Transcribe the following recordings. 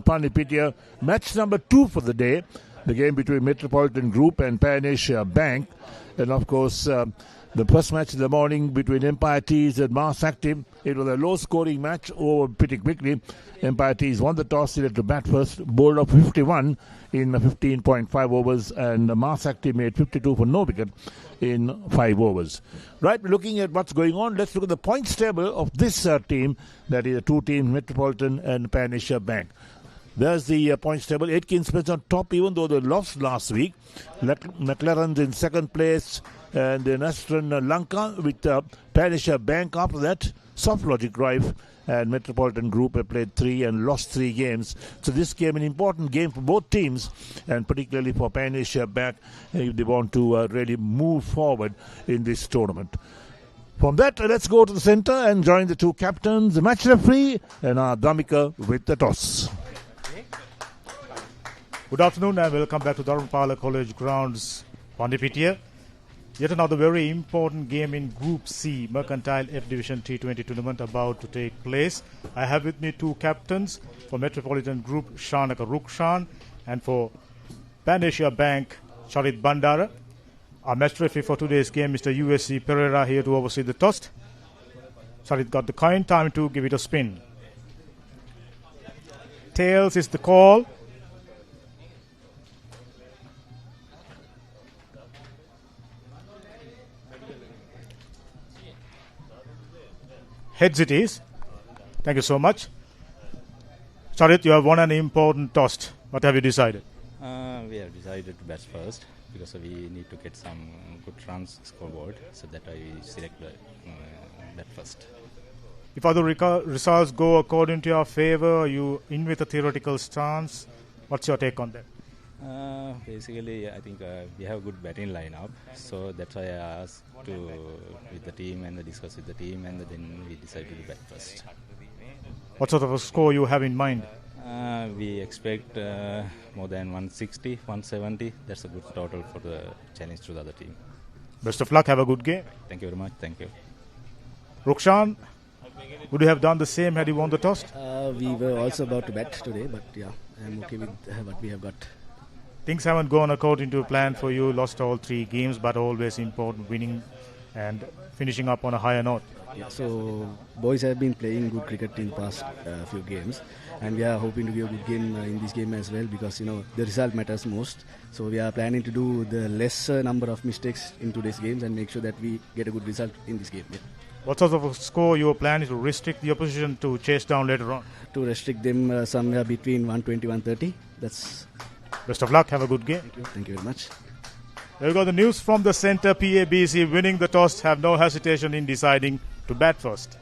Panipitia, match number 2 for the day, the game between Metropolitan Group and Pan-Asia Bank. And of course, the first match in the morning between Empire Teas and Mars Active. It was a low-scoring match over pretty quickly. Empire Teas won the toss, selected to bat first, bowled off 51 in 15.5 overs, and Mars Active made 52 for no wicket in 5 overs. Right, we're looking at what's going on. Let's look at the points table of this team, that is the two teams, Metropolitan and Pan-Asia Bank. There's the points table. Aitken Spence on top, even though they lost last week. McLaren's in second place, and then Astron Lanka with Pan-Asia Bank after that. Soft logic drive, and Metropolitan Group have played 3 and lost 3 games. So this game an important game for both teams, and particularly for Pan-Asia Bank if they want to really move forward in this tournament. From that, let's go to the centre and join the two captains, the match referee, and our Dhamika with the toss. Good afternoon and welcome back to Dharamapala College Grounds, Panipitia. Yet another very important game in Group C, Mercantile F Division T20 tournament about to take place. I have with me two captains for Metropolitan Group, Shanaka Rukshan, and for Pan-Asia Bank, Charit Bandara. Our match referee for today's game, Mr. USC Pereira, here to oversee the toss. Charit got the coin, time to give it a spin. Tails is the call. Heads it is. Thank you so much. Charit, you have won an important toss. What have you decided? We have decided to bat first because we need to get some good runs scoreboard, so that I select the bat first. If other results go according to your favor, you in with a theoretical stance. What's your take on that? Basically, I think we have a good batting lineup, so that's why I asked to with the team and discuss with the team, and then we decided to bat first. What sort of a score you have in mind? We expect more than 160, 170. That's a good total for the challenge to the other team. Best of luck. Have a good game. Thank you very much. Thank you. Rukshan, would you have done the same had you won the toss? We were also about to bat today, but yeah, I'm okay with what we have got. Things haven't gone according to plan for you. Lost all 3 games, but always important winning and finishing up on a higher note. Yeah, so boys have been playing good cricket in past few games, and we are hoping to give a good game in this game as well, because the result matters most. So we are planning to do the lesser number of mistakes in today's games and make sure that we get a good result in this game. Yeah. What sort of a score you are planning to restrict the opposition to chase down later on? To restrict them somewhere between 120 130. That's. Best of luck. Have a good game. Thank you very much. There we go. The news from the centre. Pabc winning the toss, have no hesitation in deciding to bat first.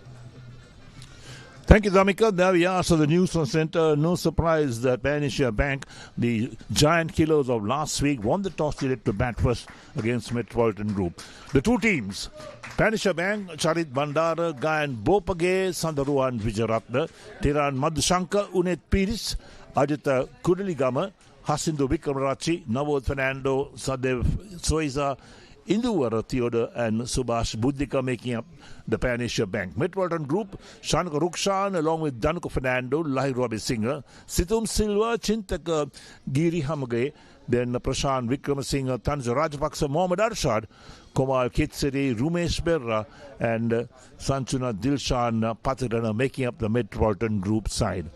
Thank you, Dhamika. There we are. So the news from centre. No surprise that Pan-Asia Bank, the giant killers of last week, won the toss, selected to bat first against Metropolitan Group. The two teams, Pan-Asia Bank, Charit Bandara, Gayan Bopage, Sandaruan Vijaratna, Tiran Madhushankar, Unet Piris, Ajita Kudaligama, Hasindu Vikramarachi, Navod Fernando, Sadev Soiza, Induvara Theodore, and Subhash Buddhika making up the Pan-Asia Bank. Metropolitan Group, Shanaka Rukshan along with Danuka Fernando, Lahi Robbie Singer, Situm Silva, Chintaka Giri Hamage, then Prashant Vikramasinghe, Tanza Rajapaksa, Mohammad Arshad, Komal Kitsiri, Rumesh Berra, and Sanchuna Dilshan Patirana making up the Metropolitan Group side.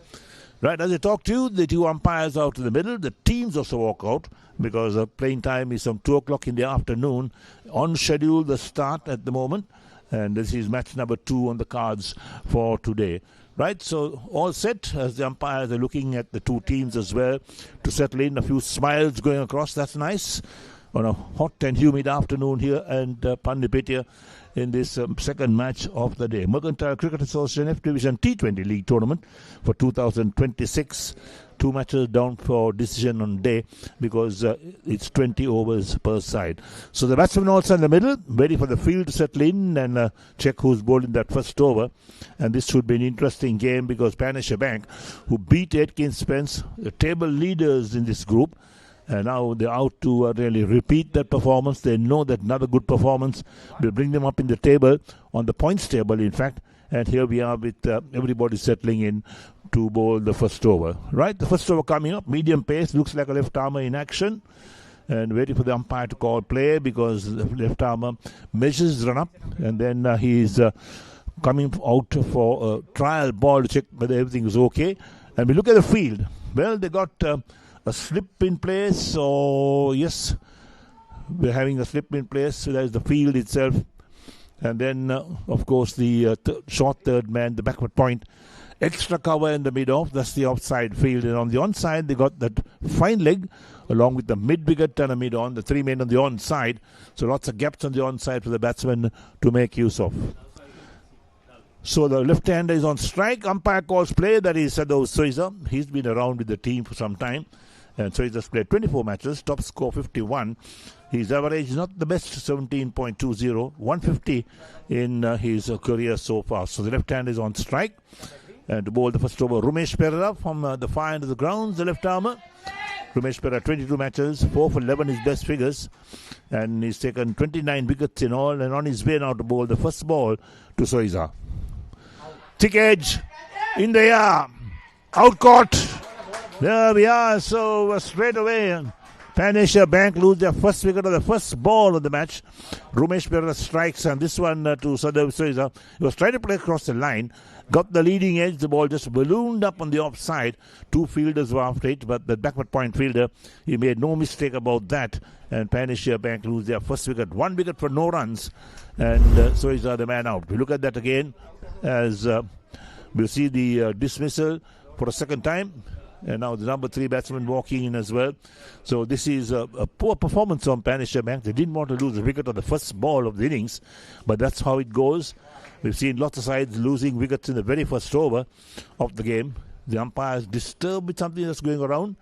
Right, as I talk to you, the two umpires out in the middle. The teams also walk out because playing time is some 2 o'clock in the afternoon. On schedule, the start at the moment. And this is match number 2 on the cards for today. Right, so all set as the umpires are looking at the two teams as well to settle in. A few smiles going across. That's nice on a hot and humid afternoon here and Pandipitia in this second match of the day. Mercantile Cricket Association F Division T20 League Tournament for 2026. 2 matches down for decision on day because it's 20 overs per side. So the batsmen also in the middle, ready for the field to settle in and check who's bowling that first over. And this should be an interesting game because Pan-Asia Bank, who beat Aitken Spence, the table leaders in this group, and now they're out to really repeat that performance. They know that another good performance will bring them up in the table, on the points table, in fact, And here we are with everybody settling in to bowl the first over. Right, the first over coming up, medium pace, looks like a left armer in action. And waiting for the umpire to call play because the left armer measures run up. And then he's coming out for a trial ball to check whether everything is okay. And we look at the field. Well, they got a slip in place. So, yes, we're having a slip in place. So that is the field itself. And then, of course, the short third man, the backward point. Extra cover in the mid-off. That's the offside field. And on the onside, they got that fine leg along with the mid-wicket and a mid-on. The three men on the onside. So lots of gaps on the onside for the batsman to make use of. So the left-hander is on strike. Umpire calls play. That is Sadhu Soiza. He's been around with the team for some time. And Soiza's played 24 matches. Top score 51. His average is not the best, 17.20. 150 in his career so far. So the left-hander is on strike. And to bowl the first over, Rumesh Perera from the far end of the grounds, the left armer. Rumesh Perera, 22 matches, 4 for 11 his best figures. And he's taken 29 wickets in all. And on his way now to bowl the first ball to Soiza. Thick edge, in the air, out caught. There we are, so straight away, Pabc Bank lose their first wicket of the first ball of the match. Rumesh Perera strikes, and this one to Sadhu Soiza. He was trying to play across the line, got the leading edge, the ball just ballooned up on the offside. Two fielders were after it, but the backward point fielder, he made no mistake about that. And Pabc Bank lose their first wicket. 1 wicket for no runs, and Soiza the man out. We look at that again as we'll see the dismissal for a second time. And now the number 3 batsman walking in as well. So this is a poor performance on Pabc Bank. They didn't want to lose a wicket on the first ball of the innings, but that's how it goes. We've seen lots of sides losing wickets in the very first over of the game. The umpire is disturbed with something that's going around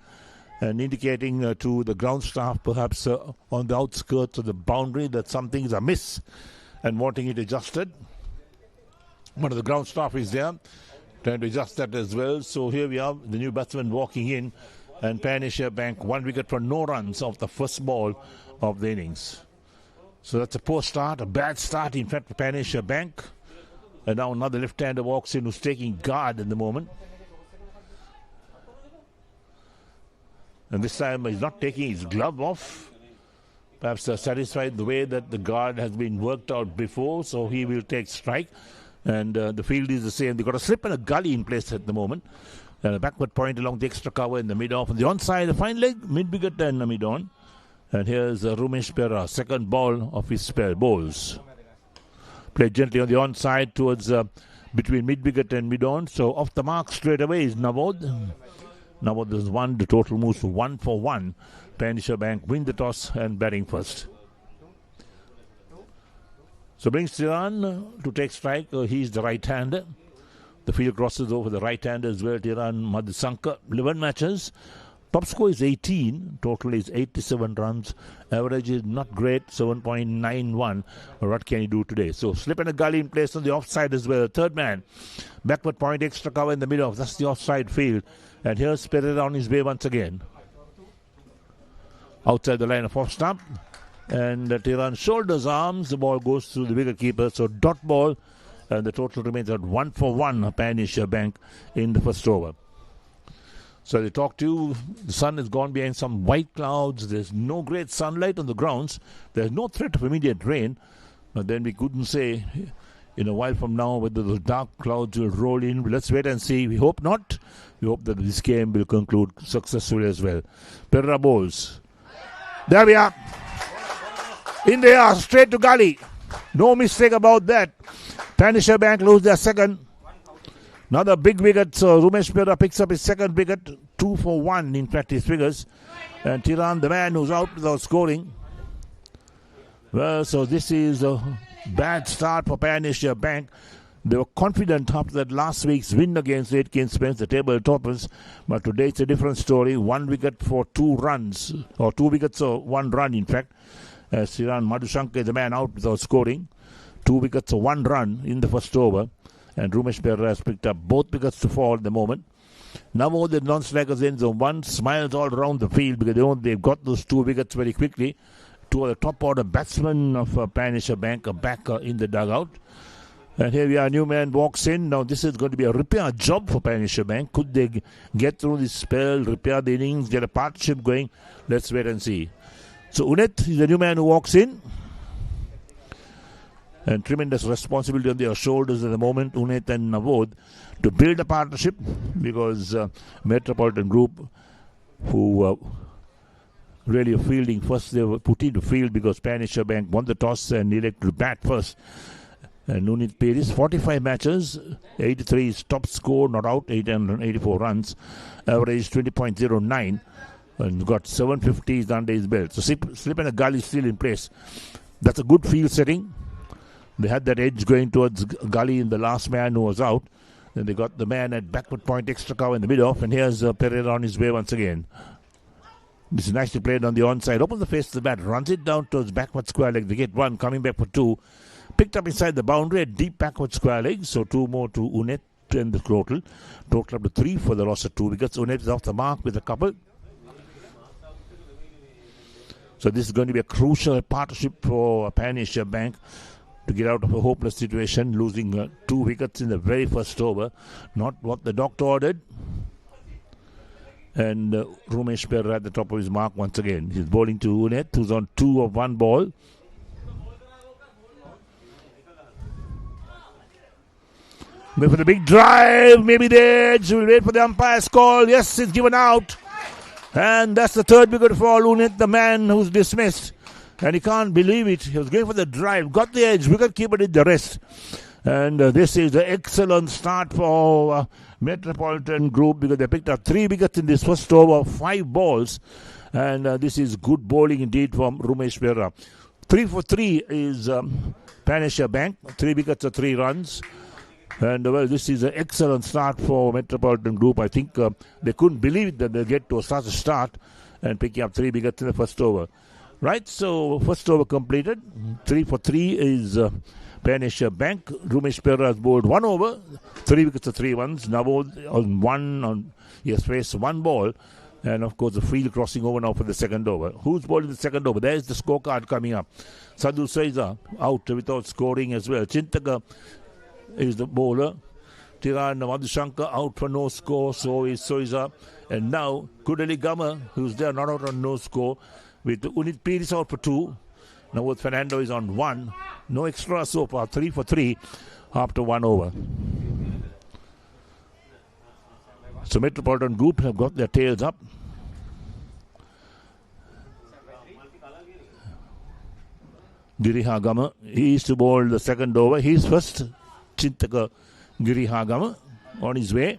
and indicating to the ground staff, perhaps on the outskirts of the boundary, that something is amiss and wanting it adjusted. One of the ground staff is there, trying to adjust that as well. So here we are, the new batsman walking in, and Pabc Bank 1 wicket for no runs off the first ball of the innings. So that's a poor start, a bad start in fact for Pabc Bank. And now another left-hander walks in who's taking guard at the moment. And this time he's not taking his glove off. Perhaps satisfied the way that the guard has been worked out before, so he will take strike. And the field is the same. They've got a slip and a gully in place at the moment. And a backward point along the extra cover in the mid-off. On the onside, a fine leg, mid-wicket and a mid-on. And here's Rumesh Perera, second ball of his spell bowls. Played gently on the onside towards between mid-wicket and mid-on. So off the mark straight away is Navod. Navod is 1. The total moves to 1 for 1. Pabc Bank win the toss and batting first. So brings Tiran to take strike. He's the right-hander. The field crosses over the right-hander as well. Tiran Madhusankar, 11 matches. Top score is 18. Total is 87 runs. Average is not great, 7.91. What can he do today? So slip and a gully in place on the offside as well. Third man. Backward point, extra cover in the middle. That's the offside field. And here's Perera on his way once again. Outside the line of off stump. And Tiran shoulders arms. The ball goes through the wicketkeeper. So dot ball. And the total remains at 1 for 1. Pabc Bank in the first over. So they talk to, the sun has gone behind some white clouds. There's no great sunlight on the grounds. There's no threat of immediate rain. But then we couldn't say in a while from now whether the dark clouds will roll in. Let's wait and see. We hope not. We hope that this game will conclude successfully as well. Perera bowls. There we are. In the air, straight to gully. No mistake about that. Pabc Bank lose their second. Another big wicket, so Rumesh Perera picks up his second wicket, 2 for 1 in fact his figures. And Tiran, the man who's out without scoring. Well, so this is a bad start for Pabc Bank. They were confident after that last week's win against Aitken Spence, the table toppers. But today it's a different story. 1 wicket for 2 runs, or 2 wickets or 1 run in fact. Tiran Madhusankar is the man out without scoring. 2 wickets or 1 run in the first over. And Rumesh Perera has picked up both wickets to fall at the moment. Now all the non-strikers in zone 1, smiles all around the field because they've got those 2 wickets very quickly. 2 of the top order batsmen of Pabc Bank are back in the dugout. And here we are, new man walks in. Now this is going to be a repair job for Pioneer Bank. Could they get through this spell, repair the innings, get a partnership going? Let's wait and see. So Unet is the new man who walks in. And tremendous responsibility on their shoulders at the moment, Unet and Navod, to build a partnership, because Metropolitan Group, who really are fielding first, they were put into field because Pioneer Bank won the toss and elected to bat first. And Unit Paris, 45 matches, 83 is top score, not out, 884 runs, average 20.09, and got 750s under his belt. So Slip and a Gully still in place. That's a good field setting. They had that edge going towards Gully in the last man who was out. Then they got the man at backward point, extra cover in the mid-off, and here's Pereira on his way once again. This is nicely played on the onside. Open the face of the bat, runs it down towards backward square leg. They get one, coming back for two. Picked up inside the boundary at deep backward square leg. So two more to Unet and the total. Total up to 3 for the loss of 2 wickets. Unet is off the mark with a couple. So this is going to be a crucial partnership for Pioneer Bank to get out of a hopeless situation, losing 2 wickets in the very first over. Not what the doctor ordered. And Rumesh Perra at the top of his mark once again. He's bowling to Unet, who's on 2 of 1 ball. Wait for the big drive, maybe the edge. We'll wait for the umpire's call. Yes, it's given out. And that's the 3rd wicket for Unet, the man who's dismissed. And he can't believe it. He was going for the drive, got the edge, wicket keeper did the rest. And this is an excellent start for Metropolitan Group, because they picked up 3 wickets in this first over, 5 balls. And this is good bowling indeed from Rumesh Perra. 3 for 3 is Pioneer Bank. 3 wickets or 3 runs. And well, this is an excellent start for Metropolitan Group. I think they couldn't believe it that they get to such a start and picking up 3 wickets in the first over. Right, so first over completed. 3 for 3 is Pioneer Bank. Rumesh Perra has bowled 1 over, 3 wickets or 3 runs. Navod on 1, he has faced 1 ball. And of course, the field crossing over now for the second over. Who's bowling the second over? There's the scorecard coming up. Sadhu Saiza out without scoring as well. Chintaka is the bowler. Tiran Madhushankar out for no score. So is Soiza. And now Kudali Gama, who's there, not out on no score, with Unit Piris out for 2. Now with Fernando is on 1. No extra so far. 3 for 3 after 1 over. So Metropolitan Group have got their tails up. Girihagama, he is to bowl the second over. He's first. Chintaka Girihagama on his way.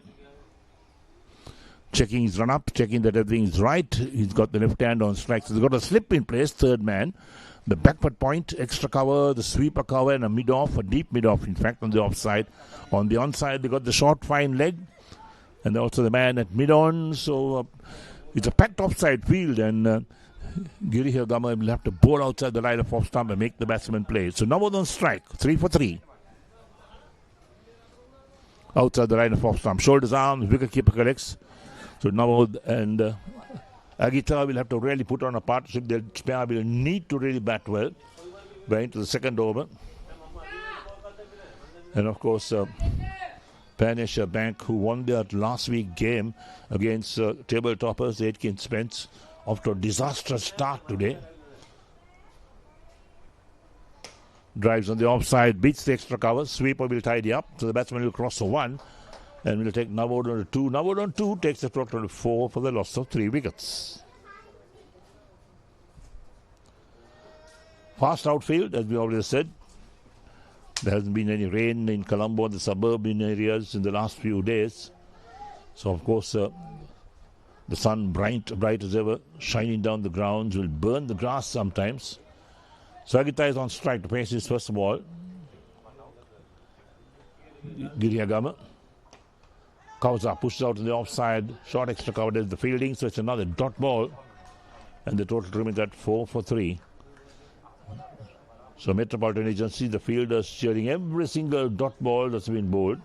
Checking his run up, checking that everything is right. He's got the left hand on strike. So he's got a slip in place, 3rd man. The backward point, extra cover, the sweeper cover, and a mid-off, a deep mid-off, in fact, on the offside. On the onside, they got the short, fine leg. And also the man at mid-on. So it's a packed offside field, and Girihagama will have to bowl outside the line of off stump and make the batsman play. So now on strike, 3 for 3. Outside the line of off stump. Shoulders, arms, wicket keeper collects. So Navod and Agita will have to really put on a partnership. Their pair will need to really bat well going to the second over. And of course, Pioneer Bank, who won their last week game against table toppers, Aitken Spence, after a disastrous start today. Drives on the offside, beats the extra cover. Sweeper will tidy up. So the batsman will cross for 1. And will take Navod on 2. Navod on 2 takes the total to 4 for the loss of 3 wickets. Fast outfield, as we already said. There hasn't been any rain in Colombo and the suburban areas in the last few days. So, of course, the sun, bright as ever, shining down the grounds, will burn the grass sometimes. Sagita is on strike to face his first ball. Girihagama covers up, pushes out to the offside. Short extra cover, there's the fielding, so it's another dot ball. And the total remains at 4 for 3. So Metropolitan Agency, the fielders cheering every single dot ball that's been bowled.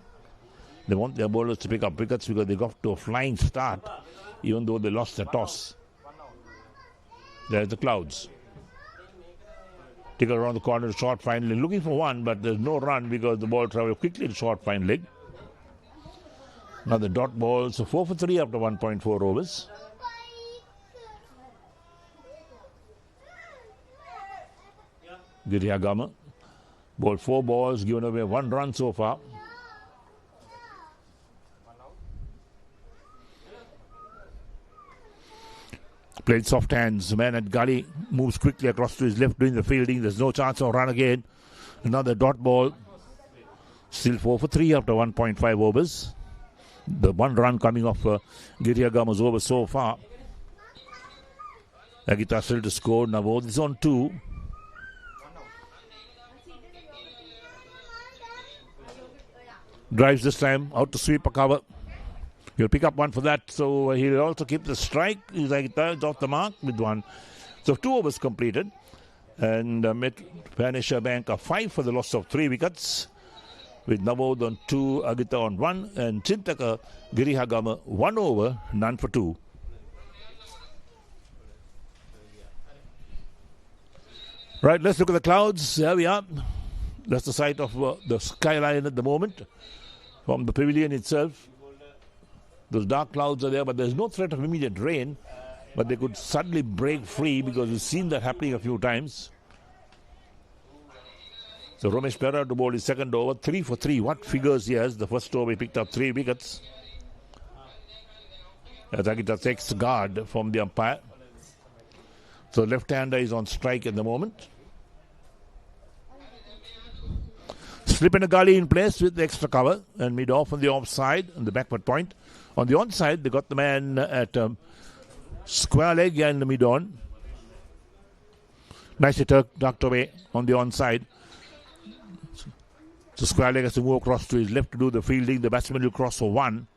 They want their bowlers to pick up wickets because they got to a flying start, even though they lost the toss. There's the clouds. Take it around the corner to short fine leg. Looking for one, but there's no run because the ball travelled quickly to short fine leg. Now the dot ball, so 4 for 3 after 1.4 overs. Giriagama. Bowled 4 balls, given away 1 run so far. Played soft hands. The man at gully moves quickly across to his left doing the fielding. There's no chance of run again. Another dot ball. Still 4 for 3 after 1.5 overs. The 1 run coming off Giriagama's over so far. Agita still to score. Navod is on 2. Drives this time out to sweep a cover. He'll pick up 1 for that, so he'll also keep the strike. He's off the mark with 1. So 2 overs completed. And Vanisha Bank are 5 for the loss of 3 wickets. With Navod on 2, Agita on 1, and Chintaka Girihagama 1 over, none for 2. Right, let's look at the clouds. There we are. That's the sight of the skyline at the moment from the pavilion itself. Those dark clouds are there, but there's no threat of immediate rain. But they could suddenly break free because we've seen that happening a few times. So Romesh Pera to bowl his second over, 3 for 3. What figures he has? The first over he picked up 3 wickets. As Agita takes guard from the umpire. So left-hander is on strike at the moment. Slip in a gully in place with the extra cover and mid off on the offside and the backward point. On the onside, they got the man at square leg and the mid on. Nicely tucked away on the onside. So square leg has to move across to his left to do the fielding. The batsman will cross for 1.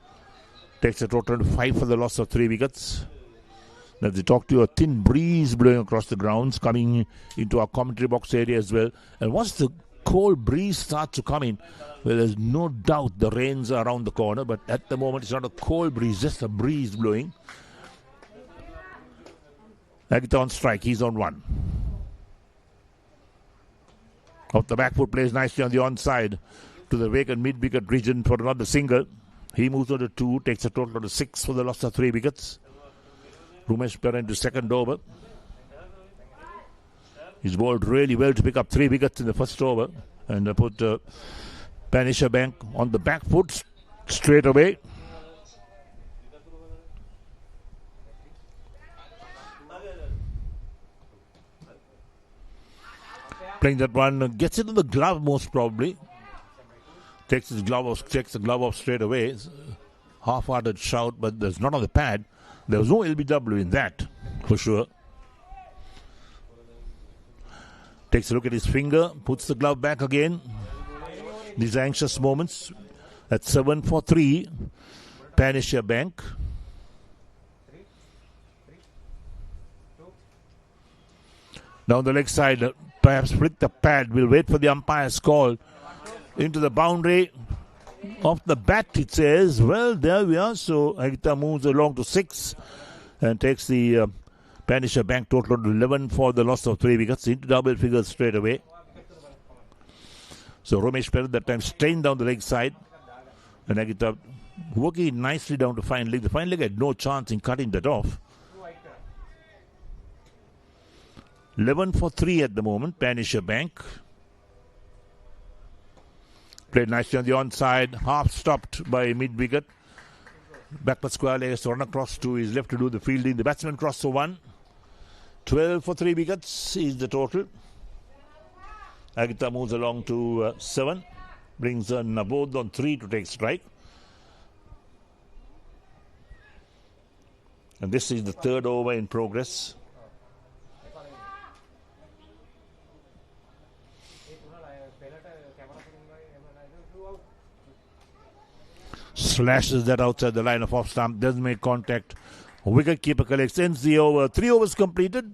Takes a total of 5 for the loss of 3 wickets. As they talk to you, a thin breeze blowing across the grounds, coming into our commentary box area as well. And once the cold breeze starts to come in, well, there's no doubt the rains are around the corner. But at the moment, it's not a cold breeze, just a breeze blowing. Agita on strike. He's on 1. Off the back foot, plays nicely on the onside to the vacant mid-wicket region for another single. He moves on to 2, takes a total of 6 for the loss of 3 wickets. Rumesh Pera into second over. He's bowled really well to pick up 3 wickets in the first over and put Vanisha Bank on the back foot straight away. Playing that one, gets it in the glove most probably. Takes the glove off straight away. Half-hearted shout, but there's not on the pad. There was no LBW in that, for sure. Takes a look at his finger, puts the glove back again. These anxious moments. At 7 for 3, Vanisha Bank. Down the leg side, perhaps flick the pad. We'll wait for the umpire's call. Into the boundary. Off the bat, it says. Well, there we are. So Agita moves along to 6 and takes the Vanisha Bank total to 11 for the loss of 3 wickets. Into double figures straight away. So Romesh Pera that time strained down the leg side. And Agita working nicely down to fine leg. The fine leg had no chance in cutting that off. 11 for 3 at the moment, Vanisha Bank. Played nicely on the onside, half stopped by mid-wicket. Backward square leg has to run across to his left to do the fielding. The batsman crossed for 1. 12 for 3 wickets is the total. Agita moves along to 7. Brings Navod on 3 to take strike. And this is the third over in progress. Slashes that outside the line of off stump, doesn't make contact. Wicket keeper collects, ends the over. 3 overs completed.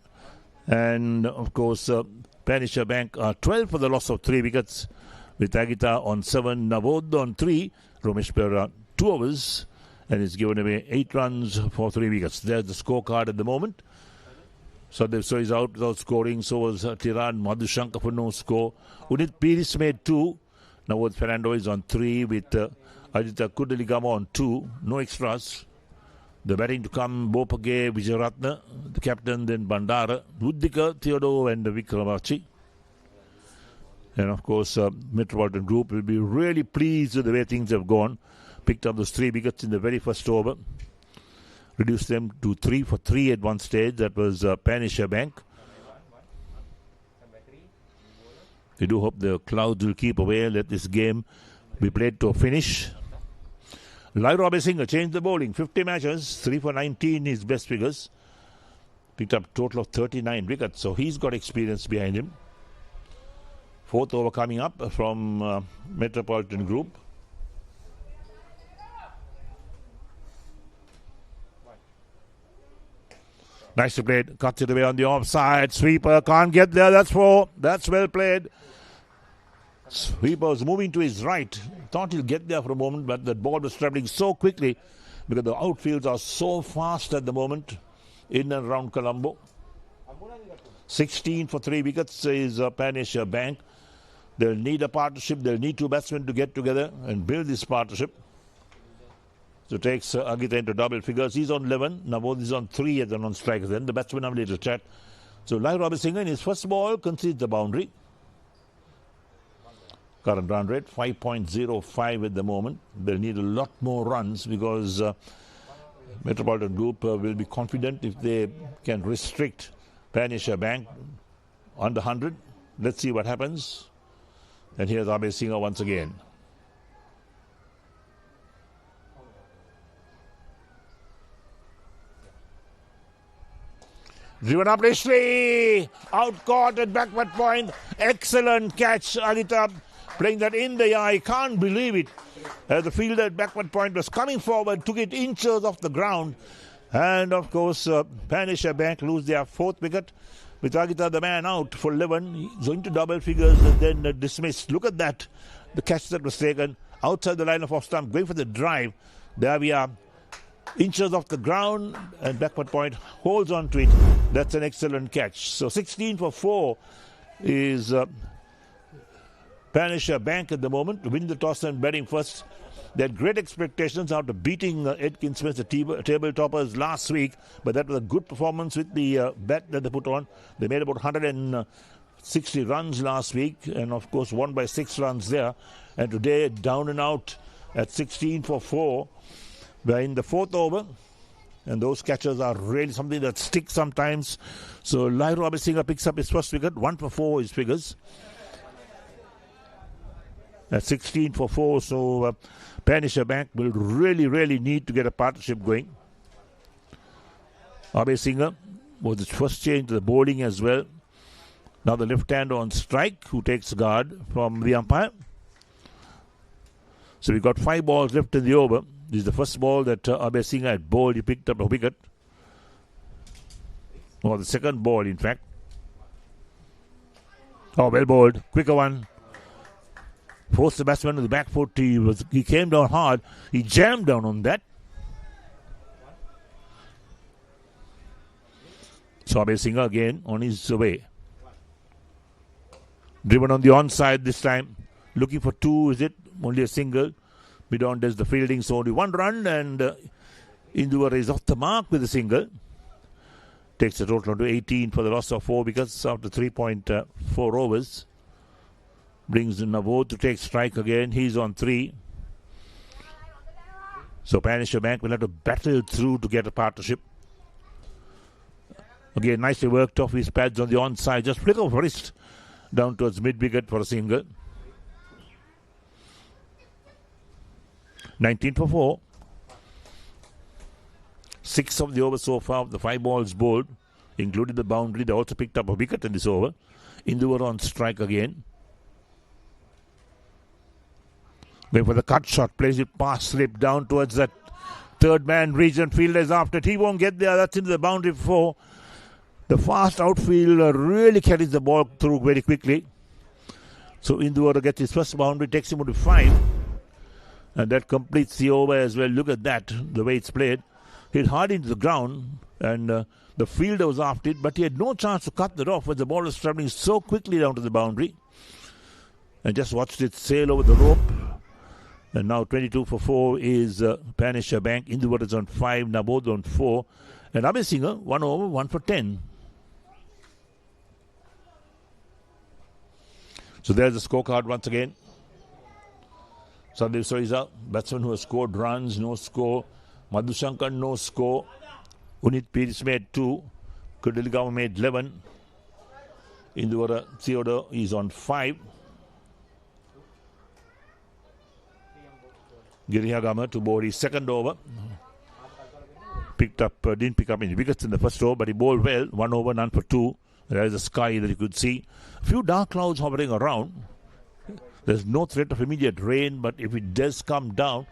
And of course, Vanisha Bank are 12 for the loss of 3 wickets. With Agita on 7, Navod on 3, Romesh Pera 2 overs. And it's given away 8 runs for 3 wickets. There's the scorecard at the moment. So he's out without scoring. So was Tiran Madhushankar for no score. Udit Piris made 2. Now with Fernando is on 3 with Aditya Kudaligama on 2. No extras. The batting to come, Bopage, Vijayaratna, the captain, then Bandara, Luddika, Theodore and Vikramachi. And of course, Metropolitan Group will be really pleased with the way things have gone. Picked up those 3 wickets in the very first over. Reduced them to 3 for 3 at one stage. That was Panisha Bank. We do hope the clouds will keep away and let this game be played to a finish. Lai Robesinghe changed the bowling. 50 matches, 3 for 19 his best figures. Picked up a total of 39 wickets. So he's got experience behind him. 4th over coming up from Metropolitan Group. Nicely played. Cuts it away on the offside. Sweeper can't get there. That's 4. That's well played. Sweeper was moving to his right. Thought he'll get there for a moment, but the ball was travelling so quickly because the outfields are so fast at the moment in and around Colombo. 16 for 3 wickets is Panisha Bank. They'll need a partnership. They'll need 2 batsmen to get together and build this partnership. So takes Agita into double figures. He's on 11. Navod is on 3 as a non-striker. Then the batsman have a little chat. So Lai Robesinghe in his first ball concedes the boundary. Current run rate 5.05 at the moment. They'll need a lot more runs because Metropolitan Group will be confident if they can restrict Panisha Bank under 100. Let's see what happens. And here's Robesinghe once again. Driven up Rishley, out caught at backward point. Excellent catch, Agita, playing that in the eye. Can't believe it. The fielder at backward point was coming forward, took it inches off the ground. And of course, Panisha Bank lose their 4th wicket with Agita the man out for 11. He's into double figures and then dismissed. Look at that. The catch that was taken outside the line of off stump, going for the drive. There we are. Inches off the ground and backward point holds on to it. That's an excellent catch. So 16 for 4 is Panisha Bank at the moment to win the toss and batting first. They had great expectations after beating Edkin Smith, the table toppers last week, but that was a good performance with the bat that they put on. They made about 160 runs last week and of course won by 6 runs there. And today down and out at 16 for 4. We're in the 4th over, and those catches are really something that sticks sometimes. So Lai Robesinghe picks up his first wicket, 1 for 4 his figures. At 16 for 4, so Panisha Bank will really need to get a partnership going. Robesinghe was his first change to the bowling as well. Now the left-hander on strike, who takes guard from the umpire. So we've got 5 balls left in the over. This is the first ball that Robesinghe had bowled. He picked up a wicket. Or the second ball, in fact. Oh, well bowled. Quicker one. Forced the batsman to the back foot. He came down hard. He jammed down on that. So Robesinghe again on his way. Driven on the onside this time. Looking for 2, is it? Only a single. Midon does the fielding, so only 1 run, and Induvar is off the mark with a single. Takes a total to 18 for the loss of 4 wickets after 3.4 overs. Brings Navod to take strike again. He's on 3. So Panisha Bank will have to battle through to get a partnership. Again, nicely worked off his pads on the onside. Just flick of wrist down towards mid-wicket for a single. 19 for 4. 6 of the over so far, the 5 balls bowled, including the boundary. They also picked up a wicket in this over. Induvar on strike again. Going for the cut shot, plays it past slip down towards that third man region. Fielders after it. He won't get there. That's into the boundary for 4. The fast outfielder really carries the ball through very quickly. So Induvar gets his first boundary, takes him to 5. And that completes the over as well. Look at that, the way it's played. Hit hard into the ground and the fielder was after it, but he had no chance to cut that off when the ball was travelling so quickly down to the boundary, and just watched it sail over the rope. And now 22 for 4 is Panisha Bank. Induwara is on 5, Nabod on 4, and Abhisinger 1 over 1 for 10. So there's the scorecard once again. Sandeep Soiza, batsman who has scored runs, no score. Madhushankar, no score. Unit Pires made 2. Kudiligama made 11. Induwara Theodore is on 5. Girihagama to bowl his second over. Didn't pick up any wickets in the first over, but he bowled well. 1 over, none for 2. There's the sky that you could see. A few dark clouds hovering around. There's no threat of immediate rain, but if it does come down,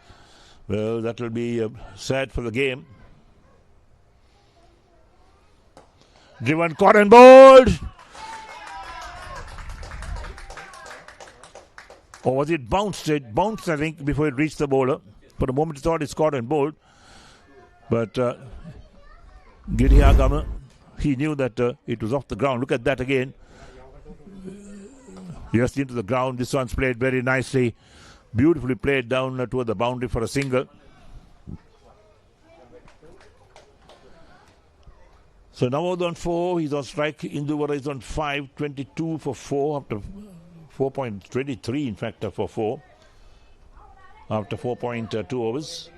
well, that will be sad for the game. Driven, caught and bowled. Or was it bounced? It bounced, I think, before it reached the bowler. For a moment, it thought it's caught and bowled. But Girihagama, he knew that it was off the ground. Look at that again. Just into the ground. This one's played very nicely. Beautifully played down toward the boundary for a single. So Navod on 4. He's on strike. Induwara is on 5. 22 for 4 after 4.23 in fact for 4 after 4.2 overs.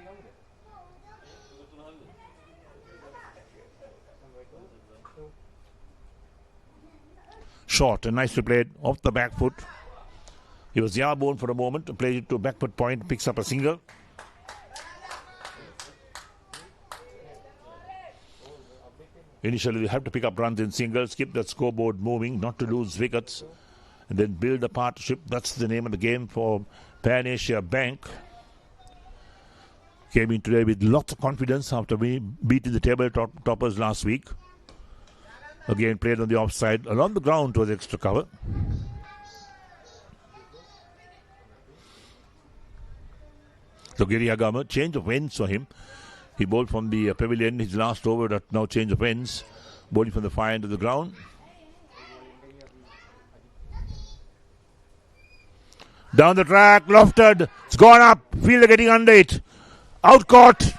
Short and nicely played off the back foot. He was airborne for a moment, played it to back foot point, picks up a single. Initially you have to pick up runs in singles, keep that scoreboard moving, not to lose wickets, and then build a partnership. That's the name of the game for Pan Asia Bank. Came in today with lots of confidence after beating the table toppers last week. Again played on the offside. Along the ground was extra cover. So Girihagama, change of ends for him. He bowled from the pavilion. His last over, that now change of ends. Bowling from the far end of the ground. Down the track, lofted. It's gone up. Fielder getting under it. Out caught.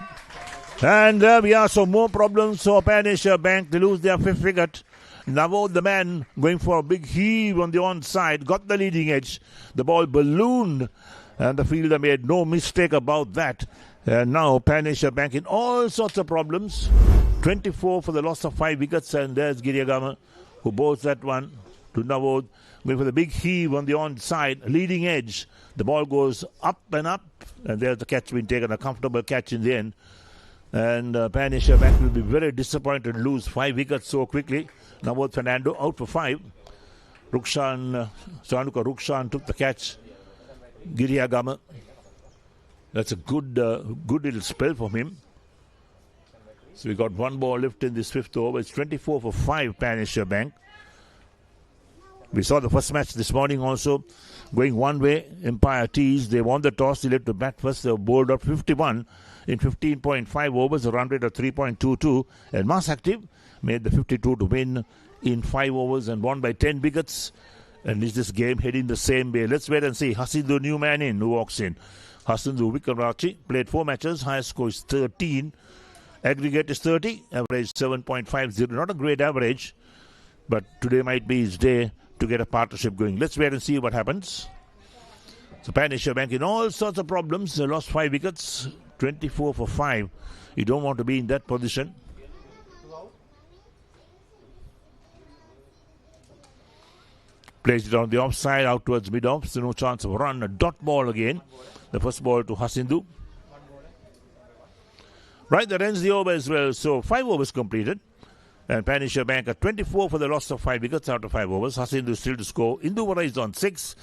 And there we are. So more problems for Pan Asia Bank. They lose their 5th wicket. Navod, the man, going for a big heave on the onside. Got the leading edge. The ball ballooned. And the fielder made no mistake about that. And now Pan Asia Bank in all sorts of problems. 24 for the loss of 5 wickets. And there's Girihagama, who bowls that one to Navod. Going for the big heave on the onside. Leading edge. The ball goes up and up. And there's the catch being taken. A comfortable catch in the end. And Pan Asia Bank will be very disappointed to lose 5 wickets so quickly. Navod Fernando out for 5. Sanuka Rukshan took the catch. Girihagama. That's a good little spell from him. So we got 1 ball left in this 5th over. It's 24 for 5 Pan Asia Bank. We saw the first match this morning also going one way. Empire Tees, they won the toss. They led to bat first. They were bowled out 51 in 15.5 overs, a run rate of 3.22. And Mass Active made the 52 to win in 5 overs and won by 10 wickets. And is this game heading the same way? Let's wait and see. Hasindu, new man in, who walks in. Hasindu Wickrachi played 4 matches. Highest score is 13. Aggregate is 30. Average 7.50. Not a great average, but today might be his day to get a partnership going. Let's wait and see what happens. So Pan Asia Bank in all sorts of problems. They lost 5 wickets. 24 for 5. You don't want to be in that position. Plays it on the offside, out towards mid-off. So no chance of a run. A dot ball again. The first ball to Hasindu. Right, that ends the over as well. So 5 overs completed. And Pan Asia Bank at 24 for the loss of 5 wickets out of 5 overs. Hasindu still to score. Induwara is on 6.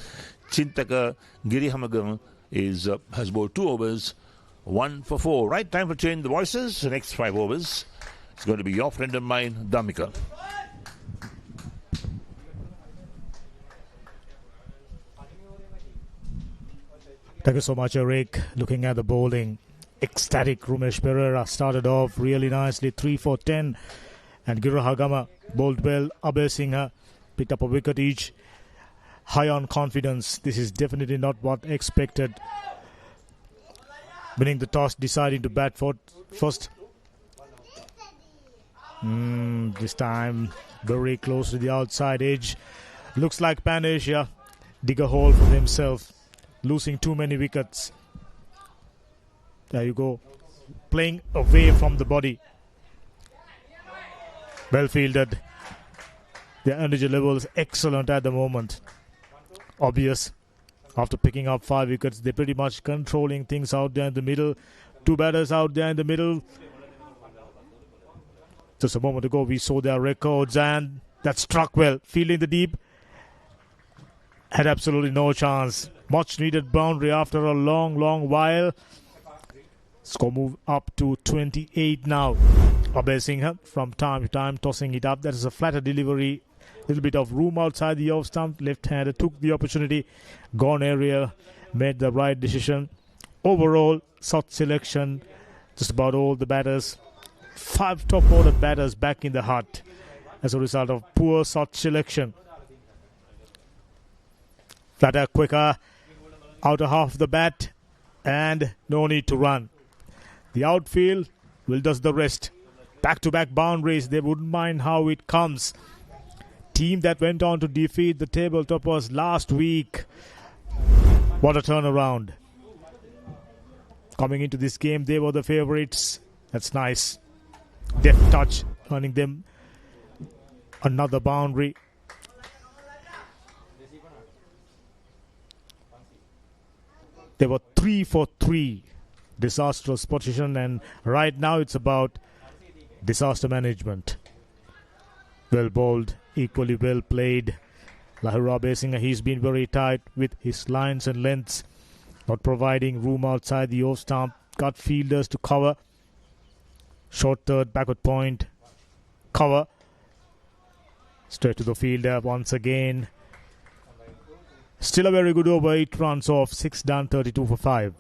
Chintaka Girihagama has bowled 2 overs. 1 for 4. Right, time for change the voices. The next 5 overs. It's going to be your friend of mine, Damika. Thank you so much, Eric. Looking at the bowling, ecstatic. Rumesh Pereira started off really nicely, 3 for 10. And Girahagama bowled well. Abhay Singha picked up a wicket each. High on confidence. This is definitely not what expected. Winning the toss, deciding to bat first. This time very close to the outside edge. Looks like Pan Asia dig a hole for themselves. Losing too many wickets. There you go. Playing away from the body. Well fielded. Their energy level is excellent at the moment. Obvious. After picking up 5 wickets, they're pretty much controlling things out there in the middle. 2 batters out there in the middle. Just a moment ago, we saw their records, and that struck well. Fielding the deep. Had absolutely no chance. Much needed boundary after a long while. Score move up to 28 now. Abhay Singha from time to time tossing it up. That is a flatter delivery. Little bit of room outside the off stump. Left-hander took the opportunity. Gone area. Made the right decision. Overall, shot selection. Just about all the batters. 5 top-order batters back in the hut as a result of poor shot selection. Flatter, quicker. Outer half of the bat. And no need to run. The outfield will does the rest. Back-to-back boundaries. They wouldn't mind how it comes. Team that went on to defeat the table toppers last week. What a turnaround. Coming into this game, they were the favourites. That's nice. Deft touch, earning them another boundary. They were 3 for 3. Disastrous position, and right now it's about disaster management. Well bowled, equally well played. Lahira Abhay, he's been very tight with his lines and lengths, not providing room outside the off stump. Got fielders to cover. Short third, backward point, cover. Straight to the fielder once again. Still a very good over, 8 runs off, 6 done, 32 for 5.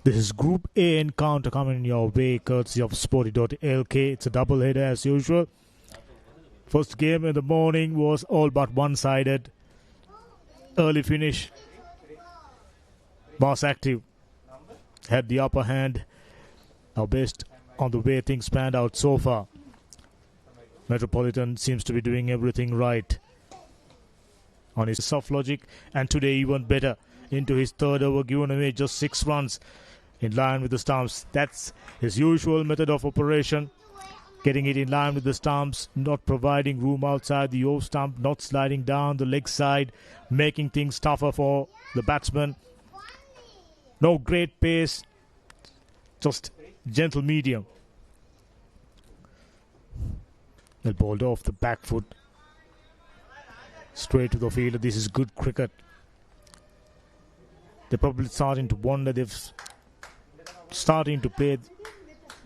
This is Group A encounter coming your way courtesy of Sporty.lk. It's a double-header as usual. First game in the morning was all but one-sided. Early finish. Boss active. Had the upper hand. Now based on the way things panned out so far. Metropolitan seems to be doing everything right. On his soft logic, and today even better. Into his third over, given away just 6 runs. In line with the stumps. That's his usual method of operation. Getting it in line with the stumps, not providing room outside the off stump, not sliding down the leg side, making things tougher for the batsman. No great pace, just gentle medium. Well bowled off the back foot. Straight to the fielder. This is good cricket. They're probably starting to wonder they've starting to play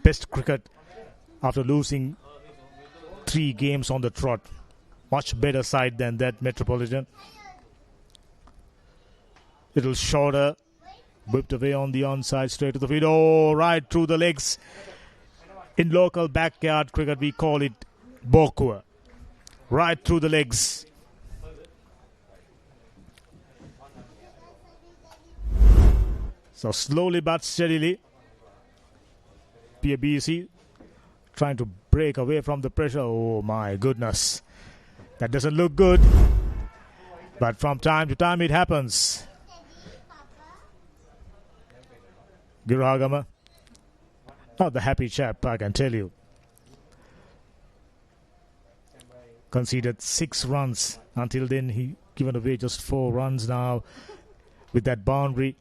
best cricket after losing 3 games on the trot. Much better side than that Metropolitan. Little shorter. Whipped away on the onside, straight to the field. Oh, right through the legs. In local backyard cricket, we call it Bokua. Right through the legs. So slowly but steadily, Pabc trying to break away from the pressure. Oh my goodness. That doesn't look good. But from time to time it happens. Girahagama. Not the happy chap, I can tell you. Conceded 6 runs. Until then he given away just 4 runs now. With that boundary.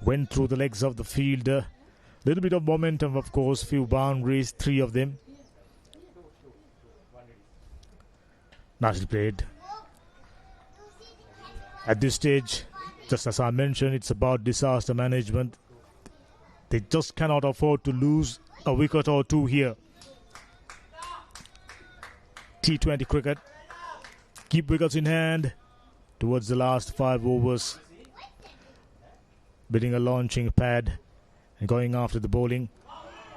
Went through the legs of the fielder. Little bit of momentum, of course. Few boundaries, 3 of them. Nicely played. At this stage, just as I mentioned, it's about disaster management. They just cannot afford to lose a wicket or 2 here. T20 cricket. Keep wickets in hand towards the last 5 overs. Bidding a launching pad and going after the bowling.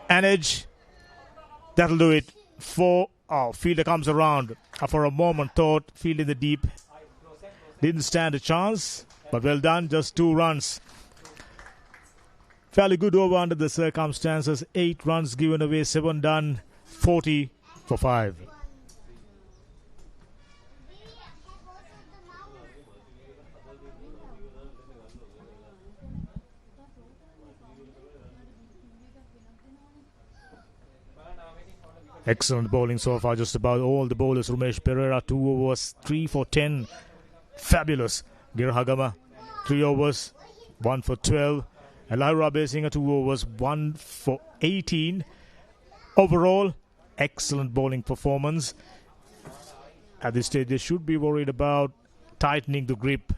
An edge. That'll do it. 4. Oh, fielder comes around. For a moment thought, field in the deep. Didn't stand a chance, but well done. Just 2 runs. Fairly good over under the circumstances. 8 runs given away, 7 done. 40 for 5. Excellent bowling so far. Just about all the bowlers. Ramesh Pereira, 2 overs, 3 for 10. Fabulous. Girhagama, 3 overs, 1 for 12. Elira Basinger, 2 overs, 1 for 18. Overall, excellent bowling performance. At this stage, they should be worried about tightening the grip.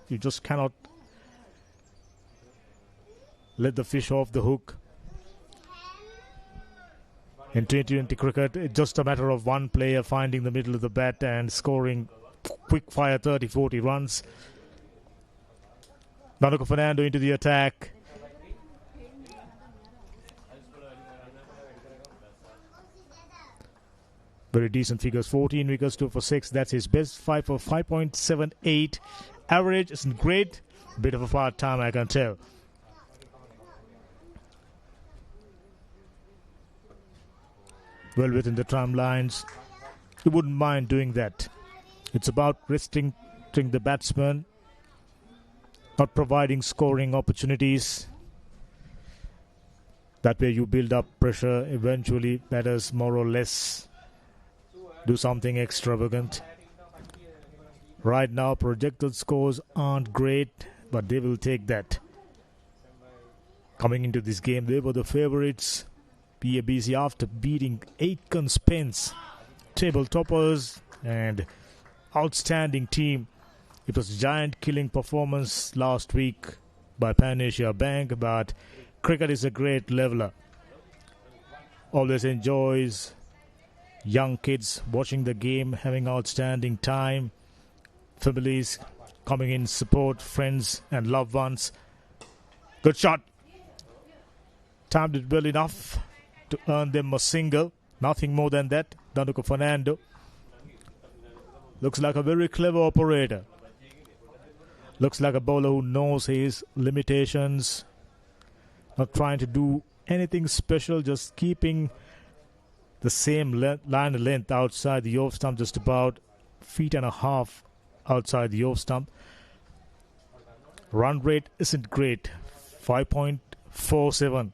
You just cannot let the fish off the hook. In T20 cricket, it's just a matter of one player finding the middle of the bat and scoring quick fire 30-40 runs. Danuka Fernando into the attack. Very decent figures. 14 wickets, 2 for 6. That's his best. 5 for 5.78. Average isn't great. Bit of a part time, I can tell. Well within the tramlines. You wouldn't mind doing that. It's about restricting the batsman, not providing scoring opportunities. That way you build up pressure. Eventually, batters more or less do something extravagant. Right now, projected scores aren't great, but they will take that. Coming into this game, they were the favourites. Pabc, after beating Aiken Spence, table toppers and outstanding team. It was a giant killing performance last week by Pan Asia Bank, but cricket is a great leveler. Always enjoys young kids watching the game, having outstanding time. Families coming in support, friends and loved ones. Good shot. Timed it well enough to earn them a single. Nothing more than that. Danuka Fernando looks like a very clever operator. Looks like a bowler who knows his limitations. Not trying to do anything special, just keeping the same line of length outside the off stump, just about 1.5 feet outside the off stump. Run rate isn't great. 5.47.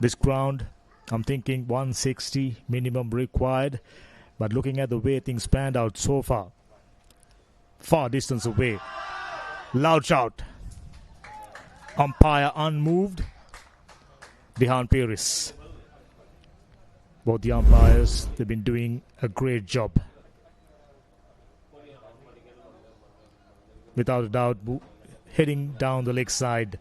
This ground, I'm thinking 160 minimum required. But looking at the way things panned out so far, far distance away. Loud shout. Umpire unmoved. Dihan Paris. Both the umpires, they've been doing a great job. Without a doubt, heading down the leg side.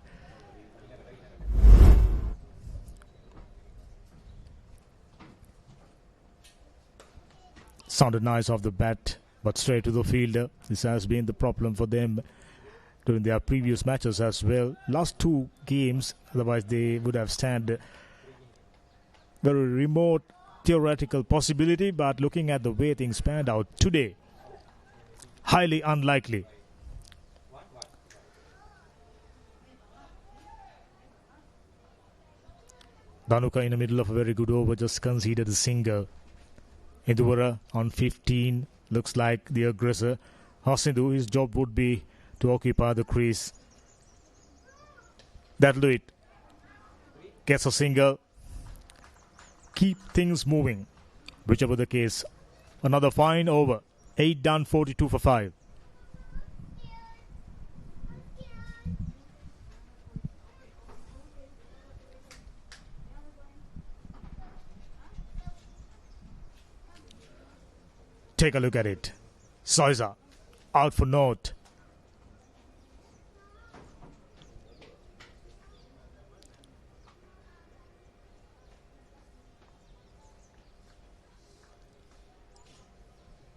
Sounded nice off the bat, but straight to the fielder. This has been the problem for them during their previous matches as well. Last 2 games, otherwise they would have stand very remote theoretical possibility, but looking at the way things panned out today, highly unlikely. Danuka in the middle of a very good over just conceded a single. Induvara on 15 looks like the aggressor. Hasindu, his job would be to occupy the crease. That'll do it. Gets a single. Keep things moving. Whichever the case. Another fine over. 8 done, 42 for 5. Take a look at it. Soiza out for naught.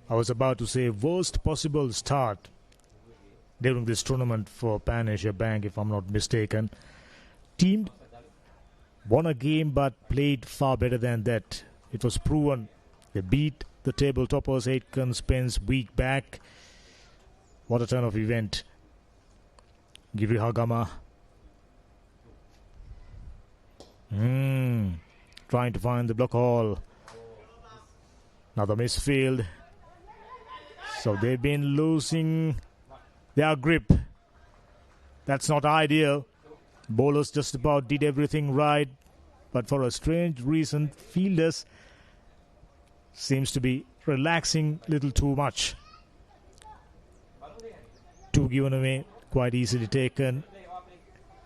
I was about to say worst possible start during this tournament for Pan Asia Bank, if I'm not mistaken. Team won a game but played far better than that. It was proven. They beat the table toppers 8 Spence week back. What a turn of event. Giri Hagama trying to find the block hole. Another misfield. So they've been losing their grip. That's not ideal. Bowlers just about did everything right, but for a strange reason, fielders seems to be relaxing a little too much. 2 given away, quite easily taken.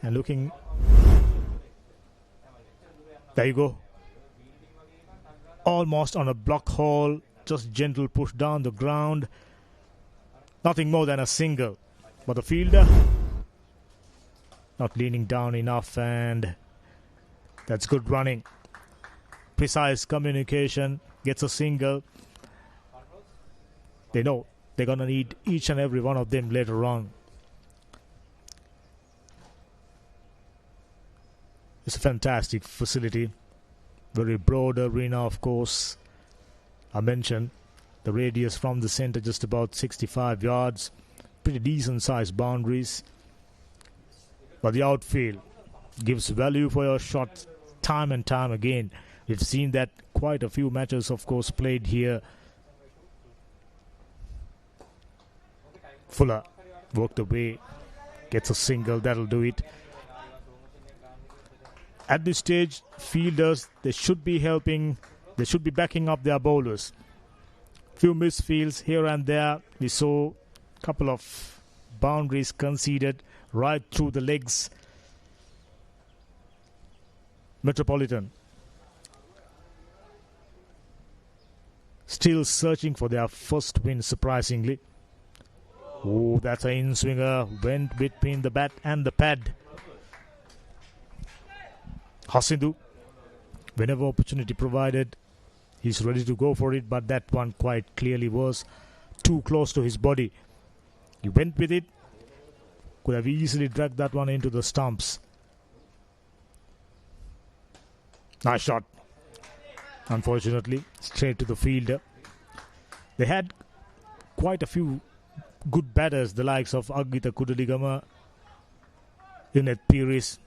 And looking, there you go. Almost on a block hole, just gentle push down the ground. Nothing more than a single. But the fielder not leaning down enough, and that's good running. Precise communication, gets a single. They know they're going to need each and every one of them later on. It's a fantastic facility. Very broad arena, of course. I mentioned the radius from the center just about 65 yards. Pretty decent sized boundaries. But the outfield gives value for your shot time and time again. We've seen that quite a few matches, of course, played here. Fuller worked away, gets a single, that'll do it. At this stage, fielders, they should be helping, they should be backing up their bowlers. Few misfields here and there. We saw a couple of boundaries conceded right through the legs. Metropolitan still searching for their first win, surprisingly. Oh, that's an in-swinger. Went between the bat and the pad. Hasindu, whenever opportunity provided, he's ready to go for it, but that one quite clearly was too close to his body. He went with it. Could have easily dragged that one into the stumps. Nice shot. Unfortunately, straight to the fielder. They had quite a few good batters, the likes of Agita Kudaligama, Inet Piris.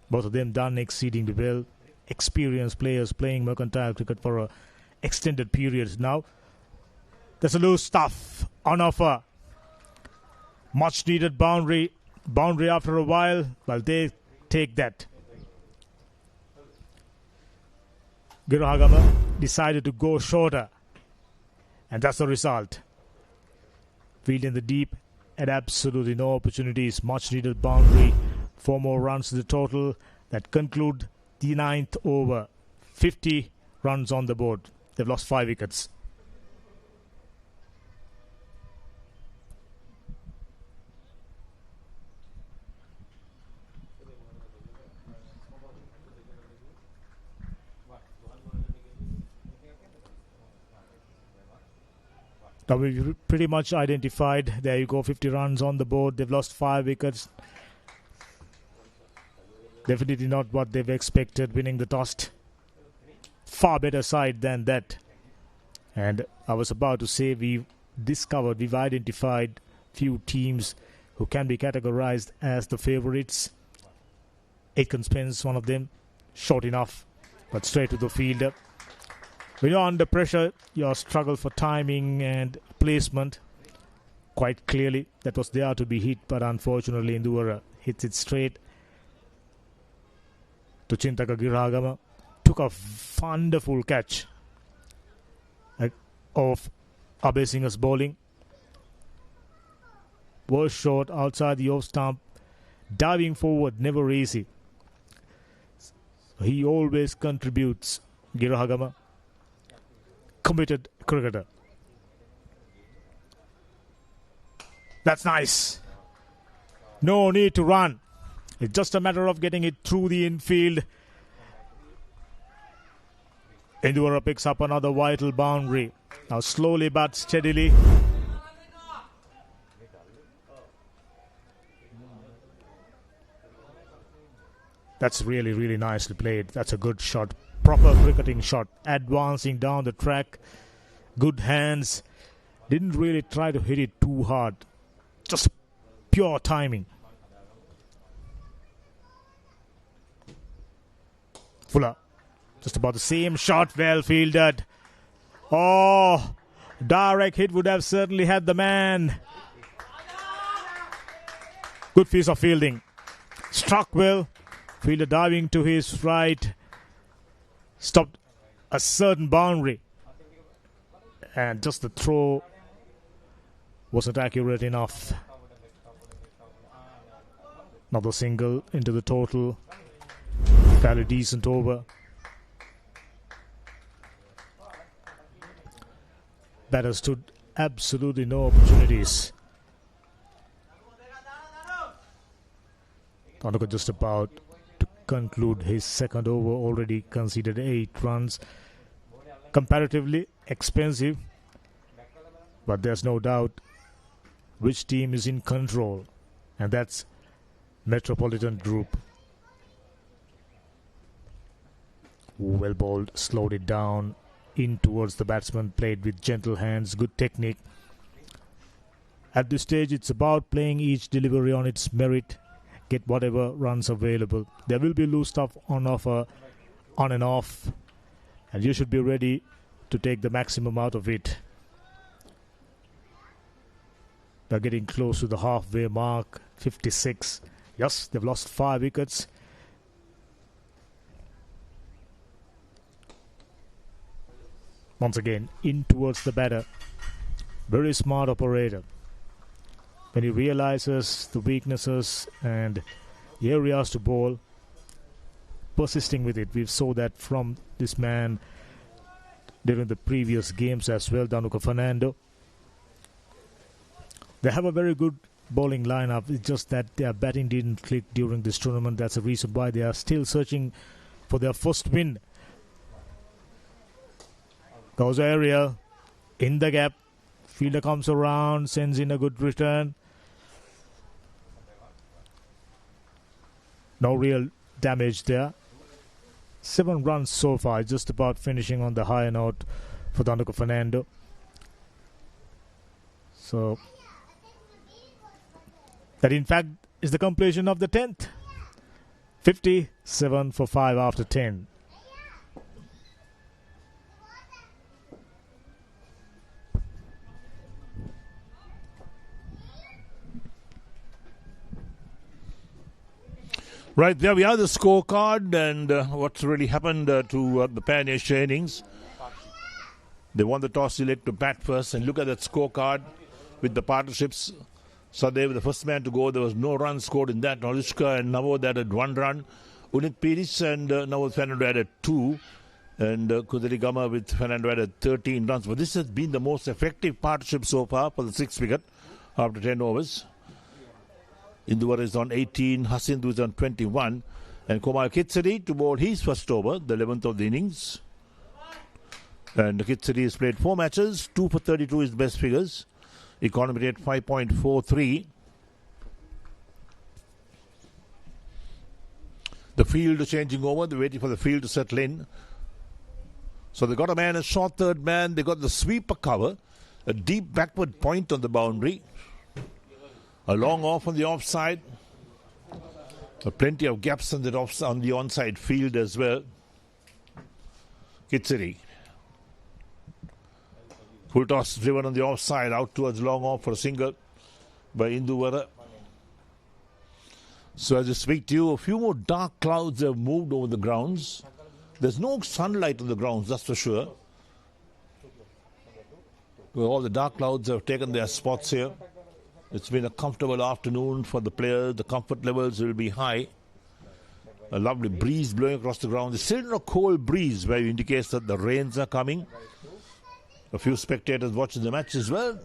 Both of them done exceedingly well. Experienced players playing mercantile cricket for an extended period now. There's a loose stuff on offer. Much needed boundary. Boundary after a while. Well, they take that. Girahagama decided to go shorter. And that's the result. Field in the deep. Had absolutely no opportunities. Much needed boundary. 4 more runs to the total. That conclude the 9th over. 50 runs on the board. They've lost 5 wickets. Now we've pretty much identified. There you go, 50 runs on the board. They've lost 5 wickets. Definitely not what they've expected, winning the toss. Far better side than that. And I was about to say we've identified few teams who can be categorized as the favorites. Aiken Spence, one of them. Short enough, but straight to the fielder. When you're under pressure, your struggle for timing and placement, quite clearly, that was there to be hit, but unfortunately Induvara hits it straight to Chintaka Giragama. Took a wonderful catch of Abe Singh's bowling. Was short outside the off stump. Diving forward, never easy. He always contributes, Girahagama. Committed cricketer. That's nice. No need to run. It's just a matter of getting it through the infield. Indura picks up another vital boundary. Now slowly but steadily. That's really, really nicely played. That's a good shot. Proper cricketing shot. Advancing down the track. Good hands. Didn't really try to hit it too hard. Just pure timing. Fuller. Just about the same shot. Well fielded. Oh, direct hit would have certainly had the man. Good piece of fielding. Struck well. Fielder diving to his right. Stopped a certain boundary. And just the throw wasn't accurate enough. Another single into the total. Fairly decent over. Batter stood absolutely no opportunities. Tanaka just about to conclude his second over, already conceded 8 runs. Comparatively expensive, but there's no doubt which team is in control, and that's Metropolitan Group. Well bowled, slowed it down, in towards the batsman, played with gentle hands, good technique. At this stage, it's about playing each delivery on its merit, get whatever runs available. There will be loose stuff on offer, on and off, and you should be ready to take the maximum out of it. They're getting close to the halfway mark, 56. Yes, they've lost 5 wickets. Once again, in towards the batter. Very smart operator. When he realizes the weaknesses and the areas to bowl, persisting with it. We saw that from this man during the previous games as well, Danuka Fernando. They have a very good bowling lineup. It's just that their batting didn't click during this tournament. That's the reason why they are still searching for their first win. Goes area in the gap. Fielder comes around, sends in a good return. No real damage there. 7 runs so far, just about finishing on the high note for Danuka Fernando. So that in fact is the completion of the 10th. 57 for 5 after 10. Right, there we are, the scorecard and what's really happened to the Pan-Asia innings. They won the toss, elect to bat first, and look at that scorecard with the partnerships. So they were the first man to go. There was no run scored in that. Nolishka and Navo added 1 run. Unit Piris and Navo Fernando added 2. And Kudirigama with Fernando added 13 runs. But this has been the most effective partnership so far for the 6th wicket after 10 overs. Indura is on 18, Hasindu is on 21, and Kumar Kitsari to bowl his first over, the 11th of the innings. And Kitsari has played 4 matches, 2 for 32 is the best figures. Economy rate 5.43. The field is changing over, they're waiting for the field to settle in. So they got a man, a short third man, they got the sweeper cover, a deep backward point on the boundary. A long off on the offside. Plenty of gaps on the onside field as well. Kitsari. Full toss driven on the offside, out towards long off for a single by Induvara. So as I speak to you, a few more dark clouds have moved over the grounds. There's no sunlight on the grounds, that's for sure. Well, all the dark clouds have taken their spots here. It's been a comfortable afternoon for the players. The comfort levels will be high. A lovely breeze blowing across the ground. There's still a cold breeze, where it indicates that the rains are coming. A few spectators watching the match as well.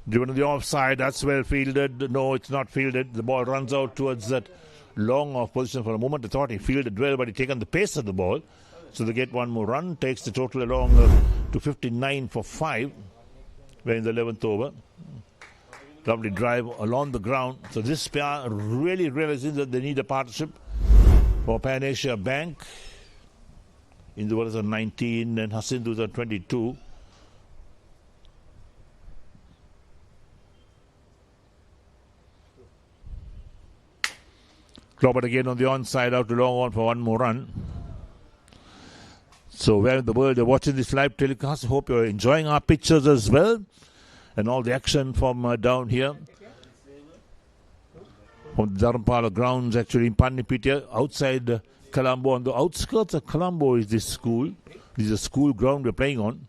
Driven to the offside, that's well fielded. No, it's not fielded. The ball runs out towards that long off position. For a moment, I thought he fielded well, but he taken the pace of the ball. So they get one more run, takes the total along to 59 for 5. We're in the 11th over. Lovely drive along the ground. So this pair really realizing that they need a partnership for Pan Asia Bank. Induvara's on 19 and Hasindu's on 22. Clobbered again on the onside, out to long on for one more run. So where in the world you're watching this live telecast, I hope you're enjoying our pictures as well and all the action from down here. From the Dharamapala grounds, actually in Pannipitia, outside Colombo. On the outskirts of Colombo is this school. This is a school ground we're playing on.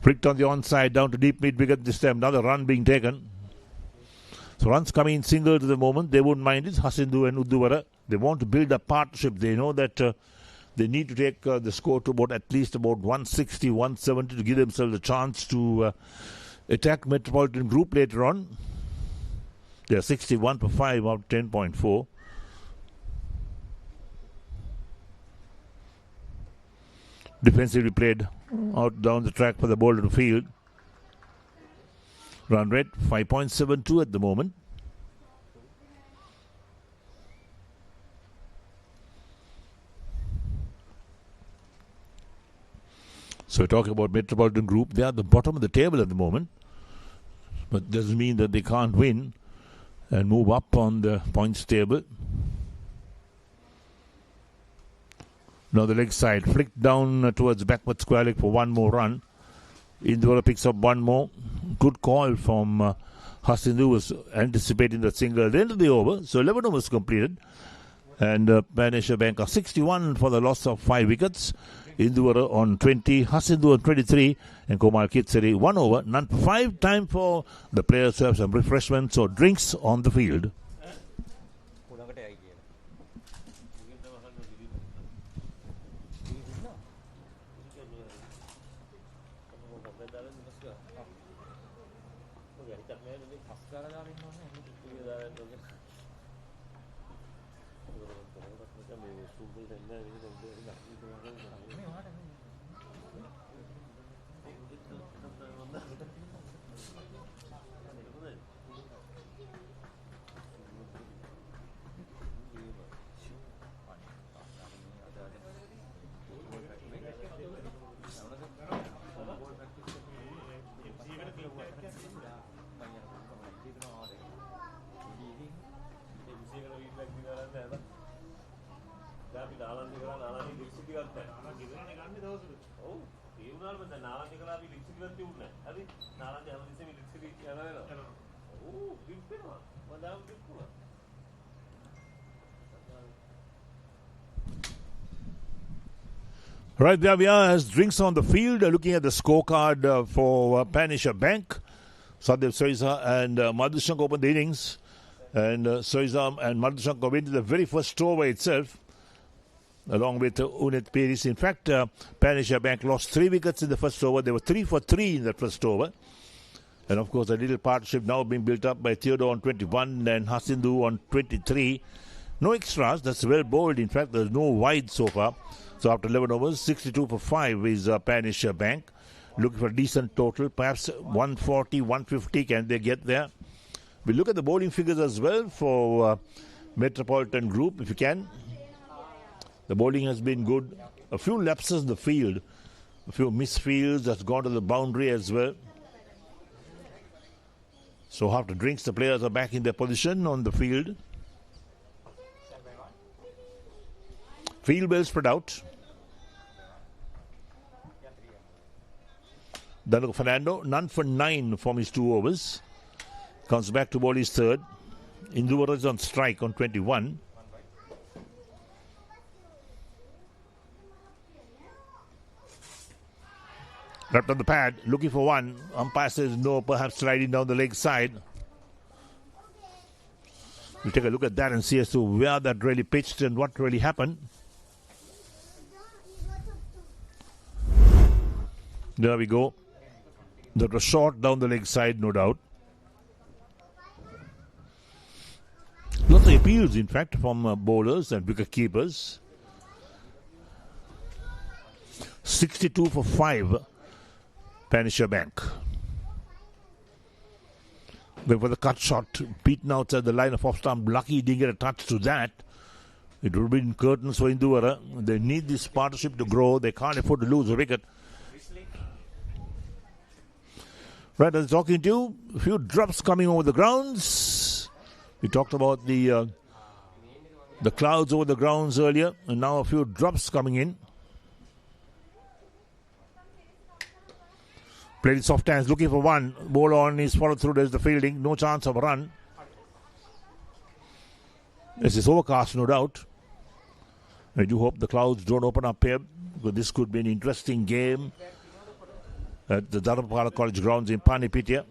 Flicked on the onside, down to deep mid wicket this time. Another run being taken. So runs coming in single to the moment. They wouldn't mind it. Hasindu and Uduvara. They want to build a partnership. They know that they need to take the score to at least about 160, 170 to give themselves a chance to attack Metropolitan Group later on. They are 61 for 5 out of 10.4. Defensively played out down the track for the ball to the field. Run rate 5.72 at the moment. So we're talking about Metropolitan Group. They are at the bottom of the table at the moment. But doesn't mean that they can't win and move up on the points table. Now the leg side flicked down towards backward square leg for one more run. Induvara picks up one more. Good call from Hasindu, was anticipating the single at the end of the over. So 11 overs completed. And Pan Asia Bank are 61 for the loss of 5 wickets. Induvara on 20, Hasindu on 23, and Komal Kitseri 1 over, none for 5. Time for the players to have some refreshments or drinks on the field. Right, there we are as drinks on the field. Looking at the scorecard for Pan Asia Bank. Saddev Soiza and Madhushank opened the innings. And Soiza and Madhushank went to the very first over itself, along with Unet Peris. In fact, Pan Asia Bank lost 3 wickets in the first over. They were 3 for 3 in that first over. And of course, a little partnership now being built up by Theodore on 21 and Hasindu on 23. No extras. That's well bowled. In fact, there's no wide so far. So after 11 overs, 62 for 5 is Pan Asia Bank. Looking for a decent total, perhaps 140, 150. Can they get there? We look at the bowling figures as well for Metropolitan Group, if you can. The bowling has been good. A few lapses in the field. A few misfields that's gone to the boundary as well. So after drinks, the players are back in their position on the field. Field well spread out. Danilo Fernando, none for 9 from his 2 overs. Comes back to bowl his third. Induvara is on strike on 21. Left on the pad, looking for one. Umpire says no, perhaps sliding down the leg side. We'll take a look at that and see as to where that really pitched and what really happened. There we go. That was short down the leg side, no doubt. Lots of appeals, in fact, from bowlers and wicket keepers. 62 for 5, Pabc. Going for the cut shot, beaten outside the line of off stump. Lucky he didn't get a touch to that. It would have been curtains for Induvara. They need this partnership to grow. They can't afford to lose a wicket. Right, I was talking to you, a few drops coming over the grounds. We talked about the clouds over the grounds earlier, and now a few drops coming in. Played soft hands, looking for one. Ball on is followed through. There's the fielding. No chance of a run. This is overcast, no doubt. I do hope the clouds don't open up here, because this could be an interesting game at the Dharmapala College grounds in Panipitia.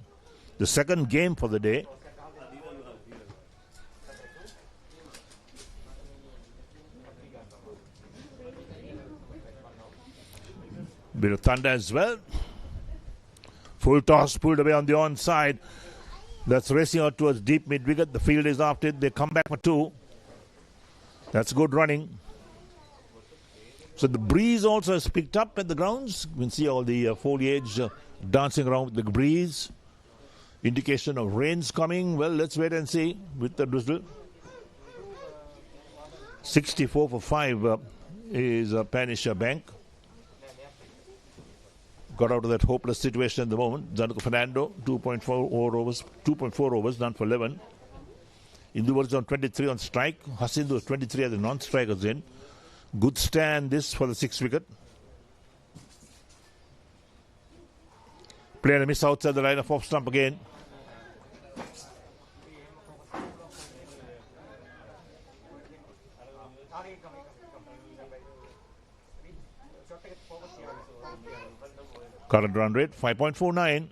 The second game for the day. Bit of thunder as well. Full toss pulled away on the onside. That's racing out towards deep mid wicket. The field is after it. They come back for 2. That's good running. So the breeze also has picked up at the grounds. You can see all the foliage dancing around with the breeze. Indication of rains coming. Well, let's wait and see with the drizzle. 64 for 5 is Pabc. Got out of that hopeless situation at the moment. Zanuka Fernando, 2.4 overs, done for 11. Induvara is on 23 on strike. Hasindu is 23 as the non-strikers in. Good stand this for the 6th wicket. Player a miss outside the line of off stump again. Current run rate 5.49.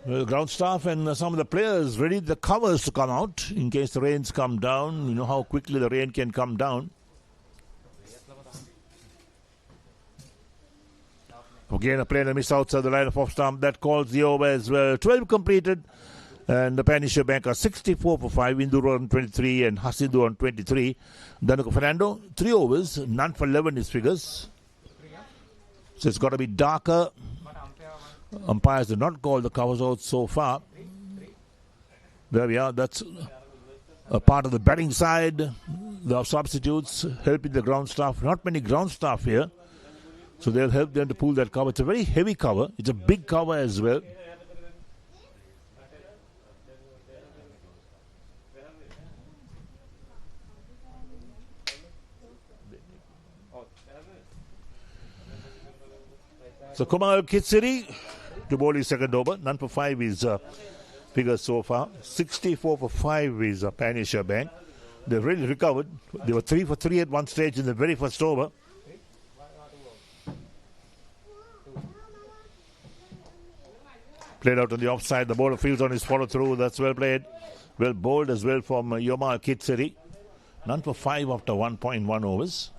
The ground staff and some of the players ready the covers to come out in case the rains come down. You know how quickly the rain can come down. Again, a player miss outside the line of off stump. That calls the over as well. 12 completed. And the Pabc are 64 for 5. Induvara on 23 and Hasindu on 23. Zanuka Fernando, 3 overs. None for 11 his figures. So it's got to be darker. Umpires did not call the covers out so far. There we are. That's a part of the batting side. The substitutes helping the ground staff. Not many ground staff here. So they'll help them to pull that cover. It's a very heavy cover. It's a big cover as well. So Kumar Kitsiri to bowl his second over. None for 5 is figures so far. 64 for 5 is Pabc. They've really recovered. They were 3 for 3 at one stage in the very first over. Played out on the offside. The bowler fields on his follow through. That's well played. Well bowled as well from Yomar Kitsiri. None for 5 after 1.1 overs.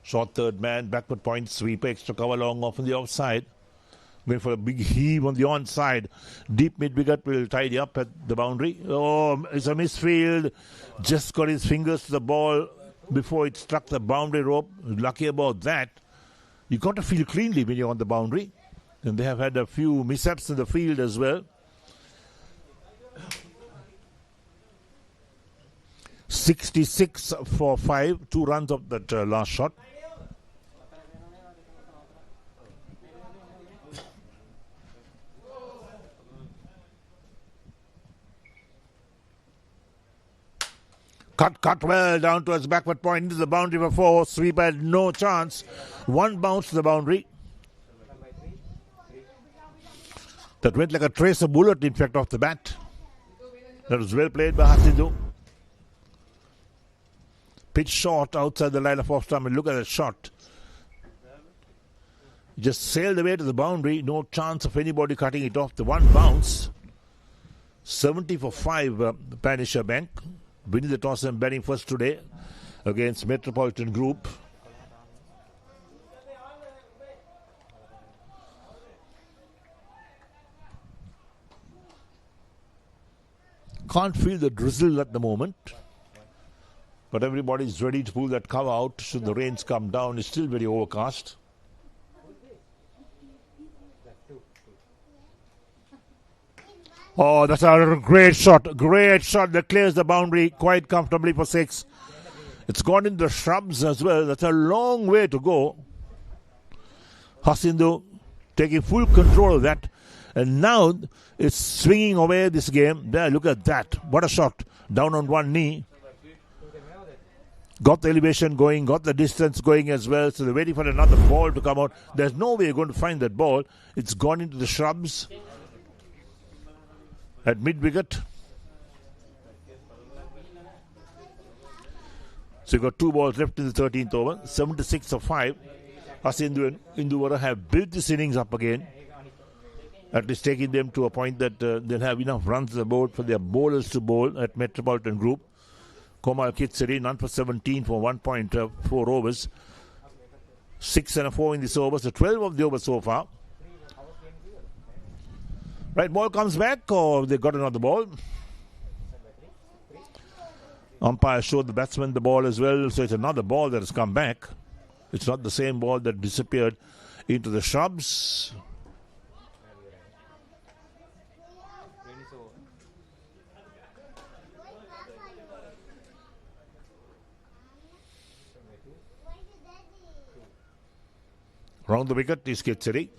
Short third man, backward point, sweeper, extra cover long off on the offside. Going for a big heave on the onside. Deep mid wicket will tidy up at the boundary. Oh, it's a misfield. Just got his fingers to the ball before it struck the boundary rope. Lucky about that. You got to feel cleanly when you're on the boundary. And they have had a few mishaps in the field as well. 66 for 5. 2 runs of that last shot. Cut well down towards backward point into the boundary for 4. Sweep had no chance. 1 bounce to the boundary. That went like a tracer bullet, in fact, off the bat. That was well played by Hasindu. Pitch short outside the line of off stump. And look at the shot. Just sailed away to the boundary. No chance of anybody cutting it off. The 1 bounce. 70 for 5, Pabc. Winning the toss and batting first today against Metropolitan Group. Can't feel the drizzle at the moment. But everybody's ready to pull that cover out should the rains come down. It's still very overcast. Oh, that's a great shot. Great shot that clears the boundary quite comfortably for 6. It's gone in the shrubs as well. That's a long way to go. Hasindu taking full control of that. And now it's swinging away this game. There, look at that. What a shot. Down on one knee. Got the elevation going, got the distance going as well. So they're waiting for another ball to come out. There's no way you're going to find that ball. It's gone into the shrubs at mid-wicket. So you've got 2 balls left in the 13th over. 76 of 5. Hasindu and Induvara have built this innings up again. At least taking them to a point that they'll have enough runs on the board for their bowlers to bowl at Metropoliton Group. Komal Kitsari, none for 17 for 1.4 overs. 6 and a 4 in this over. So 12 of the overs so far. Right, ball comes back, or they got another ball. Umpire showed the batsman the ball as well, so it's another ball that has come back. It's not the same ball that disappeared into the shrubs. Round the wicket is Kitsari.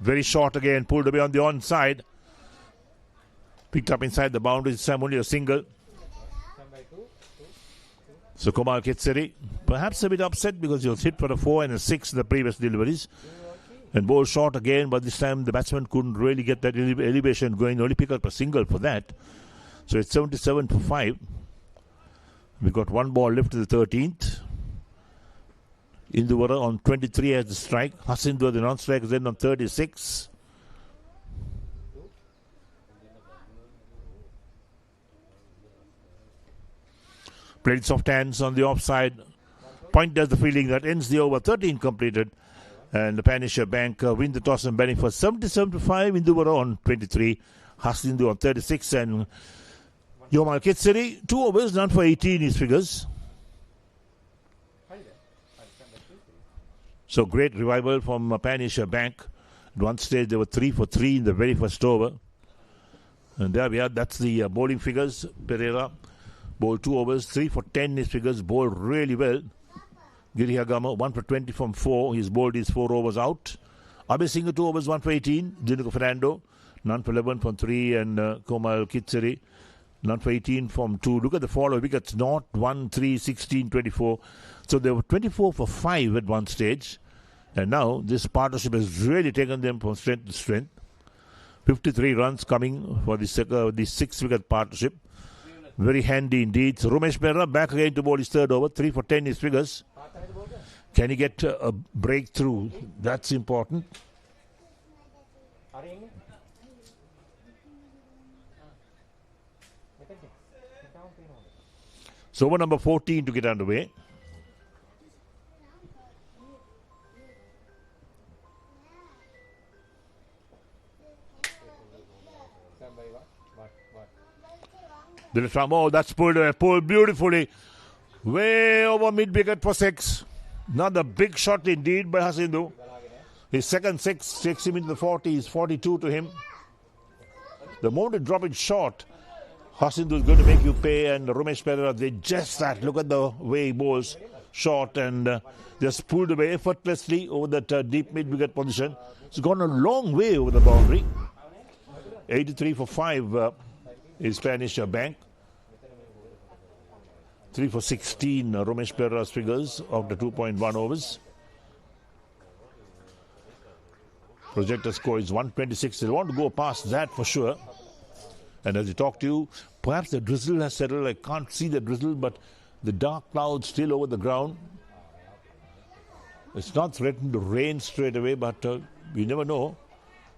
Very short again, pulled away on the onside. Picked up inside the boundary, this time only a single. So Kumar Kitsari, perhaps a bit upset because he was hit for a 4 and a 6 in the previous deliveries. And bowled short again, but this time the batsman couldn't really get that elevation going, only pick up a single for that. So it's 77 for 5. We've got 1 ball left to the 13th. Induvara on 23 as the strike. Hasindu the non-strike is then on 36. Played soft hands on the offside. Point does the fielding that ends the over. 13 completed. And the Panisha Bank win the toss and batting for 77 to 5. Induvara on 23. Hasindu on 36. And Yomal Kitsari, 2 overs, none for 18 his figures. So great revival from Panisha Bank. At one stage they were 3 for 3 in the very first over. And there we are. That's the bowling figures. Pereira bowled 2 overs, 3 for 10 his figures. Bowled really well. Girihagama 1 for 20 from 4. His bowled his 4 overs out. Abe Singh 2 overs, 1 for 18. Dinuka Fernando none for 11 from 3. And Komal Kitsari none for 18 from 2. Look at the fall of wickets. 0, 1, 3, 16, 24. So they were 24 for 5 at one stage. And now this partnership has really taken them from strength to strength. 53 runs coming for the 6-wicket partnership. Very handy indeed. So Ramesh Perra back again to bowl his 3rd over. 3 for 10 his figures. Can he get a breakthrough? That's important. So over number 14 to get underway. Oh, that's pulled beautifully. Way over mid-wicket for 6. Another big shot indeed by Hasindu. His second 6 takes him into the 40s, 42 to him. The moment you drop it short, Hasindu is going to make you pay, and Ramesh Perera did just that. Look at the way he bowls short and just pulled away effortlessly over that deep mid-wicket position. It's gone a long way over the boundary. 83 for 5 is Spanish Bank. 3 for 16 Ramesh Perera's figures of the 2.1 overs. Projector score is 126. They want to go past that for sure. And as I talk to you, perhaps the drizzle has settled. I can't see the drizzle, but the dark clouds still over the ground. It's not threatened to rain straight away, but you never know.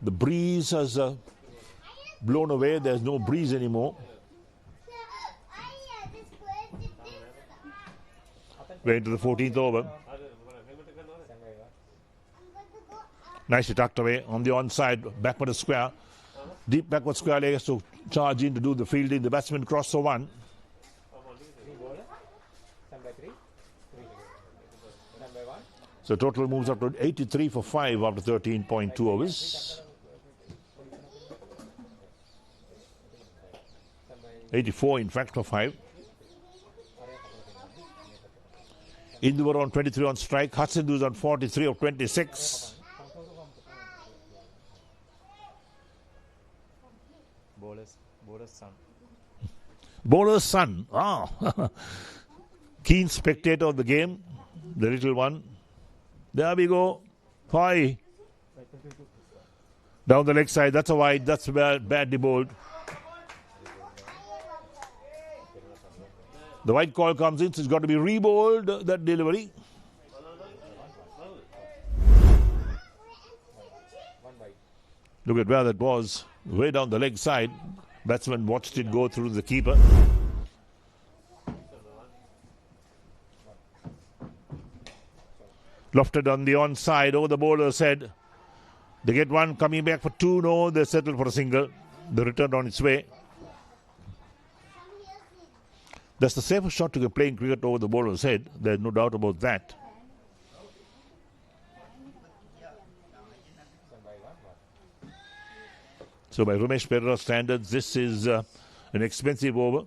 The breeze has blown away. There's no breeze anymore. We're into the 14th over. Nicely tucked away on the onside, backward square. Deep backward square leg has to charge in to do the fielding. The batsman cross for one. So total moves up to 83 for 5 after 13.2 overs. 84 in fact for 5. Indu on 23 on strike. Hasindu's on 43 of 26. Bowler's son. Keen spectator of the game. The little one. There we go. 5. Down the leg side. That's a wide. That's badly bowled. The white call comes in, so it's got to be re-bowled, that delivery. Look at where that was, way down the leg side. Batsman watched it go through the keeper. Lofted on the onside, over the bowler's head. They get one, coming back for 2, no, they settle for a single. The return on its way. That's the safest shot to get playing cricket over the bowler's head. There's no doubt about that. So by Ramesh Perera's standards, this is an expensive over.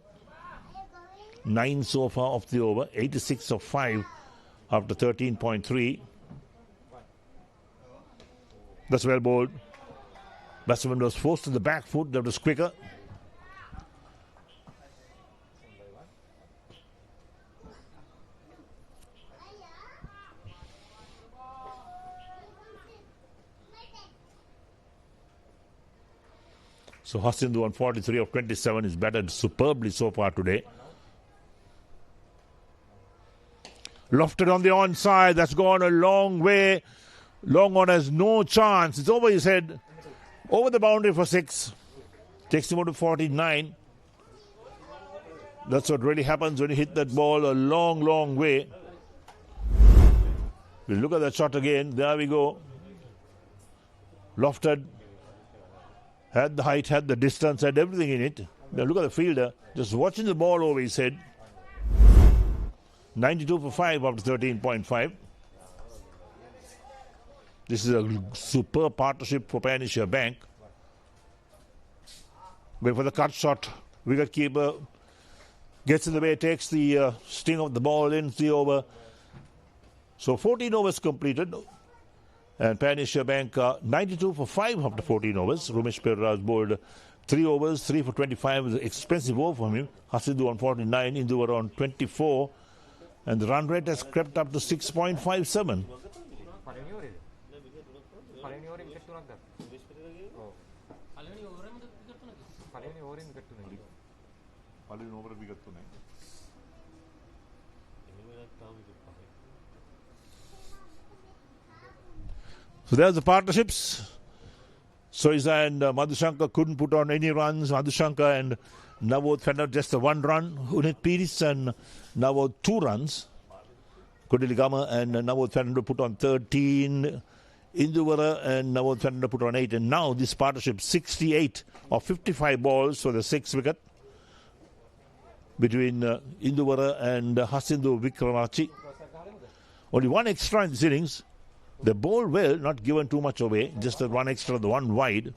9 so far off the over. 86 of 5 after 13.3. That's well bowled. Batsman was forced to the back foot. That was quicker. So Hasindu on 43 of 27 is batted superbly so far today. Lofted on the onside. That's gone a long way. Long on has no chance. It's over his head. Over the boundary for 6. Takes him out to 49. That's what really happens when you hit that ball a long, long way. We'll look at that shot again. There we go. Lofted. Had the height, had the distance, had everything in it. Now look at the fielder, just watching the ball over his head. 92 for 5 after 13.5. This is a superb partnership for Pabc Bank. Going for the cut shot. Wicket keeper gets in the way, takes the sting of the ball, ends the over. So 14 overs completed. And Pabc Bank 92 for 5 after 14 overs. Ramesh Perera has bowled 3 overs, 3 for 25. It was an expensive over for him. Hasindu on 49, Indu on 24. And the run rate has crept up to 6.57. So there's the partnerships. Soiza and Madhushankar couldn't put on any runs. Madhushankar and Navod Fender just the 1 run. Unit Piris and Navod 2 runs. Kodiligama and Navod Fender put on 13. Induvara and Navod Fender put on 8. And now this partnership 68 of 55 balls for the 6th wicket between Induvara and Hasindu Vikramachi. Only 1 extra in this innings. They bowled well, not given too much away, just the 1 extra, the 1 wide.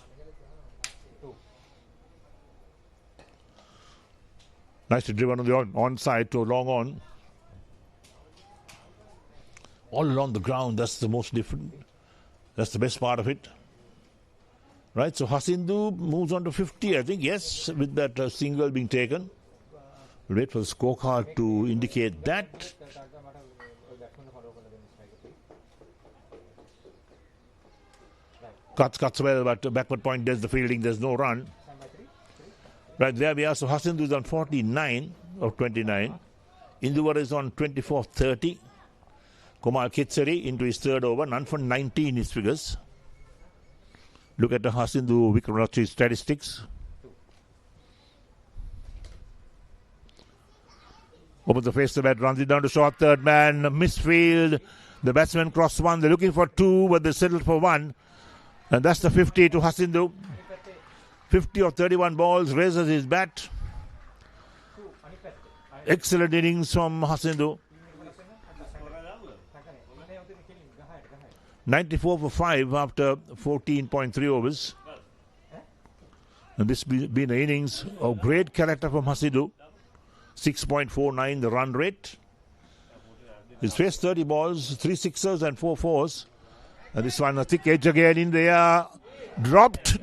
Nicely driven on the onside to long on. All along the ground, that's the most different. That's the best part of it. Right, so Hasindu moves on to 50, I think, yes, with that single being taken. We'll wait for the scorecard to indicate that. Cuts well, but backward point does the fielding. There's no run. Right, there we are. So Hasindu is on 49 of 29. Induvara is on 24 of 30. Kumar Kitsari into his 3rd over. None for 19 his figures. Look at the Hasindu Vikramachi statistics. Opens the face of the bat, runs it down to short third man. Misfield. The batsman cross 1. They're looking for 2, but they settled for 1. And that's the 50 to Hasindu. 50 of 31 balls, raises his bat. Excellent innings from Hasindu. 94 for 5 after 14.3 overs. And this has been an innings of great character from Hasindu. 6.49 the run rate. He's faced 30 balls, 3 sixers and 4 fours. And this one, a thick edge again in the air. Dropped,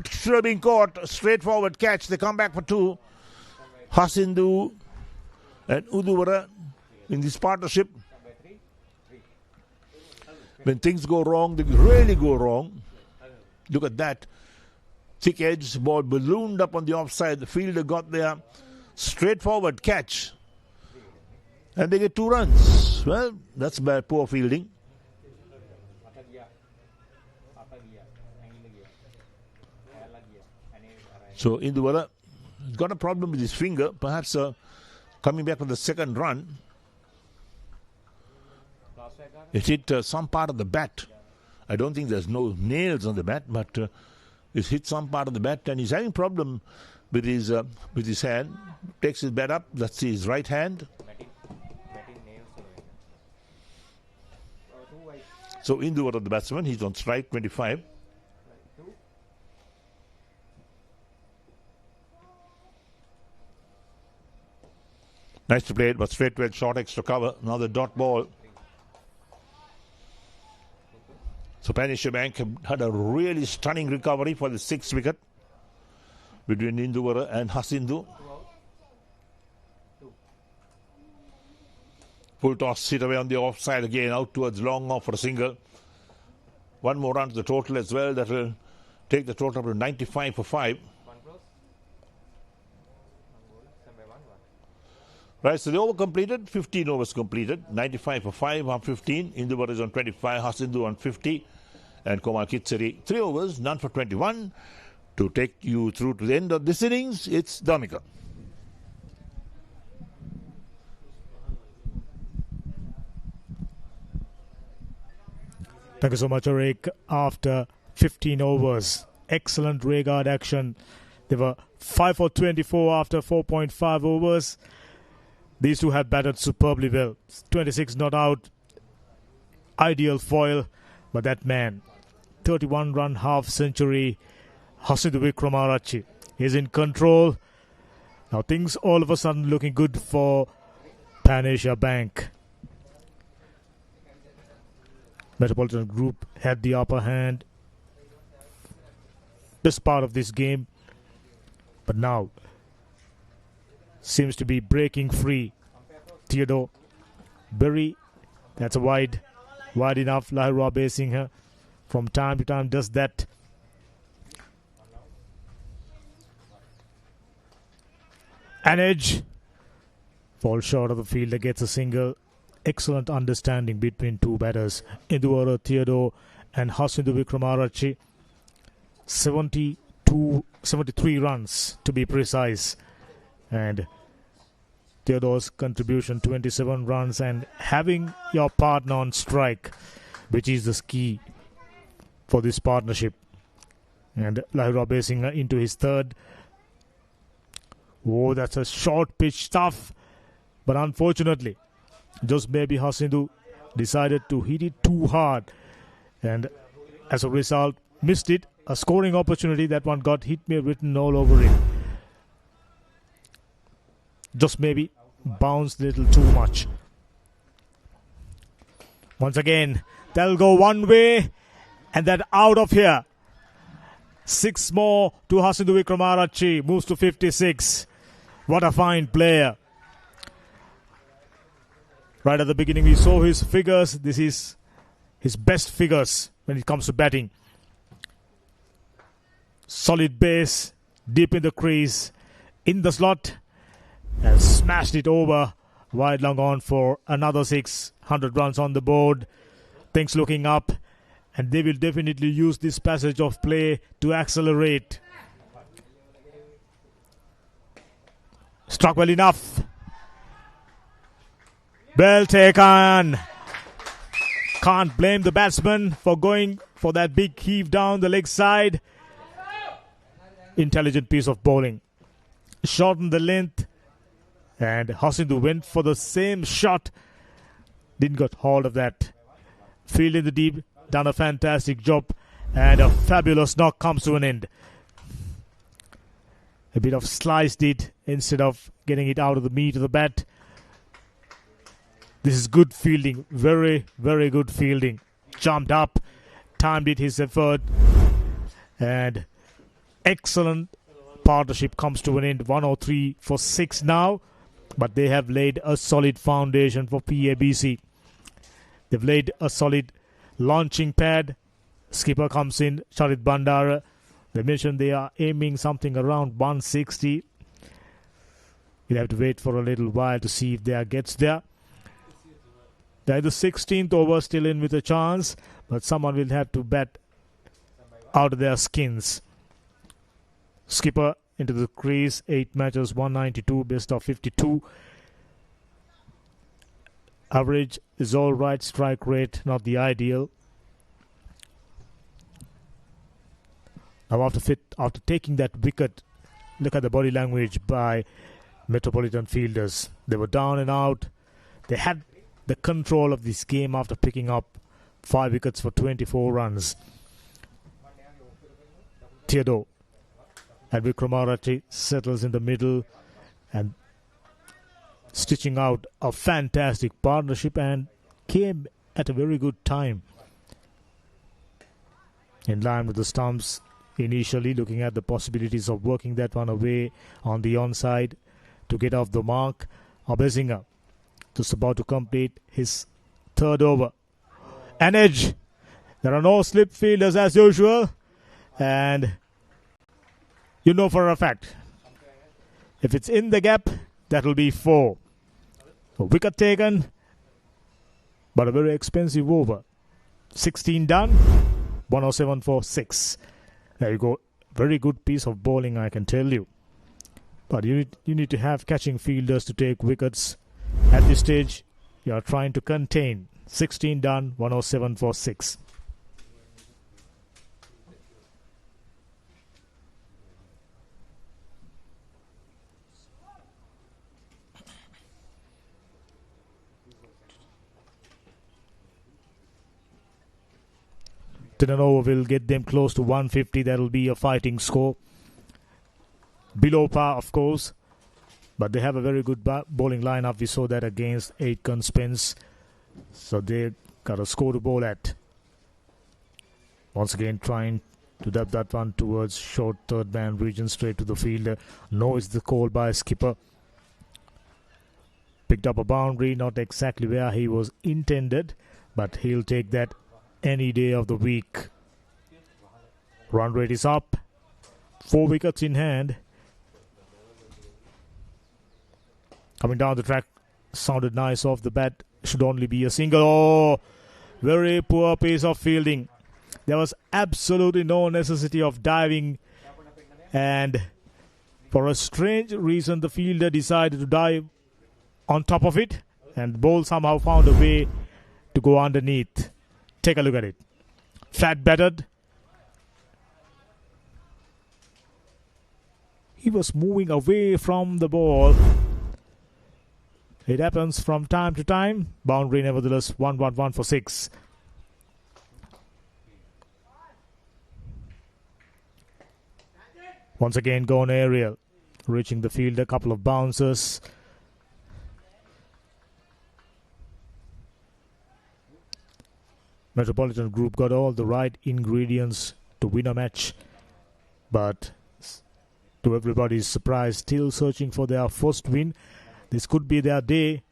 should have been caught. Straightforward catch. They come back for 2. Hasindu and Uduvara in this partnership. When things go wrong, they really go wrong. Look at that. Thick edge, ball ballooned up on the offside. The fielder got there. Straightforward catch. And they get 2 runs. Well, that's bad, poor fielding. So Induvara has got a problem with his finger. Perhaps coming back for the second run. It hit some part of the bat. I don't think there's no nails on the bat, but it hit some part of the bat, and he's having problem with his hand. Takes his bat up. That's his right hand. So Induvara, the batsman, he's on strike 25. Nice to play it, but straight to it, short extra cover. Another dot ball. So Pabc Bank had a really stunning recovery for the 6th wicket between Induvara and Hasindu. Full toss, hit away on the offside again, out towards long off for a single. 1 more run to the total as well. That will take the total up to 95 for 5. Right, so the over completed, 15 overs completed, 95 for 5, half 15. Induvara is on 25, Hasindu on 50, and Komal Kitsari 3 overs, none for 21. To take you through to the end of this innings, it's Dhamika. Thank you so much, Eric. After 15 overs, excellent rearguard action. They were 5 for 24 after 4.5 overs. These two have batted superbly well. 26 not out. Ideal foil. But that man, 31-run half century, Hasindu Wickramaratne, is in control. Now things all of a sudden looking good for Pabc Bank. Metropolitan Group had the upper hand. Best part of this game. But now seems to be breaking free. Theodore Berry, that's a wide enough. Lahira Basingha from time to time does that. An edge, falls short of the fielder, gets a single. Excellent understanding between two batters, Induvara Theodore and Hasindu Wickramaratne. 73 runs to be precise. And Theodore's contribution 27 runs, and having your partner on strike, which is the key for this partnership. And Lahira Basingha into his 3rd. Oh, that's a short pitch stuff. But unfortunately, just maybe Hasindu decided to hit it too hard. And as a result, missed it. A scoring opportunity, that one got hit me written all over it. Just maybe bounced a little too much. Once again, they'll go one way and then out of here. 6 more to Hasindu Wickramaratne, moves to 56. What a fine player. Right at the beginning we saw his figures. This is his best figures when it comes to batting. Solid base, deep in the crease, in the slot, and smashed it over. Wide long on for another 600 runs on the board. Things looking up, and they will definitely use this passage of play to accelerate. Struck well enough. Well taken. Can't blame the batsman for going for that big heave down the leg side. intelligent piece of bowling. Shortened the length, and Hasindu went for the same shot. Didn't get hold of that. Field in the deep, done a fantastic job, and a fabulous knock comes to an end. A bit of sliced it instead of getting it out of the meat of the bat. This is good fielding, very, very good fielding. Jumped up, timed it his effort, and excellent partnership comes to an end. 103 for 6 now, but they have laid a solid foundation for Pabc. They've laid a solid launching pad. Skipper comes in, Charit Bandara. They mentioned they are aiming something around 160. You'll have to wait for a little while to see if they gets there. They're the 16th over, still in with a chance, but someone will have to bat out of their skins. Skipper into the crease, 8 matches, 192, best of 52. Average is all right, strike rate not the ideal. Now after taking that wicket, look at the body language by Metropolitan fielders. They were down and out. They had the control of this game after picking up 5 wickets for 24 runs. Theodore and Vikramarati settles in the middle and stitching out a fantastic partnership, and came at a very good time. In line with the stumps, initially looking at the possibilities of working that one away on the onside to get off the mark. Abezinga just about to complete his 3rd over. An edge. There are no slip fielders as usual, and you know for a fact, if it's in the gap, that will be 4. A wicket taken, but a very expensive over. 16 done, 107 for 6. There you go. Very good piece of bowling, I can tell you. But you need to have catching fielders to take wickets. At this stage, you are trying to contain. 16 done, 107 for 6. An over will get them close to 150. That will be a fighting score. Below par, of course. But they have a very good bowling lineup. We saw that against 8 gun spins. So they got a score to bowl at. Once again trying to dub that one towards short third man region, straight to the fielder. No is the call by skipper. Picked up a boundary, not exactly where he was intended, but he'll take that any day of the week. Run rate is up. 4 wickets in hand. Coming down the track, sounded nice off the bat. Should only be a single. Oh, very poor piece of fielding. There was absolutely no necessity of diving, and for a strange reason the fielder decided to dive on top of it, and the ball somehow found a way to go underneath. Take a look at it. Flat batted. He was moving away from the ball. It happens from time to time. Boundary nevertheless, 111 for 6. Once again gone aerial. Reaching the field, a couple of bounces. Metropolitan group got all the right ingredients to win a match, but to everybody's surprise, still searching for their first win. This could be their day,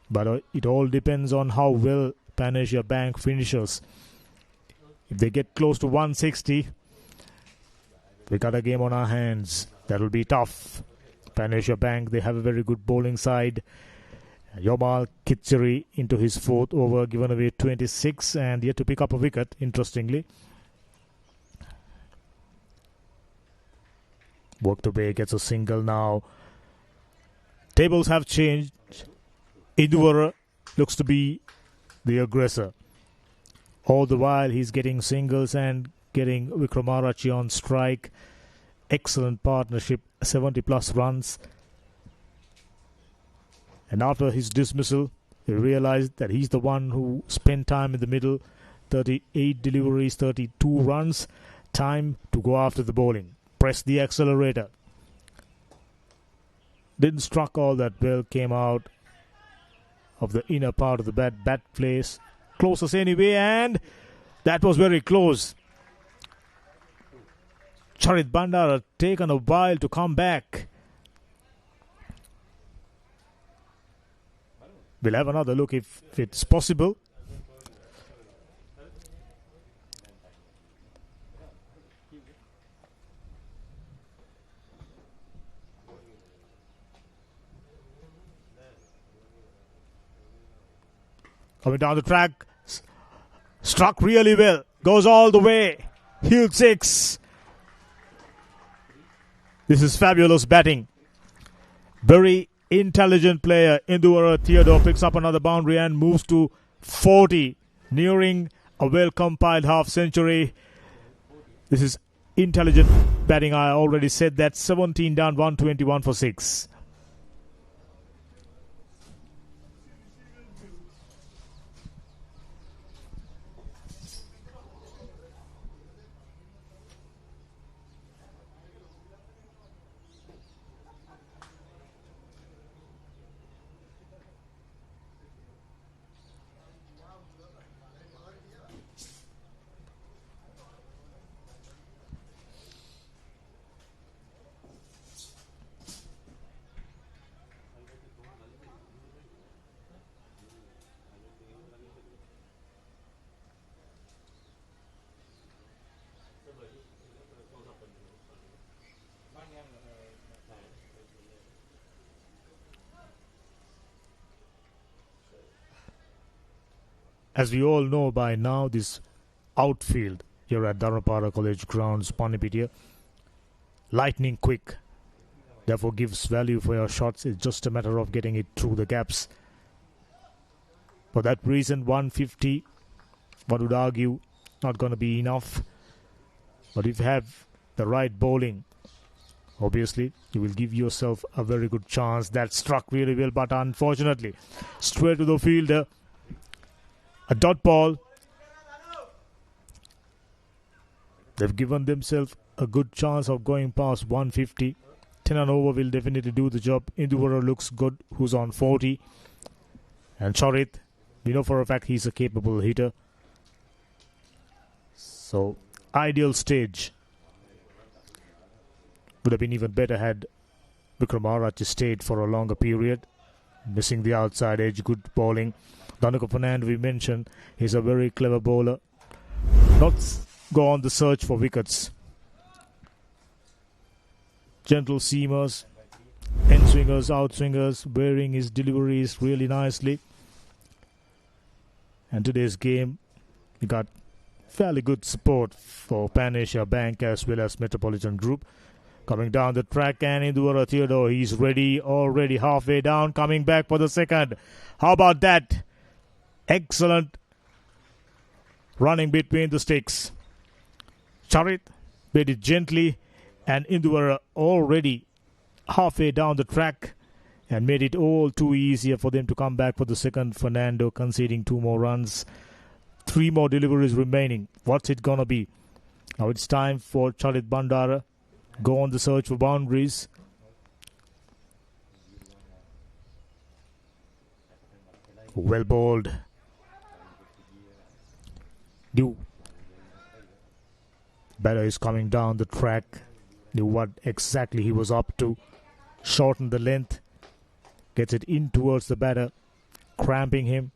but it all depends on how well Pabc finishes. If they get close to 160, we got a game on our hands. That will be tough. Pabc, they have a very good bowling side. Yomal Kitcheri into his 4th over, given away 26 and yet to pick up a wicket, interestingly. Worked away, gets a single now. Tables have changed. Idwara looks to be the aggressor. All the while he's getting singles and getting Vikramarachi on strike. excellent partnership, 70 plus runs. And after his dismissal, he realized that he's the one who spent time in the middle. 38 deliveries, 32 runs. Time to go after the bowling. Press the accelerator. Didn't struck all that well. Came out of the inner part of the bat. Bat place closest anyway, and that was very close. Charit Bandara taken a while to come back. We'll have another look if it's possible. Coming down the track, struck really well, goes all the way, huge 6. This is fabulous batting. Very intelligent player. Induvara Theodore picks up another boundary and moves to 40, nearing a well-compiled half-century. This is intelligent batting. I already said that. 17 down, 121 for 6. As we all know by now, this outfield here at Dharmapara College Grounds, Panipitia, lightning quick. Therefore gives value for your shots. It's just a matter of getting it through the gaps. For that reason, 150, one would argue, not going to be enough. But if you have the right bowling, obviously, you will give yourself a very good chance. That struck really well, but unfortunately, straight to the fielder. A dot ball. They've given themselves a good chance of going past 150. 10 and over will definitely do the job. Induvara looks good, who's on 40. And Charit, we know for a fact he's a capable hitter. So, ideal stage. Would have been even better had Vikramaraja stayed for a longer period. Missing the outside edge, good bowling. Danuka Fernand, we mentioned, he's a very clever bowler. Not go on the search for wickets. Gentle seamers, end swingers, out swingers, wearing his deliveries really nicely. And today's game, we got fairly good support for Pan Asia Bank as well as Metropolitan Group. Coming down the track, and Induvara Theodore, he's ready, already halfway down, coming back for the second. How about that? Excellent running between the sticks. Charit made it gently, and Induvara already halfway down the track and made it all too easier for them to come back for the second. Fernando conceding 2 more runs. 3 more deliveries remaining. What's it gonna be? Now it's time for Charit Bandara. Go on the search for boundaries. Well bowled. New batter is coming down the track. Knew what exactly he was up to. Shorten the length. Gets it in towards the batter. Cramping him.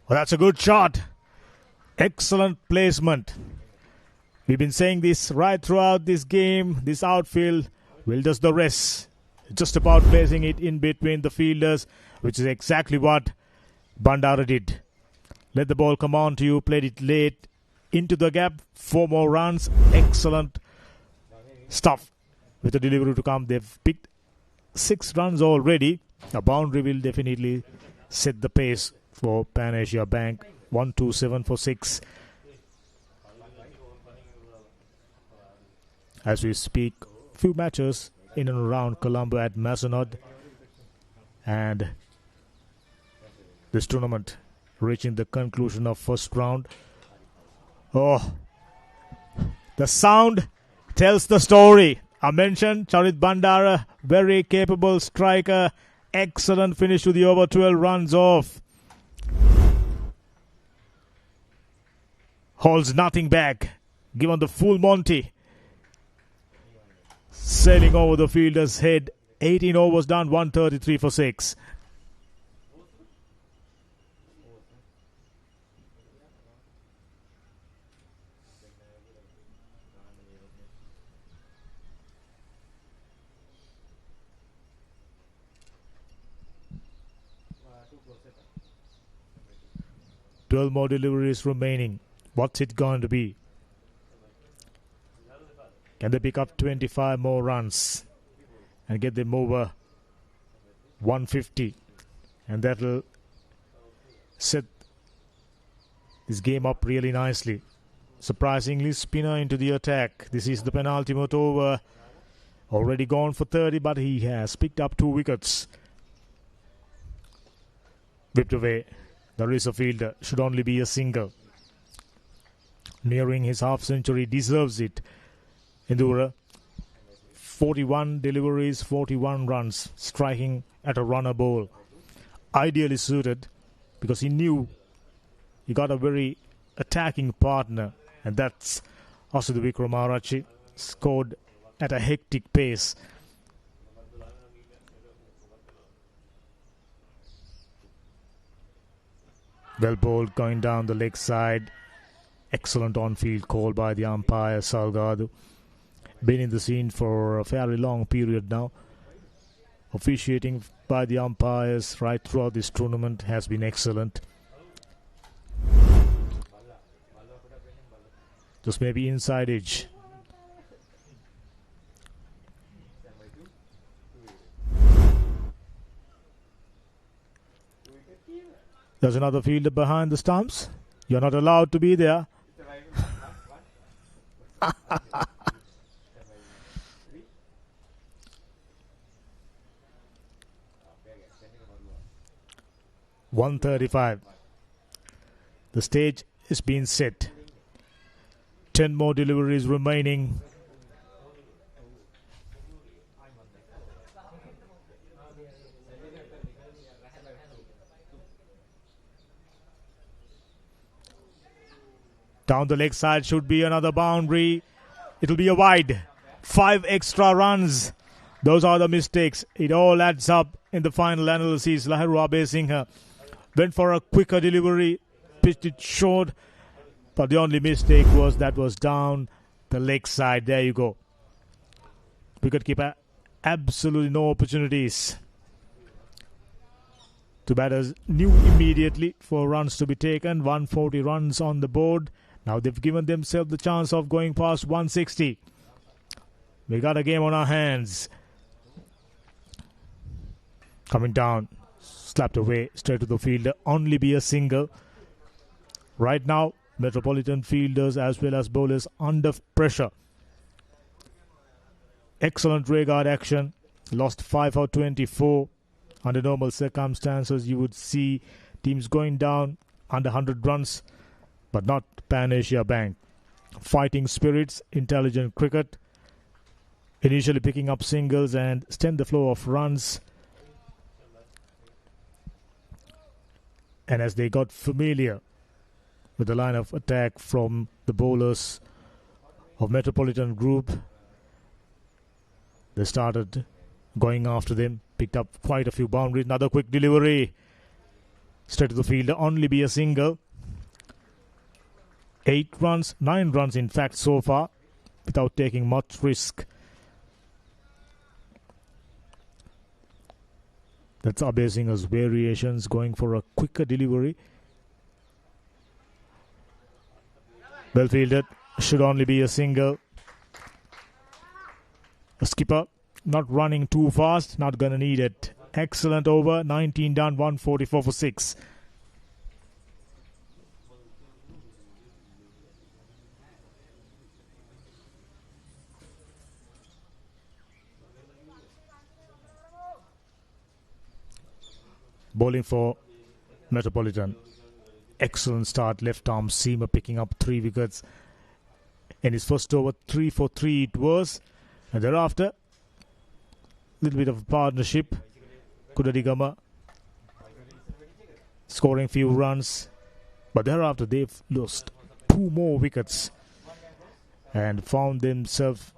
Well, that's a good shot. Excellent placement. We've been saying this right throughout this game. This outfield will does the rest. Just about placing it in between the fielders, which is exactly what Bandara did. Let the ball come on to you. Played it late. Into the gap. 4 more runs. Excellent stuff. With the delivery to come, they've picked 6 runs already. A boundary will definitely set the pace for Pan Asia Bank. 1-2-7 for 6. As we speak, few matches in and around Colombo at Mazenod, and this tournament reaching the conclusion of first round. Oh, the sound tells the story. I mentioned Charit Bandara, very capable striker, excellent finish to the over 12 runs off. Holds nothing back, given the full Monty. Sailing over the fielder's head. 18 overs done, 133 for 6. Twelve more deliveries remaining. What's it going to be? Can they pick up 25 more runs and get them over 150? And that will set this game up really nicely. Surprisingly, spinner into the attack. This is the penultimate over. Already gone for 30, but he has picked up 2 wickets. Whipped away. There is a fielder. Should only be a single. Nearing his half century, deserves it. Indura, 41 deliveries, 41 runs, striking at a runner ball. Ideally suited because he knew he got a very attacking partner, and that's Asudhu Wickramaarachi, scored at a hectic pace. Well bowled going down the leg side. Excellent on-field call by the umpire, Salgado. Been in the scene for a fairly long period now. Officiating by the umpires right throughout this tournament has been excellent. Just maybe inside edge. There's another fielder behind the stumps. You're not allowed to be there. 135. The stage is being set. 10 more deliveries remaining. Down the leg side should be another boundary. It'll be a wide. 5 extra runs. Those are the mistakes. It all adds up in the final analysis. Lahiru Abesinghe went for a quicker delivery, pitched it short, but the only mistake was that was down the leg side. There you go. Wicketkeeper, absolutely no opportunities. Two batters knew immediately for runs to be taken. 140 runs on the board. Now they've given themselves the chance of going past 160. We got a game on our hands. Coming down, slapped away, straight to the fielder. Only be a single. Right now, Metropolitan fielders as well as bowlers under pressure. Excellent rearguard action. Lost 5 for 24. Under normal circumstances, you would see teams going down under 100 runs, but not Pan Asia Bank. Fighting spirits, intelligent cricket. Initially picking up singles and stem the flow of runs. And as they got familiar with the line of attack from the bowlers of Metropolitan Group, they started going after them. Picked up quite a few boundaries. Another quick delivery. Straight to the fielder. Only be a single. 8 runs, 9 runs in fact so far, without taking much risk. That's Abesinghe's variations, going for a quicker delivery. Well fielded. Should only be a single. A skipper not running too fast, not going to need it. Excellent over. 19 done, 144 for 6. Bowling for Metropolitan. Excellent start. Left arm seamer picking up 3 wickets. In his first over, 3 for 3 it was. And thereafter, a little bit of a partnership. Kudadigama scoring few runs. But thereafter, they've lost 2 more wickets and found themselves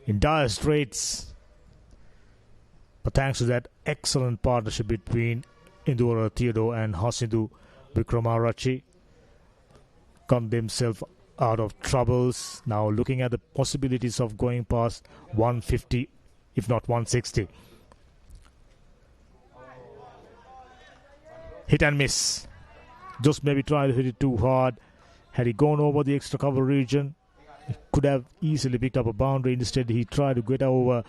in dire straits. But thanks to that excellent partnership between Indura Theodore and Hasindu Vikramarachi, come themselves out of troubles. Now looking at the possibilities of going past 150, if not 160. Hit and miss. Just maybe tried to hit it too hard. Had he gone over the extra cover region, he could have easily picked up a boundary. Instead, he tried to get over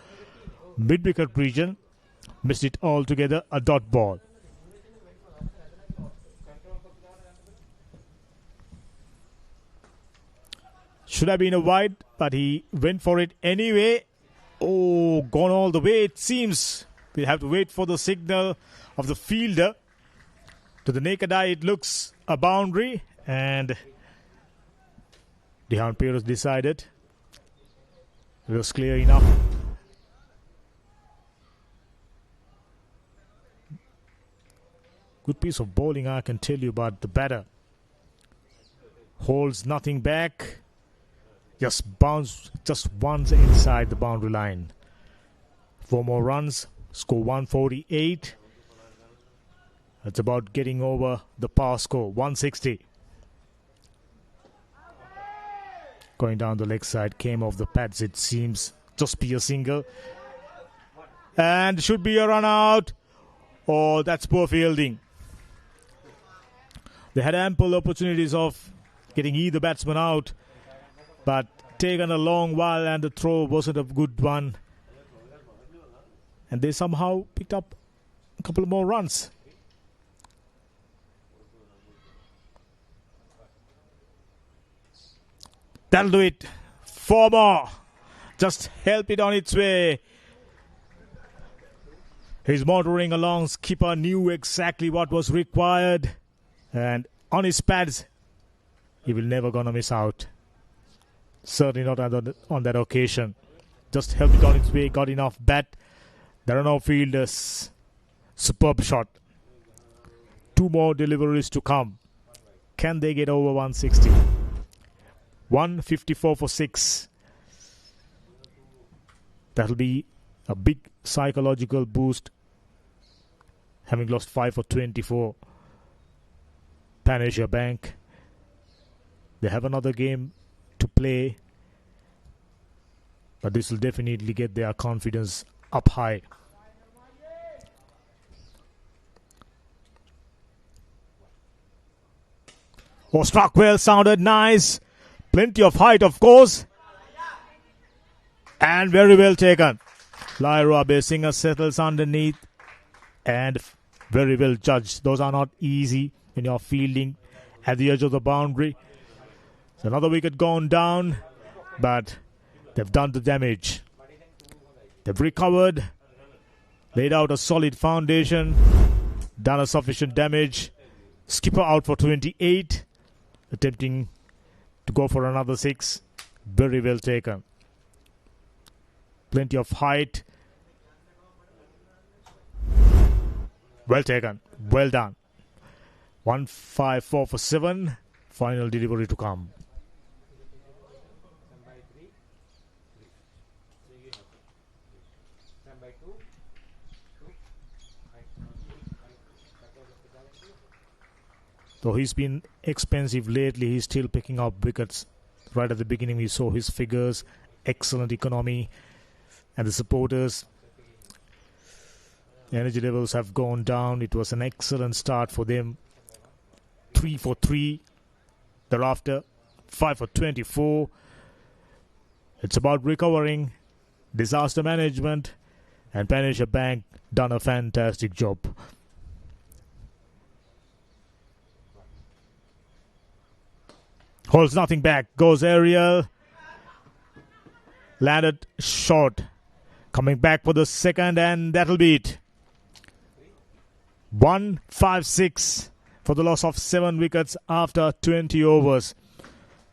mid-wicket region. Missed it altogether. A dot ball. Should have been a wide, but he went for it anyway. Oh, gone all the way, it seems. We'll have to wait for the signal of the fielder. To the naked eye, it looks a boundary. And Dehan Pierce decided it was clear enough. Good piece of bowling, I can tell you, but the batter holds nothing back. Just bounce just once inside the boundary line. 4 more runs, score 148. It's about getting over the par score, 160. Going down the leg side, came off the pads, it seems. Just be a single. And should be a run out. Oh, that's poor fielding. They had ample opportunities of getting either batsman out, but taken a long while and the throw wasn't a good one. And they somehow picked up a couple more runs. That'll do it. 4 more. Just help it on its way. He's motoring along. Skipper knew exactly what was required. And on his pads, he will never gonna miss out. Certainly not on that occasion. Just helped it on its way. Got enough bat. There are no fielders. Superb shot. 2 more deliveries to come. Can they get over 160? 154 for 6. That'll be a big psychological boost. Having lost 5 for 24. Pan Asia Bank. They have another game to play. But this will definitely get their confidence up high. Oh, struck well, sounded nice. Plenty of height, of course. And very well taken. Lyra Basinger settles underneath. And very well judged. Those are not easy when you're fielding at the edge of the boundary. So another wicket gone down. But they've done the damage. They've recovered. Laid out a solid foundation. Done a sufficient damage. Skipper out for 28. Attempting to go for another 6. Very well taken. Plenty of height. Well taken. Well done. 154 for 7. Final delivery to come. Though he's been expensive lately, he's still picking up wickets. Right at the beginning, we saw his figures, excellent economy, and the supporters. The energy levels have gone down. It was an excellent start for them. 3 for 3. Thereafter, 5 for 24. It's about recovering, disaster management, And Pabc done a fantastic job. Holds nothing back. Goes aerial. Landed short. Coming back for the second, and that'll be it. 1-5-6 for the loss of 7 wickets after 20 overs.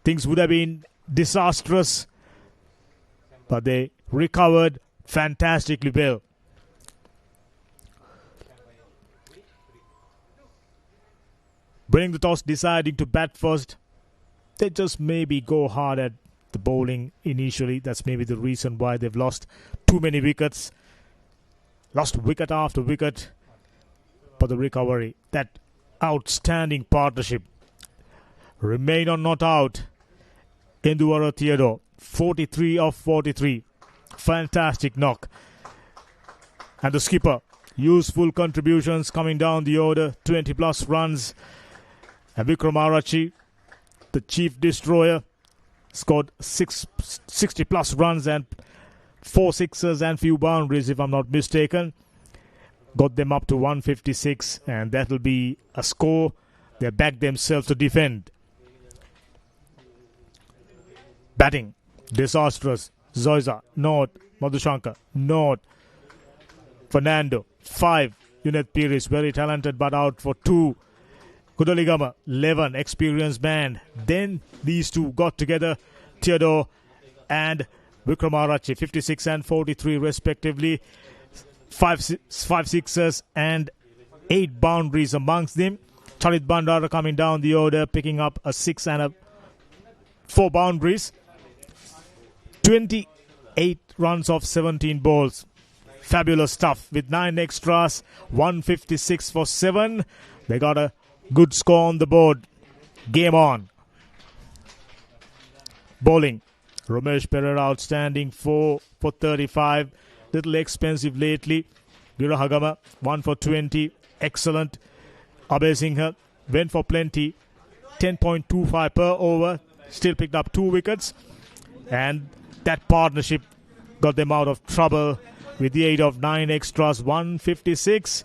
Things would have been disastrous, but they recovered fantastically well. Winning the toss, deciding to bat first. They just maybe go hard at the bowling initially. That's maybe the reason why they've lost too many wickets. Lost wicket after wicket. But the recovery, that outstanding partnership. Remain on not out. Enduvara Theodore, 43 of 43. Fantastic knock. And the skipper, useful contributions coming down the order, 20 plus runs. And Wickramarachchi, the chief destroyer, scored 60 plus runs and 4 sixes and few boundaries, if I'm not mistaken. Got them up to 156, and that'll be a score. They back themselves to defend. Batting, disastrous. Zoisa, not. Madhushankar, not. Fernando, 5. Unit Pires, very talented but out for 2. Kudaligama, 11, experienced man. Then these two got together, Theodore and Wickramarachchi, 56 and 43 respectively. 5 sixes and 8 boundaries amongst them. Charit Bandara coming down the order, picking up a 6 and 4 boundaries. 28 runs of 17 balls. Fabulous stuff with 9 extras, 156 for 7. They got a good score on the board. Game on. Bowling. Ramesh Perera outstanding, 4 for 35. Little expensive lately. Virahagama, 1 for 20. Excellent. Abhay Singh went for plenty. 10.25 per over. Still picked up 2 wickets. And that partnership got them out of trouble with the aid of 9 extras, 156.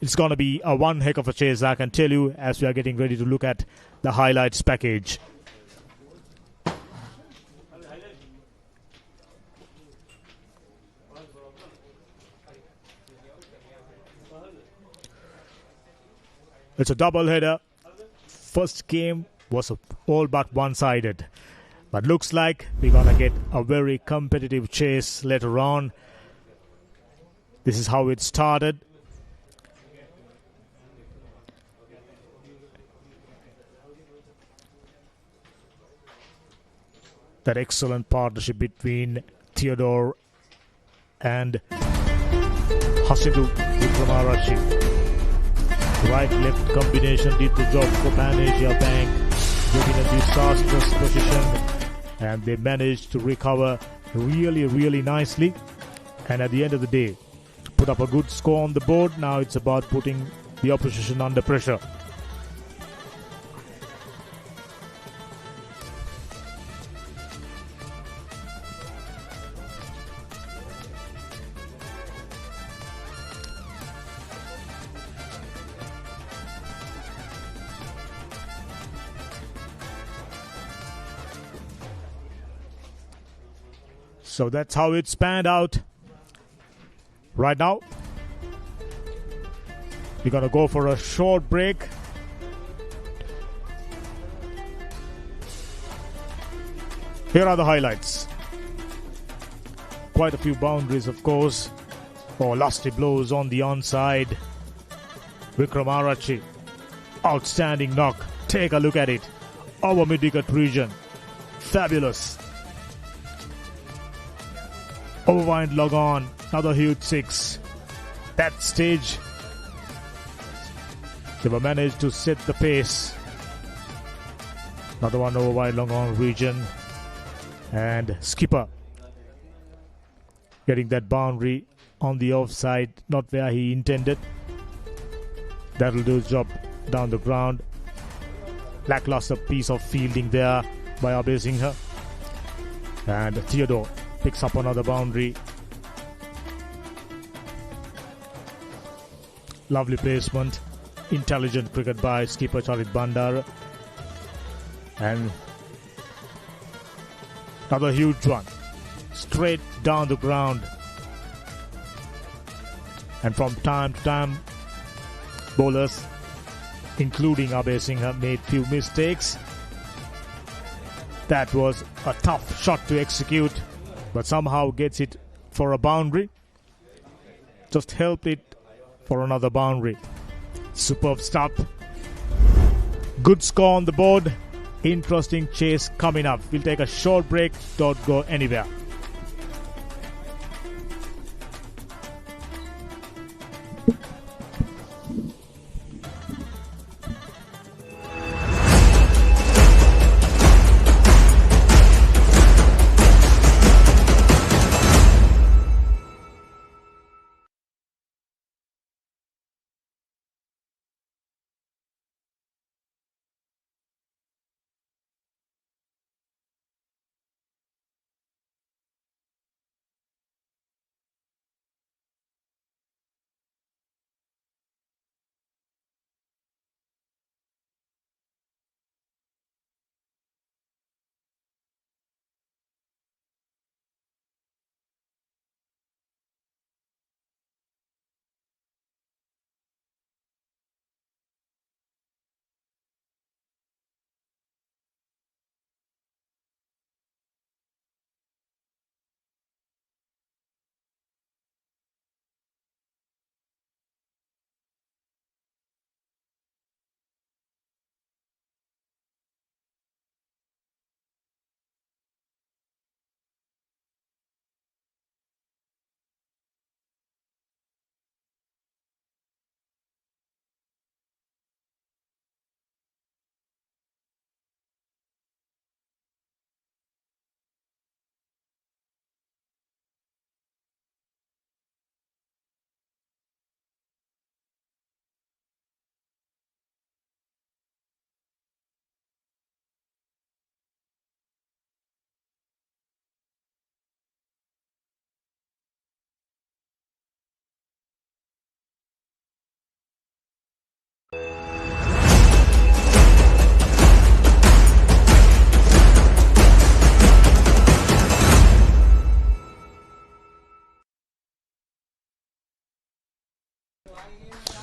It's going to be a one heck of a chase, I can tell you, as we are getting ready to look at the highlights package. It's a double header. First game was all but one-sided. But looks like we're going to get a very competitive chase later on. This is how it started. That excellent partnership between Theodore and Hasindu Wickramarachchi. Right-left combination did the job for Pabc, getting a disastrous position, and they managed to recover really nicely. And at the end of the day, put up a good score on the board. Now it's about putting the opposition under pressure. So that's how it spanned out. Right now, we're going to go for a short break. Here are the highlights. Quite a few boundaries, of course. Oh, lusty blows on the onside. Wickramarachchi, outstanding knock. Take a look at it. Over mid-wicket region. Fabulous. Overwind log on. Another huge 6. That stage, they were managed to set the pace. Another one over wide long on region. And skipper getting that boundary on the offside, not where he intended. That'll do his job down the ground. Lackluster piece of fielding there by Abhay Singh. And Theodore picks up another boundary. Lovely placement. Intelligent cricket by skipper Charit Bandar. And another huge one. Straight down the ground. And from time to time, bowlers, including Pabc Singh, have made few mistakes. That was a tough shot to execute, but somehow gets it for a boundary. Just helped it for another boundary. Superb stop. Good score on the board. Interesting chase coming up. We'll take a short break. Don't go anywhere.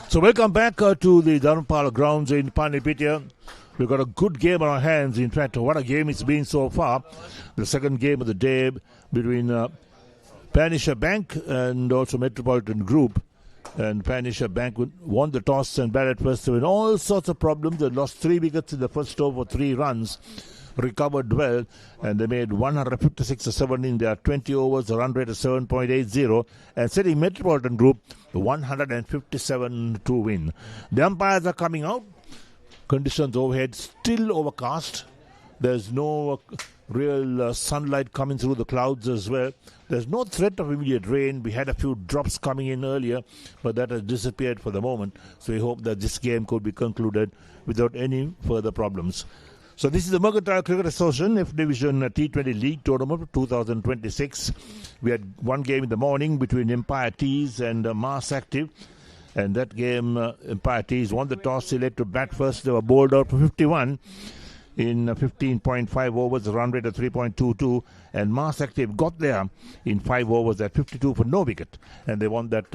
So welcome back to the Dharamapala grounds in Panipitya. We've got a good game on our hands. In fact, what a game it's been so far. The second game of the day between Panisha Bank and also Metropolitan Group. And Panisha Bank won the toss and batted first. So in all sorts of problems, they lost 3 wickets in the first over for 3 runs. Recovered well, and they made 156 or 17. They are 20 overs, a run rate of 7.80, and setting Metropolitan Group 157 to win. The umpires are coming out. Conditions overhead still overcast. There's no real sunlight coming through the clouds as well. There's no threat of immediate rain. We had a few drops coming in earlier, but that has disappeared for the moment. So we hope that this game could be concluded without any further problems. So this is the Mercantile Cricket Association F Division T20 League Tournament of 2026. We had one game in the morning between Empire Tees and Mars Active. And that game, Empire Tees won the toss, selected to bat first. They were bowled out for 51 in 15.5 overs, a run rate of 3.22. And Mars Active got there in 5 overs at 52 for no wicket. And they won that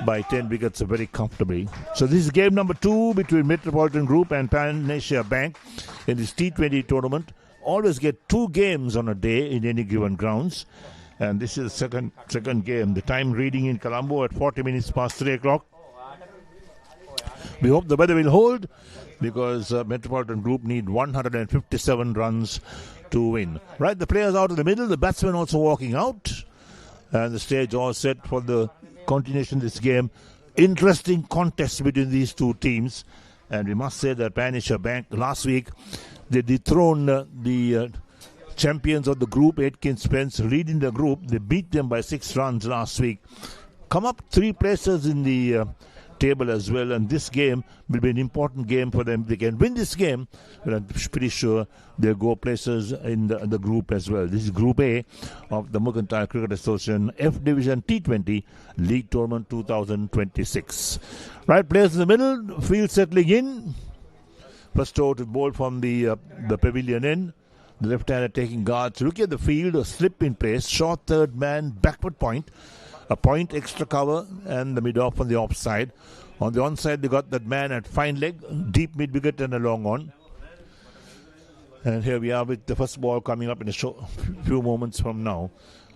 by 10 wickets very comfortably. So this is game number 2 between Metropolitan Group and Pan Asia Bank in this T20 tournament. Always get 2 games on a day in any given grounds. And this is the second game. The time reading in Colombo at 40 minutes past 3 o'clock. We hope the weather will hold because Metropolitan Group need 157 runs to win. Right, the players out in the middle, the batsmen also walking out. And the stage all set for the continuation of this game. Interesting contest between these two teams. And we must say that Pan Asia Bank last week, they dethroned the champions of the group, Aitken Spence, leading the group. They beat them by 6 runs last week. Come up 3 places in the table as well, and this game will be an important game for them. If they can win this game, well, I'm pretty sure they'll go places in the group as well. This is Group A of the Mercantile Cricket Association F Division T20 League Tournament 2026. Right, players in the middle, field settling in. First over to ball from the pavilion end. The left-hander taking guards. Look at the field, a slip in place, short third man, backward point. A point extra cover and the mid-off on the offside. On the onside, they got that man at fine leg, deep mid-wicket and a long on. And here we are with the first ball coming up in a few moments from now.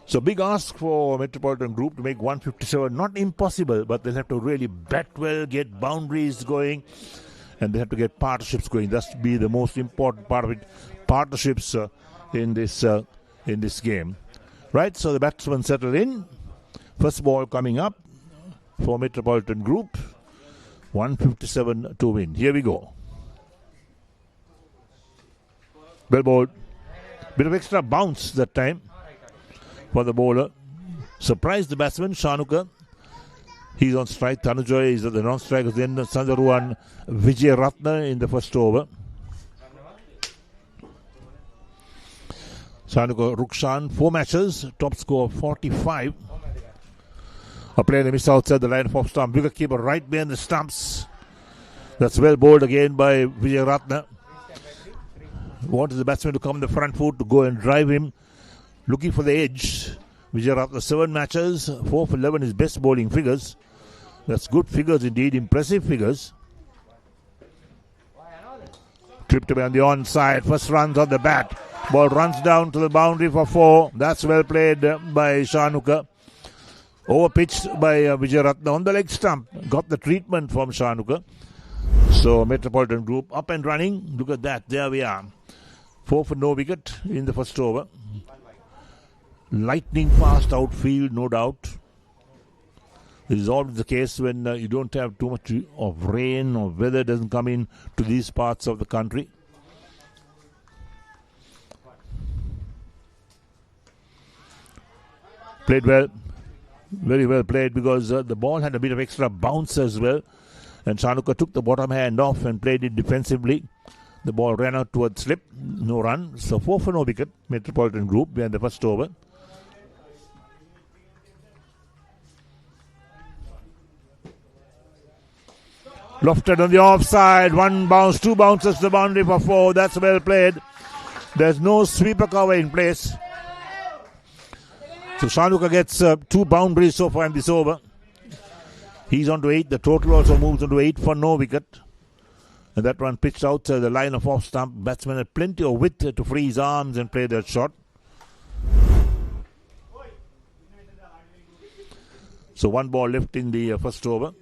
So big ask for Metropolitan Group to make 157. Not impossible, but they'll have to really bat well, get boundaries going, and they have to get partnerships going. That's be the most important part of it. Partnerships in this game. Right, so the batsmen settle in. First ball coming up for Metropolitan Group. 157 to win. Here we go. Well bowled. Bit of extra bounce that time for the bowler. Surprised the batsman, Shanuka. He's on strike. Tanujoy is at the non-strikers. Then Sandaruan Vijay Ratna in the first over. Shanuka Rukshan, 4 matches. Top score 45. A player missed outside the line of off stump. Wicket keeper right behind the stumps. That's well bowled again by Vijay Ratna. Wanted the batsman to come the front foot to go and drive him. Looking for the edge. Vijay Ratna, 7 matches. 4 for 11 is best bowling figures. That's good figures indeed. Impressive figures. Tripped away on the onside. First runs on the bat. Ball runs down to the boundary for 4. That's well played by Shanuka. Overpitched by Vijay Ratna on the leg stump. Got the treatment from Shanuka. So Metropolitan Group up and running. Look at that. There we are. 4 for no wicket in the first over. Lightning fast outfield, no doubt. This is always the case when you don't have too much of rain or weather doesn't come in to these parts of the country. Played well. Very well played because the ball had a bit of extra bounce as well. And Shanuka took the bottom hand off and played it defensively. The ball ran out towards slip. No run. So 4 for no wicket. Metropolitan Group behind the first over. Lofted on the offside. 1 bounce, 2 bounces to the boundary for 4. That's well played. There's no sweeper cover in place. So Shanuka gets 2 boundaries so far in this over. He's on to 8. The total also moves on to 8 for no wicket. And that one pitched outside the line of off stump. Batsman had plenty of width to free his arms and play that shot. So 1 ball left in the first over.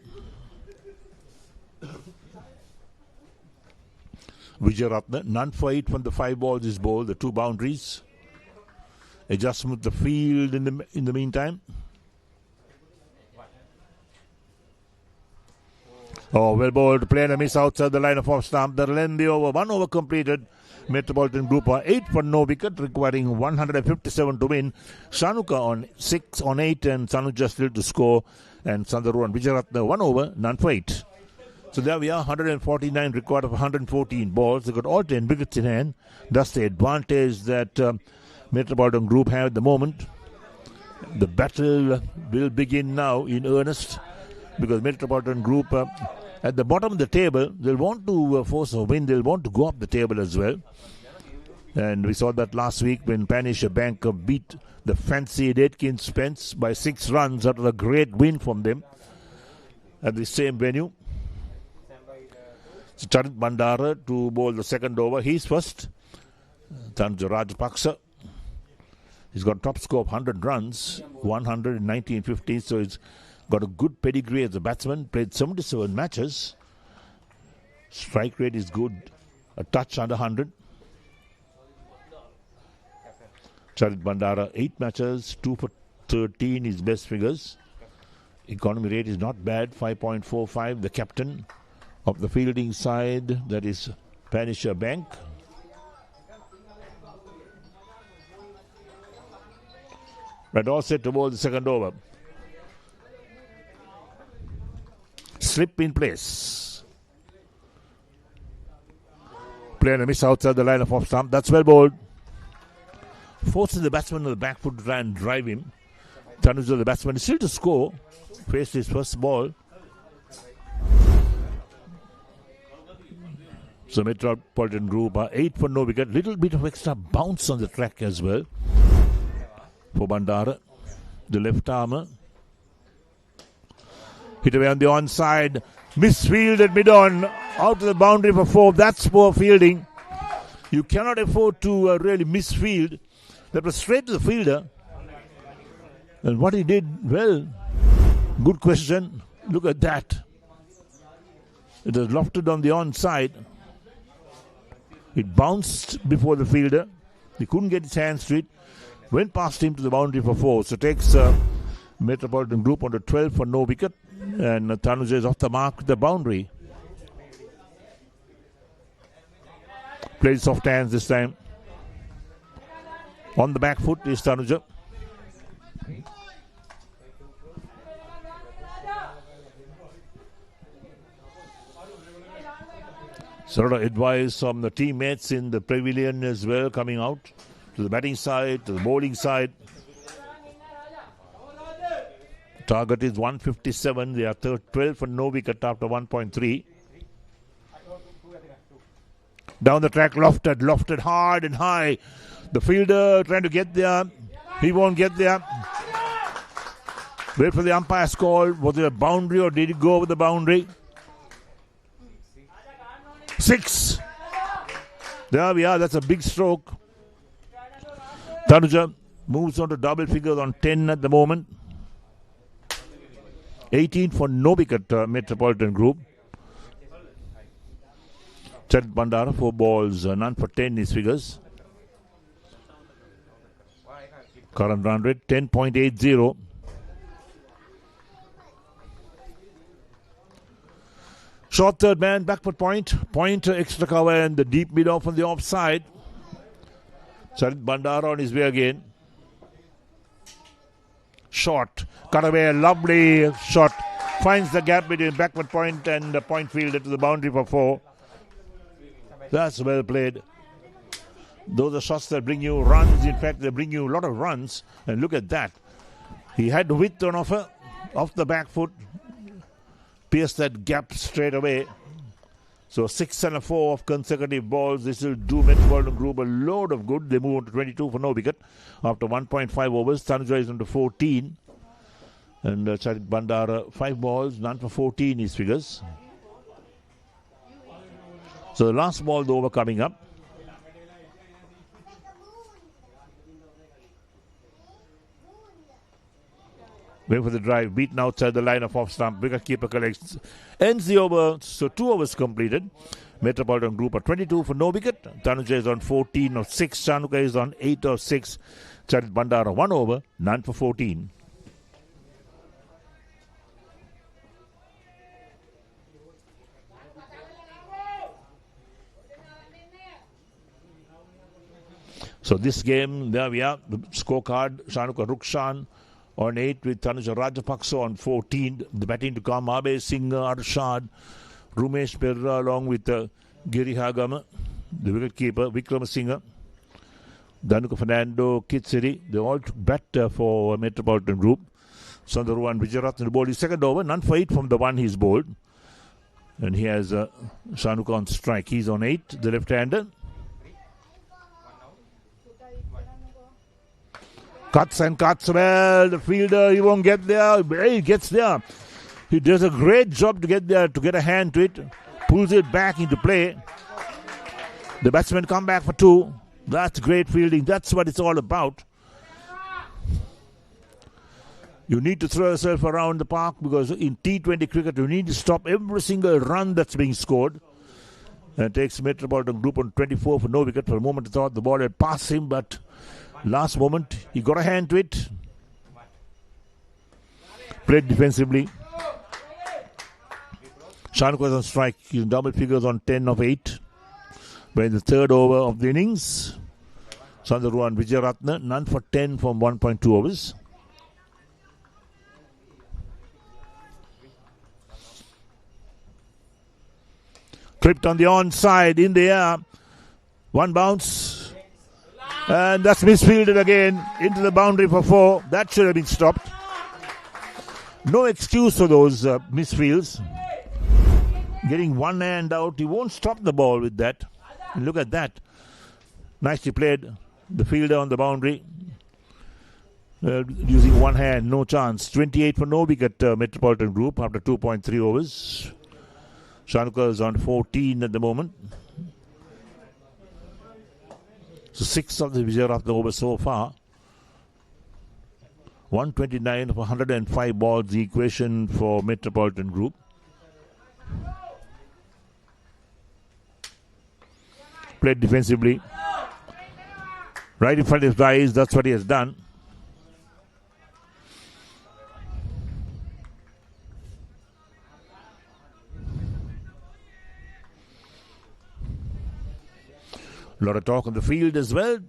Vijay Ratna, none for 8 from the 5 balls is bowled. The 2 boundaries. Adjustment the field in the meantime. Oh, well bowled. Player miss outside the line of off stump. That'll end the over. 1 over completed. Metropolitan Group are 8 for no wicket, requiring 157 to win. Shanuka on 6 on 8 and Sanuja still to score. And Sandaru and Vijay Ratna 1 over, none for 8. So there we are, 149 required of 114 balls. They got all 10 wickets in hand. That's the advantage that Metropolitan Group have at the moment. The battle will begin now in earnest because Metropolitan Group at the bottom of the table, they'll want to force a win. They'll want to go up the table as well. And we saw that last week when Pabc beat the fancied Atkins Spence by 6 runs. That was a great win from them at the same venue. So Charit Bandara to bowl the second over. He's first. Tanju Rajapaksa. He's got top score of 100 runs, 119-15. So he's got a good pedigree as a batsman. Played 77 matches. Strike rate is good. A touch under 100. Charit Bandara, 8 matches, 2 for 13 is best figures. Economy rate is not bad, 5.45. The captain of the fielding side, that is Pabc. But all set to bowl the second over. slip in place. Play and a miss outside the line of off stump. That's well bowled. Forcing the batsman on the back foot to try and drive him. Tanuja, the batsman, is still to score. Faced his first ball. So Metropolitan Group are 8 for no wicket. Little bit of extra bounce on the track as well for Bandara, the left armer. Hit away on the onside. Misfielded mid-on. Out of the boundary for 4. That's poor fielding. You cannot afford to really misfield. That was straight to the fielder. And what he did, well, good question. Look at that. It was lofted on the onside. It bounced before the fielder. He couldn't get his hands to it. Went past him to the boundary for 4. So takes Metropolitan Group on to 12 for no wicket. And Tanuja is off the mark with the boundary. Played soft hands this time. On the back foot is Tanuja. Sort of advice from the teammates in the pavilion as well, coming out to the batting side, to the bowling side. Target is 157. They are 12 for no wicket after 1.3. Down the track, lofted hard and high. The fielder trying to get there. He won't get there. Wait for the umpire's call. Was it a boundary or did it go over the boundary? 6. There we are. That's a big stroke. Tanuja moves on to double figures on 10 at the moment. 18 for no wicket, Metropolitan Group. Charit Bandara, 4 balls, none for 10 his figures. Current run rate 10.80. Short third man, backward point. Point extra cover and the deep mid off on the offside. Charit Bandara on his way again. Short. Cut away, a lovely shot. Finds the gap between backward point and the point fielder to the boundary for 4. That's well played. Those are shots that bring you runs. In fact, they bring you a lot of runs. And look at that. He had width on offer. Off the back foot. Pierced that gap straight away. So 6 and a 4 of consecutive balls. This will do Metropolitan Group a load of good. They move on to 22 for no wicket. After 1.5 overs, Tanuja is on to 14. And Charit Bandara, 5 balls, none for 14 his figures. So the last ball, the over coming up. Waiting for the drive, beaten outside the line of off stump. Wicket keeper collects, ends the over. So 2 overs completed. Metropolitan Group are 22 for no wicket. Tanuja is on 14 of 6. Chanuka is on 8 of 6. Charit Bandara 1 over, none for 14. So this game, there we are, the scorecard, Shanuka Rukshan on 8 with Tanuja Rajapaksa on 14. The batting to come, Abe Singh, Arshad, Rumesh Perra along with Giri Hagama, the wicket keeper, Vikram Singh, Danuka Fernando, Kitsiri. They all took bat for Metropolitan Group. Sundaru and Vijayaratne bowled his second over, none for 8 from the one he's bowled. And he has Shanuka on strike. He's on 8, the left-hander. Cuts and cuts well. The fielder, he won't get there. He gets there. He does a great job to get there, to get a hand to it. Pulls it back into play. The batsmen come back for 2. That's great fielding. That's what it's all about. You need to throw yourself around the park because in T20 cricket, you need to stop every single run that's being scored. And takes Metropolitan Group on 24 for no wicket. For a moment, I thought the ball had passed him, but last moment, he got a hand to it. Played defensively. Shanuka was on strike. He's in double figures on 10 of 8. But in the third over of the innings, Sundaru and Vijayaratne, none for 10 from 1.2 overs. Clipped on the onside, in the air. One bounce. And that's misfielded again into the boundary for 4. That should have been stopped. No excuse for those misfields. Getting one hand out, he won't stop the ball with that. And look at that. Nicely played. The fielder on the boundary. Using one hand, no chance. 28 for no wicket Metropolitan Group after 2.3 overs. Shanuka is on 14 at the moment. So 6 of the Vijayratna overs so far. 129 of 105 balls, the equation for Metropolitan Group. Played defensively. Right in front of his eyes, that's what he has done. A lot of talk on the field as well.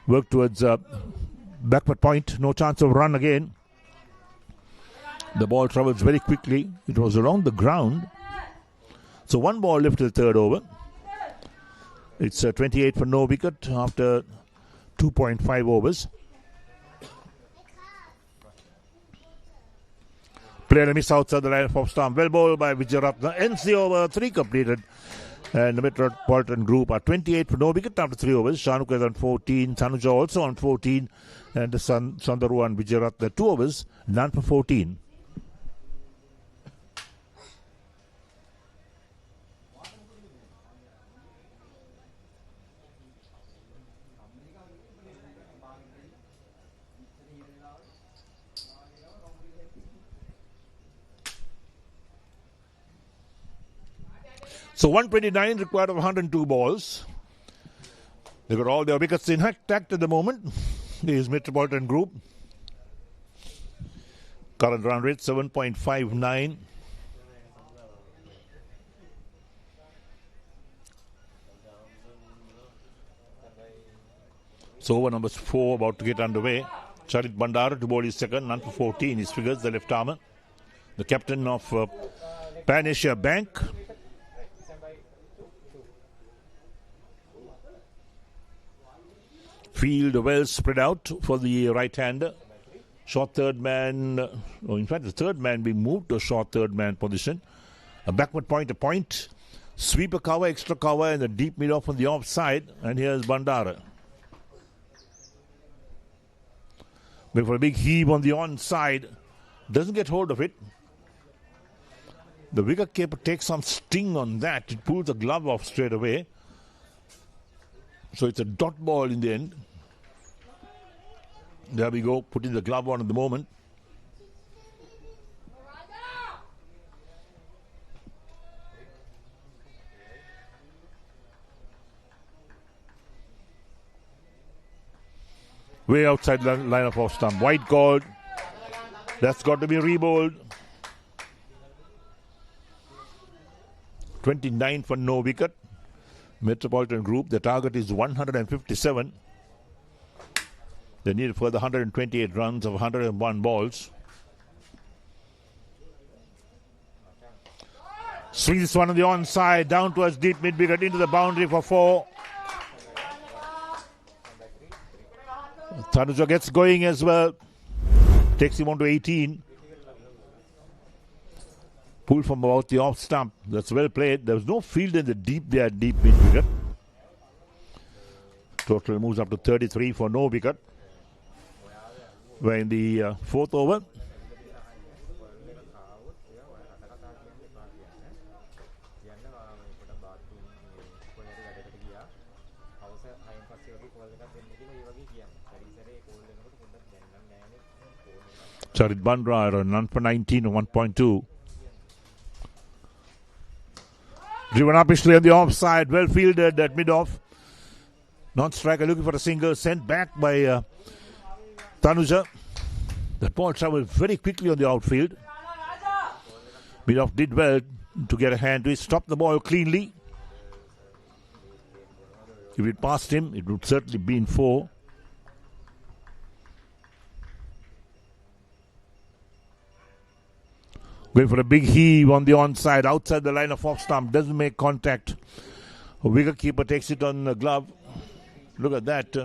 Work towards backward point. No chance of run again. The ball travels very quickly. It was around the ground. So 1 ball left to the 3rd over. It's 28 for no wicket after 2.5 overs. Player a miss outside the line of stump. Well bowled by Vijayratna. Ends the over. 3 completed. And the Metropolitan Group are 28 for no wicket after 3 overs. Shanuka is on 14. Tanuja also on 14. And Sandaru and Vijayratna 2 overs. None for 14. So 129 required of 102 balls. They've got all their wickets intact at the moment. This is Metropolitan Group. Current run rate 7.59. So over number 4 about to get underway. Charit Bandara to bowl his second, none for 14. His figures, the left armour. The captain of Pan Asia Bank. Field well spread out for the right-hander. Short third man, in fact the third man being moved to a short third man position. A backward point, a point. Sweeper cover, extra cover and a deep mid-off on the offside. And here's Bandara. But for a big heave on the onside. Doesn't get hold of it. The wicketkeeper takes some sting on that. It pulls the glove off straight away. So it's a dot ball in the end. There we go, putting the glove on at the moment. Way outside the line of off stump. White called. That's got to be rebowled. 29 for no wicket. Metropolitan Group, the target is 157. They need further 128 runs of 101 balls. Swings this one on the onside, down towards deep mid-wicket, into the boundary for 4. Tanuja gets going as well. Takes him on to 18. Pull from about the off stump. That's well played. There was no field in the deep mid-wicket. Total moves up to 33 for no wicket. We're in the 4th over. Charit Bandra on none for 19 and 1.2. Driven up history on the offside. Well fielded at mid-off. Non-striker looking for a single. Sent back by Tanuja. That ball travelled very quickly on the outfield. Mid-off did well to get a hand to it. Stopped the ball cleanly. If it passed him, it would certainly be in 4. Going for a big heave on the onside, outside the line of off stump, doesn't make contact. A wicket keeper takes it on the glove. Look at that.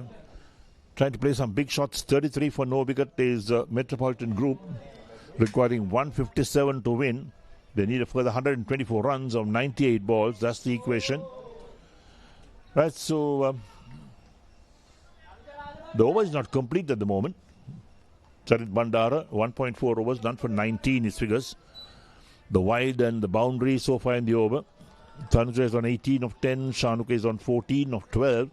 Trying to play some big shots. 33 for no wicket is Metropolitan Group, requiring 157 to win. They need a further 124 runs of 98 balls. That's the equation. Right, so the over is not complete at the moment. Charit Bandara, 1.4 overs, done for 19 his figures. The wide and the boundary so far in the over. Tanuja is on 18 of 10, Shanuka is on 14 of 12.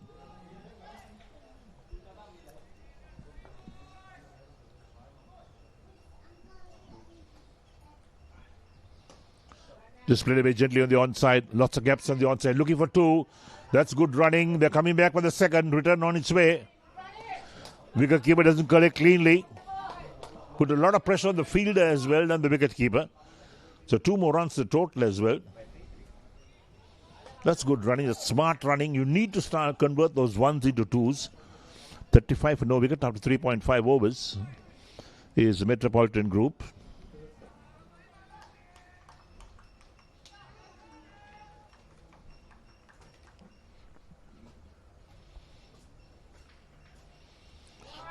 Just played away gently on the onside. Lots of gaps on the onside. Looking for two. That's good running. They're coming back for the second. Return on its way. Wicket keeper doesn't collect cleanly. Put a lot of pressure on the fielder as well and the wicket keeper. So 2 more runs the total as well. That's good running. That's smart running. You need to convert those ones into twos. 35 for no wicket after 3.5 overs is the Metropolitan Group.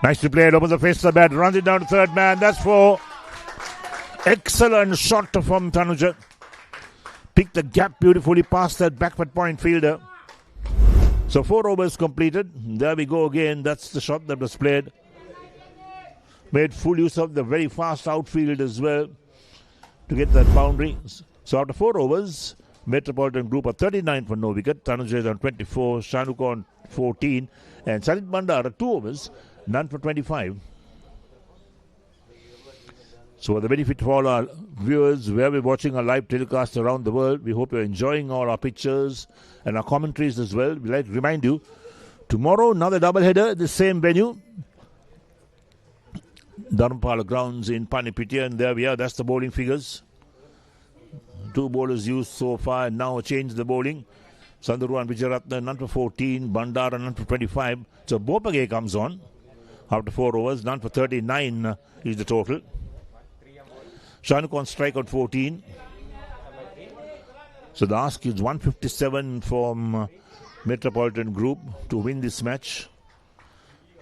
Nicely played, opens the face of the bat, runs it down to third man. That's 4. Excellent shot from Tanuja. Picked the gap beautifully past that backward point fielder. So 4 overs completed. There we go again. That's the shot that was played. Made full use of the very fast outfield as well to get that boundary. So after 4 overs, Metropolitan Group are 39 for no wicket. Tanuja is on 24, Shanuka on 14, and Charit Bandara 2 overs. None for 25. So for the benefit of all our viewers, where we're watching our live telecast around the world, we hope you're enjoying all our pictures and our commentaries as well. We'd like to remind you, tomorrow another doubleheader at the same venue. Dharamapala grounds in Panipitia, and there we are. That's the bowling figures. 2 bowlers used so far, and now change the bowling. Sanduru and Vijayaratna, none for 14. Bandara, none for 25. So Bopage comes on. After 4 overs, none for 39 is the total. Shanuka on strike on 14. So the ask is 157 from Metropolitan Group to win this match.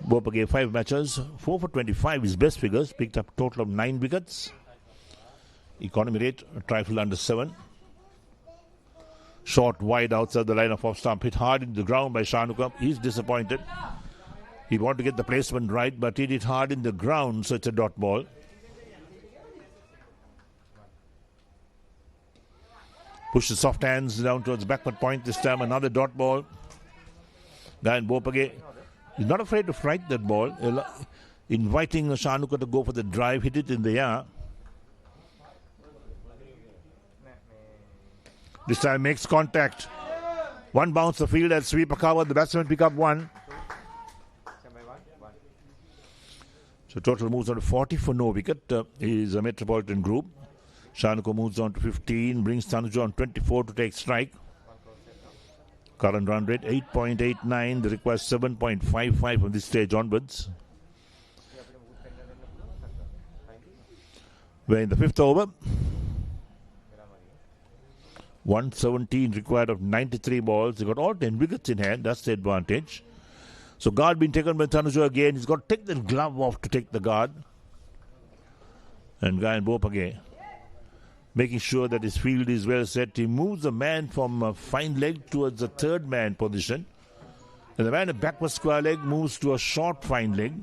Bopage 5 matches, 4 for 25 is best figures. Picked up a total of 9 wickets. Economy rate, a trifle under 7. Short wide outside the line of off stump. Hit hard into the ground by Shanuka. He's disappointed. He wanted to get the placement right, but he hit hard in the ground, so it's a dot ball. Push the soft hands down towards backward point this time. Another dot ball. Then Bopage is not afraid to strike that ball, inviting Shanuka to go for the drive, hit it in the air. This time makes contact. 1 bounce the field and sweep a cover. The batsman pick up 1. So total moves on to 40 for no wicket is a Metropolitan Group. Shanuka moves on to 15, brings Tanuja on 24 to take strike. Current run rate 8.89. They require 7.55 from this stage onwards. We're in the 5th over. 117 required of 93 balls. They got all 10 wickets in hand. That's the advantage. So guard being taken by Tanuja again. He's got to take the glove off to take the guard. And Gayan Bopage making sure that his field is well set. He moves the man from a fine leg towards the third man position. And the man at backward square leg moves to a short fine leg.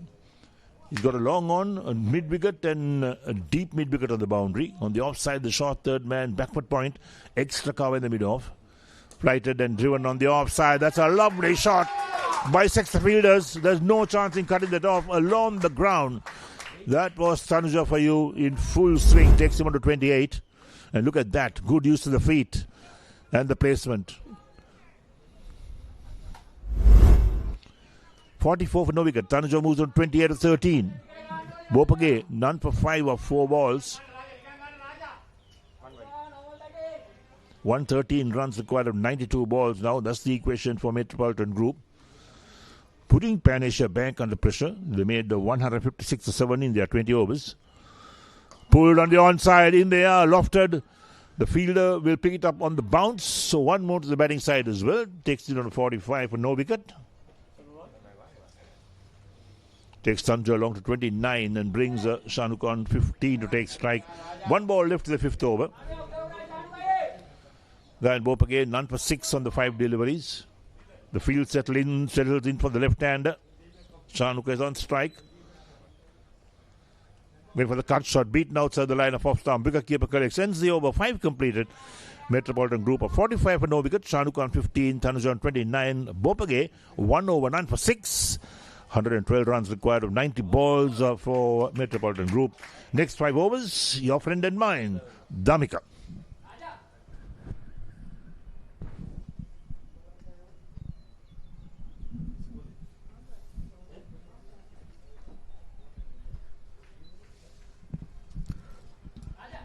He's got a long on, a mid-wicket and a deep mid-wicket on the boundary. On the offside, the short third man, backward point, extra cover in the mid-off. Flighted and driven on the offside. That's a lovely shot. Bisects the fielders. There's no chance in cutting that off along the ground. That was Tanuja for you in full swing. Takes him on to 28. And look at that. Good use of the feet and the placement. 44 for no wicket. Tanuja moves on 28 to 13. Bopage, none for 5 of 4 balls. 113 runs required of 92 balls now. That's the equation for Metropolitan Group. Putting Pan Asia Bank under pressure. They made 156 to 7 in their 20 overs. Pulled on the onside, in the air, lofted. The fielder will pick it up on the bounce. So one more to the batting side as well. Takes it on 45 for no wicket. Takes Sanju along to 29 and brings Shanuk on 15 to take strike. One ball left to the fifth over. Then Bope again, none for 6 on the 5 deliveries. The field settles in for the left-hander. Shanuk is on strike. Wait for the cut shot, beaten outside the line of off-stump. Wicket-keeper collects, ends the over, 5 completed. Metropolitan group of 45 for no wicket. Shanuk on 15, Tanuja on 29. Bopage, 1 over, 9 for 6. 112 runs required of 90 balls for Metropolitan group. Next 5 overs, your friend and mine, Damika.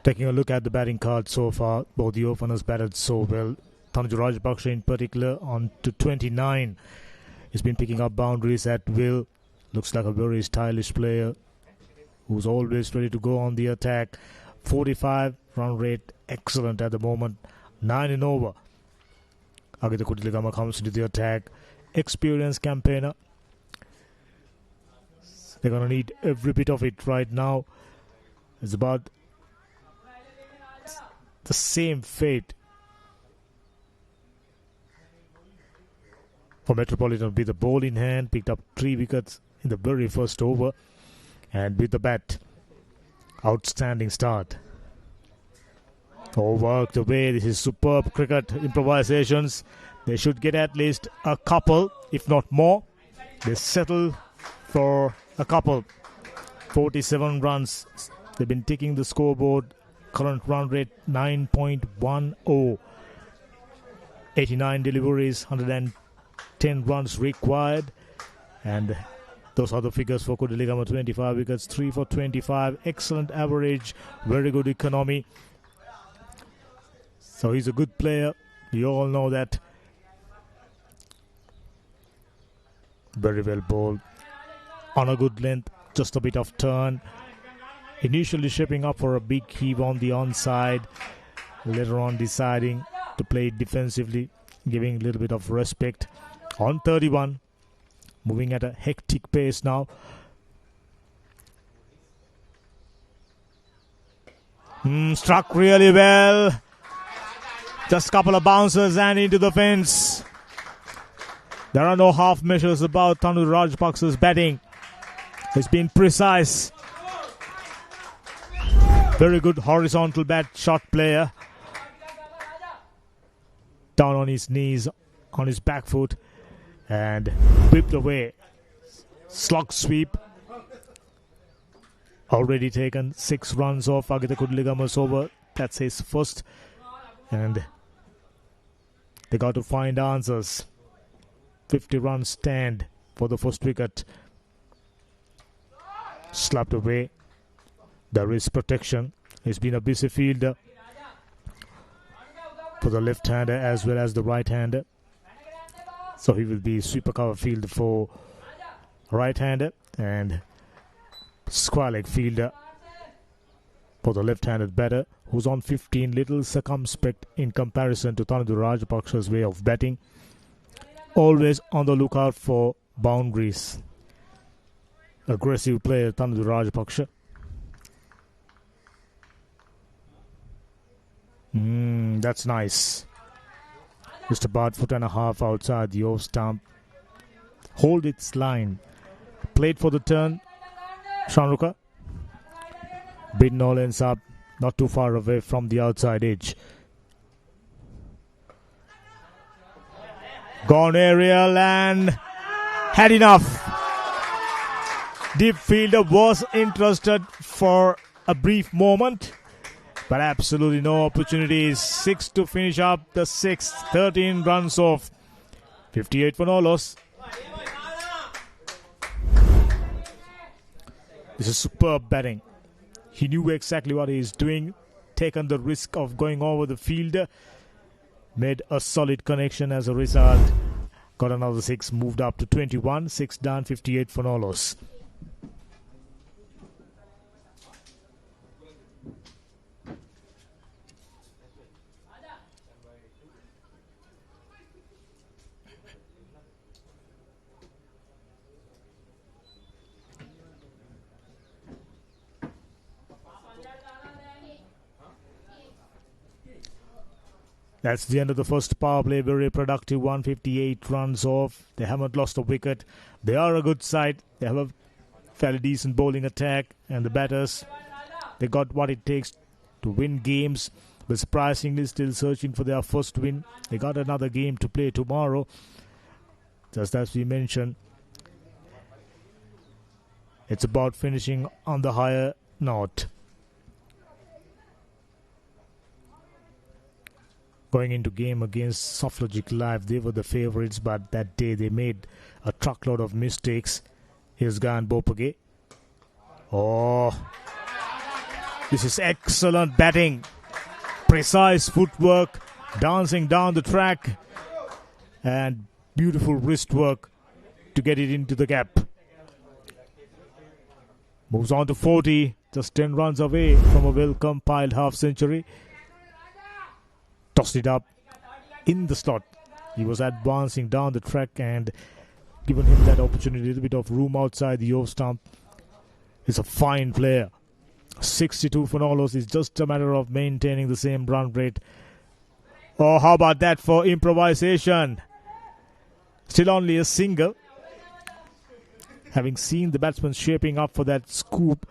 Taking a look at the batting card so far, both the openers batted so well. Tanuja Rajapaksa in particular on to 29. He's been picking up boundaries at will. Looks like a very stylish player who's always ready to go on the attack. 45 run rate, excellent at the moment. 9 in over. Agita Kudiligama comes into the attack. Experienced campaigner. They're going to need every bit of it right now. It's about the same fate for Metropolitan with the ball in hand. Picked up 3 wickets in the very first over. And with the bat, outstanding start. Worked away. This is superb cricket improvisations. They should get at least a couple, if not more. They settle for a couple. 47 runs. They've been ticking the scoreboard. Current run rate 9.10. 89 deliveries, 110 runs required. And those are the figures for Kudiligama. 25 wickets, 3 for 25. Excellent average, very good economy. So he's a good player. You all know that. Very well bowled. On a good length, just a bit of turn. Initially shaping up for a big heave on the onside. Later on deciding to play defensively, giving a little bit of respect. On 31. Moving at a hectic pace now. Struck really well. Just a couple of bounces and into the fence. There are no half measures about Tanuja Rajapaksa's batting. It's been precise. Very good horizontal bat shot player. Down on his knees, on his back foot. And whipped away. Slug sweep. Already taken 6 runs off Agita Kudiligama's over. That's his first. And they got to find answers. 50 runs stand for the first wicket. Slapped away. There is protection. He's been a busy fielder for the left-hander as well as the right-hander. So he will be super cover fielder for right-hander and square leg fielder for the left-handed batter, who's on 15, little circumspect in comparison to Tanuja Rajapaksa's way of batting. Always on the lookout for boundaries. Aggressive player, Tanuja Rajapaksa. That's nice. Just about 1.5 foot outside the off stump. Hold its line. Played for the turn. Shanruka. Bin all ends up not too far away from the outside edge. Gone aerial and had enough. Deep fielder was interested for a brief moment, but absolutely no opportunities. 6 to finish up the 6th. 13 runs off. 58 for no loss. This is superb batting. He knew exactly what he is doing. Taken the risk of going over the fielder. Made a solid connection as a result. Got another 6. Moved up to 21. 6 down. 58 for no loss. That's the end of the first power play. Very productive, 158 runs off. They haven't lost a wicket. They are a good side. They have a fairly decent bowling attack. And the batters, they got what it takes to win games. But surprisingly, still searching for their first win. They got another game to play tomorrow. Just as we mentioned, it's about finishing on the higher note. Going into game against Sportylk Live, they were the favourites, but that day they made a truckload of mistakes. Here's Gan Bopage. Oh, this is excellent batting. Precise footwork, dancing down the track, and beautiful wrist work to get it into the gap. Moves on to 40, just 10 runs away from a well-compiled half-century. Tossed it up in the slot. He was advancing down the track and given him that opportunity, a little bit of room outside the off stump. He's a fine player. 62 for Nolos. It's just a matter of maintaining the same run rate. Oh, how about that for improvisation? Still only a single. Having seen the batsman shaping up for that scoop,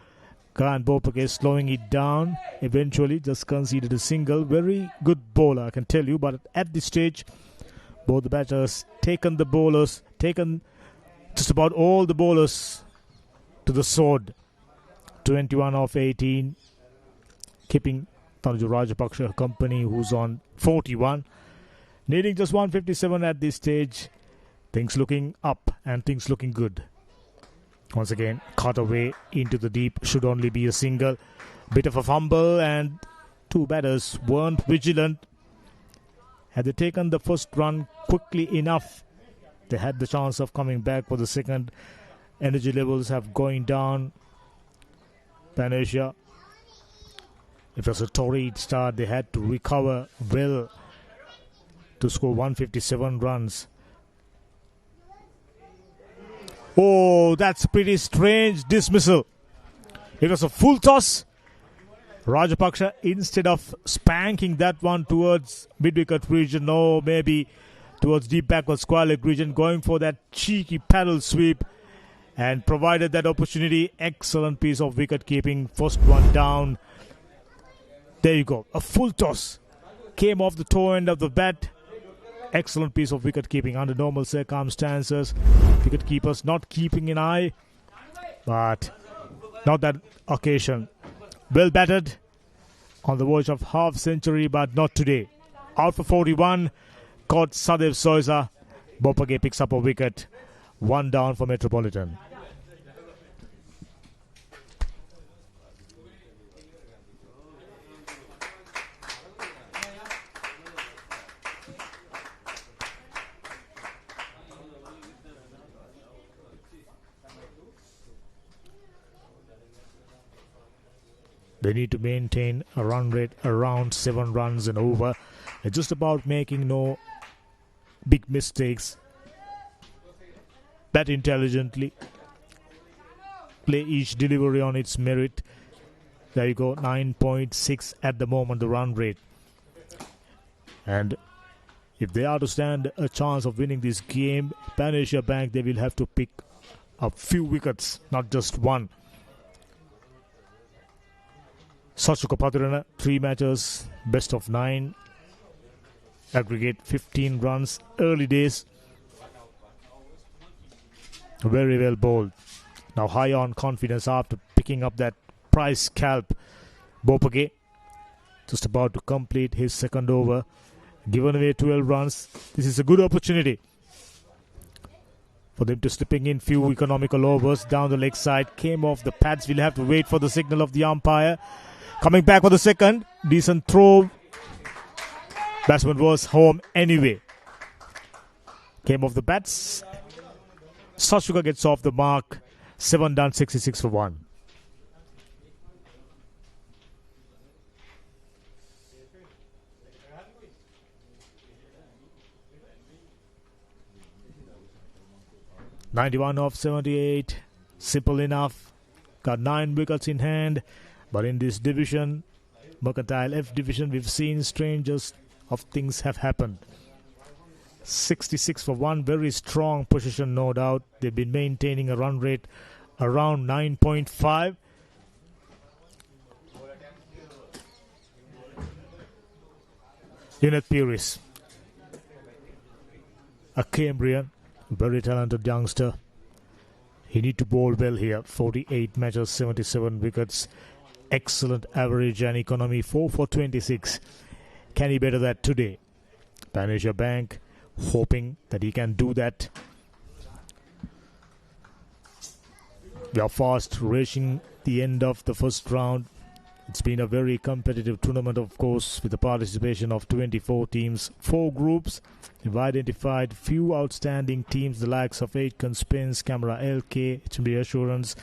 Gan Bopage slowing it down. Eventually just conceded a single. Very good bowler, I can tell you. But at this stage, both the batters taken just about all the bowlers to the sword. 21 off 18. Keeping Tanuja Rajapaksa company, who's on 41. Needing just 157 at this stage. Things looking up and things looking good. Once again, caught away into the deep. Should only be a single. Bit of a fumble and two batters weren't vigilant. Had they taken the first run quickly enough, they had the chance of coming back for the second. Energy levels have going down. Panacea. It was a torrid start. They had to recover well to score 157 runs. Oh, that's pretty strange dismissal. It was a full toss. Rajapaksa, instead of spanking that one towards mid-wicket region, or maybe towards deep backward square leg region, going for that cheeky paddle sweep and provided that opportunity. Excellent piece of wicket keeping. First one down. There you go. A full toss. Came off the toe end of the bat. Excellent piece of wicket keeping under normal circumstances. Wicket keepers not keeping an eye, but not that occasion. Well batted on the verge of half century, but not today. Out for 41. Caught Sadev Soiza. Bopage picks up a wicket. One down for Metropolitan. They need to maintain a run rate around 7 runs and over. It's just about making no big mistakes. Bat intelligently. Play each delivery on its merit. There you go, 9.6 at the moment, the run rate. And if they are to stand a chance of winning this game, Panacea Bank, they will have to pick a few wickets, not just one. Sachukka Pathirana, 3 matches, best of 9. Aggregate 15 runs, early days. Very well bowled. Now high on confidence after picking up that prize scalp. Bopage just about to complete his second over. Given away 12 runs. This is a good opportunity for them to slipping in few economical overs down the leg side. Came off the pads. We'll have to wait for the signal of the umpire. Coming back for the second. Decent throw. Batsman was home anyway. Came off the bats. Sachukka gets off the mark. 7 done, 66 for 1. (91 off 78). Simple enough. Got 9 wickets in hand. But in this division, Mercantile F division, we've seen strangers of things have happened. 66 for 1, very strong position, no doubt. They've been maintaining a run rate around 9.5. Unit Puris, a Cambrian, very talented youngster. He need to bowl well here. 48 matches, 77 wickets, excellent average and economy, 4 for 26. Can he better that today? Panisha Bank hoping that he can do that. We are fast reaching the end of the first round. It's been a very competitive tournament, of course, with the participation of 24 teams, 4 groups. We've identified few outstanding teams, the likes of 8 Spins, Camera LK, HMB Assurance,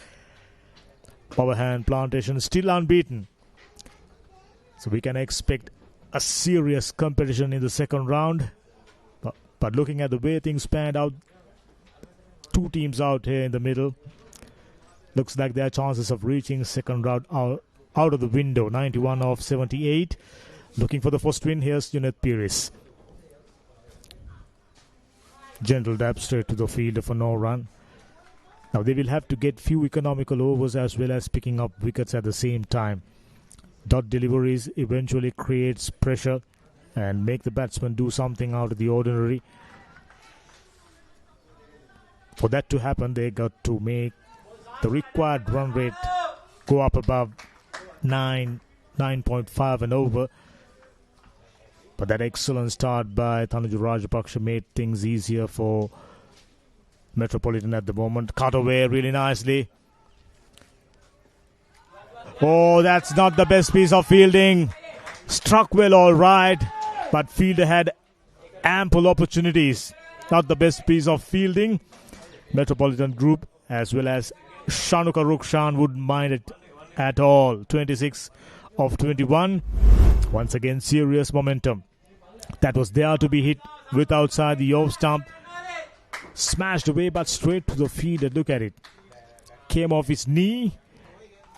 Powerhand, Plantation, still unbeaten. So we can expect a serious competition in the second round. But looking at the way things panned out, 2 teams out here in the middle, looks like their chances of reaching second round are out of the window. 91 of 78. Looking for the first win. Here's Unit Puris. Gentle dab straight to the fielder for no run. Now they will have to get few economical overs as well as picking up wickets at the same time. Dot deliveries eventually creates pressure and make the batsman do something out of the ordinary. For that to happen, they got to make the required run rate go up above 9.5 and over. But that excellent start by Tanuja Rajapaksa made things easier for Metropolitan at the moment. Cut away really nicely. Oh, that's not the best piece of fielding. Struck well, all right, but fielder had ample opportunities. Not the best piece of fielding. Metropolitan group as well as Shanuka Rukshan wouldn't mind it at all. 26 of 21. Once again, serious momentum. That was there to be hit with outside the off stump. Smashed away but straight to the fielder. Look at it. Came off his knee.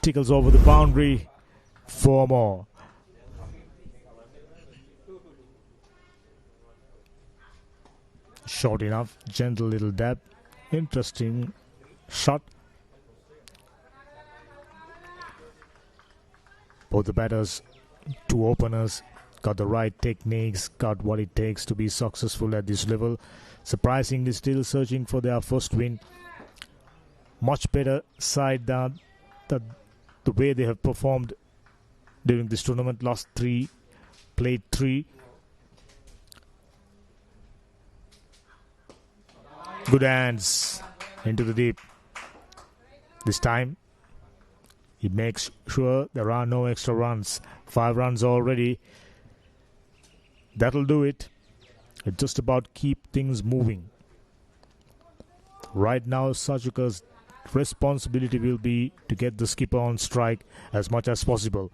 Tickles over the boundary. 4 more. Short enough. Gentle little dab. Interesting shot. Both the batters, 2 openers, got the right techniques, got what it takes to be successful at this level. Surprisingly still searching for their first win. Much better side than the way they have performed during this tournament. Lost 3, played 3. Good hands into the deep. This time he makes sure there are no extra runs. 5 runs already. That'll do it. It just about keep things moving. Right now, Sajuka's responsibility will be to get the skipper on strike as much as possible.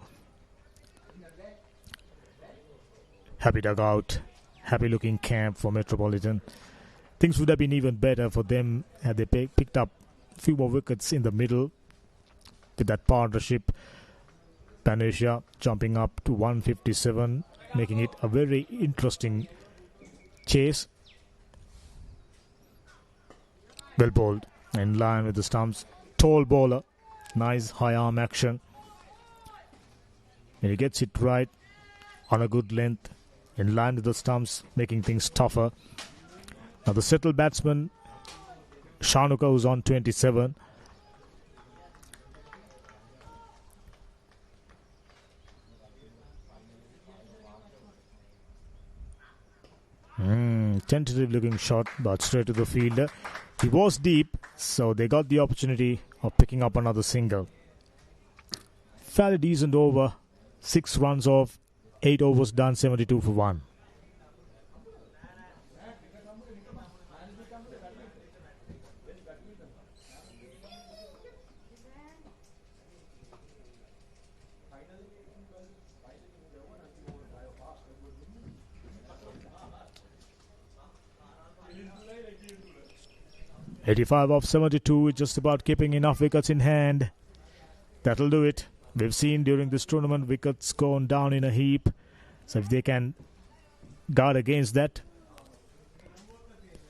Happy dugout. Happy looking camp for Metropolitan. Things would have been even better for them had they picked up a few more wickets in the middle with that partnership. Panisha jumping up to 157, making it a very interesting chase. Well bowled, in line with the stumps. Tall bowler, nice high arm action. And he gets it right on a good length, in line with the stumps, making things tougher. Now the settled batsman, Shanuka, who's on 27. Tentative looking shot, but straight to the fielder. He was deep, so they got the opportunity of picking up another single. Fairly decent over. 6 runs off, 8 overs done, 72 for 1. .85 of 72, just about keeping enough wickets in hand. That'll do it. We've seen during this tournament wickets gone down in a heap. So if they can guard against that.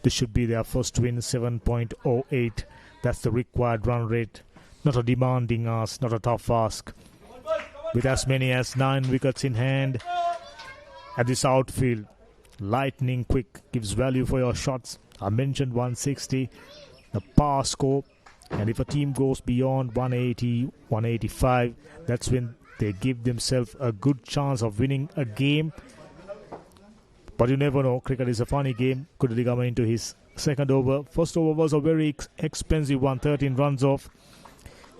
This should be their first win, 7.08. That's the required run rate. Not a demanding ask, not a tough ask. With as many as 9 wickets in hand at this outfield, lightning quick, gives value for your shots. I mentioned 160, the par score, and if a team goes beyond 180, 185, that's when they give themselves a good chance of winning a game. But you never know, cricket is a funny game. Kudaligama into his second over. First over was a very expensive one, 13 runs off.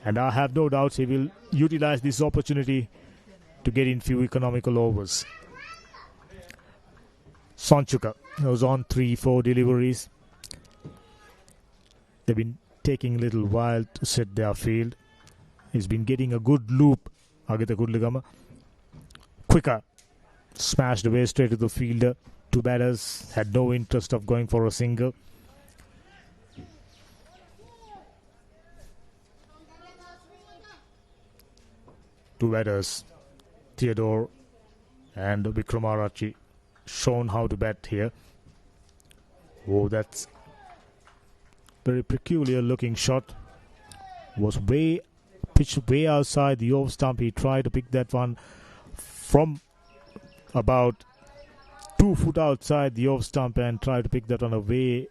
And I have no doubts he will utilize this opportunity to get in few economical overs. Sonchuka was on 3-4 deliveries. They've been taking a little while to set their field. He's been getting a good loop. Agita Kudaligama. Quicker. Smashed away straight to the fielder. Two batters had no interest of going for a single. Two batters, Theodore and Vikramarachi, shown how to bat here. Oh, that's very peculiar looking shot. Was pitched way outside the off stump. He tried to pick that one from about 2 foot outside the off stump and try to pick that one away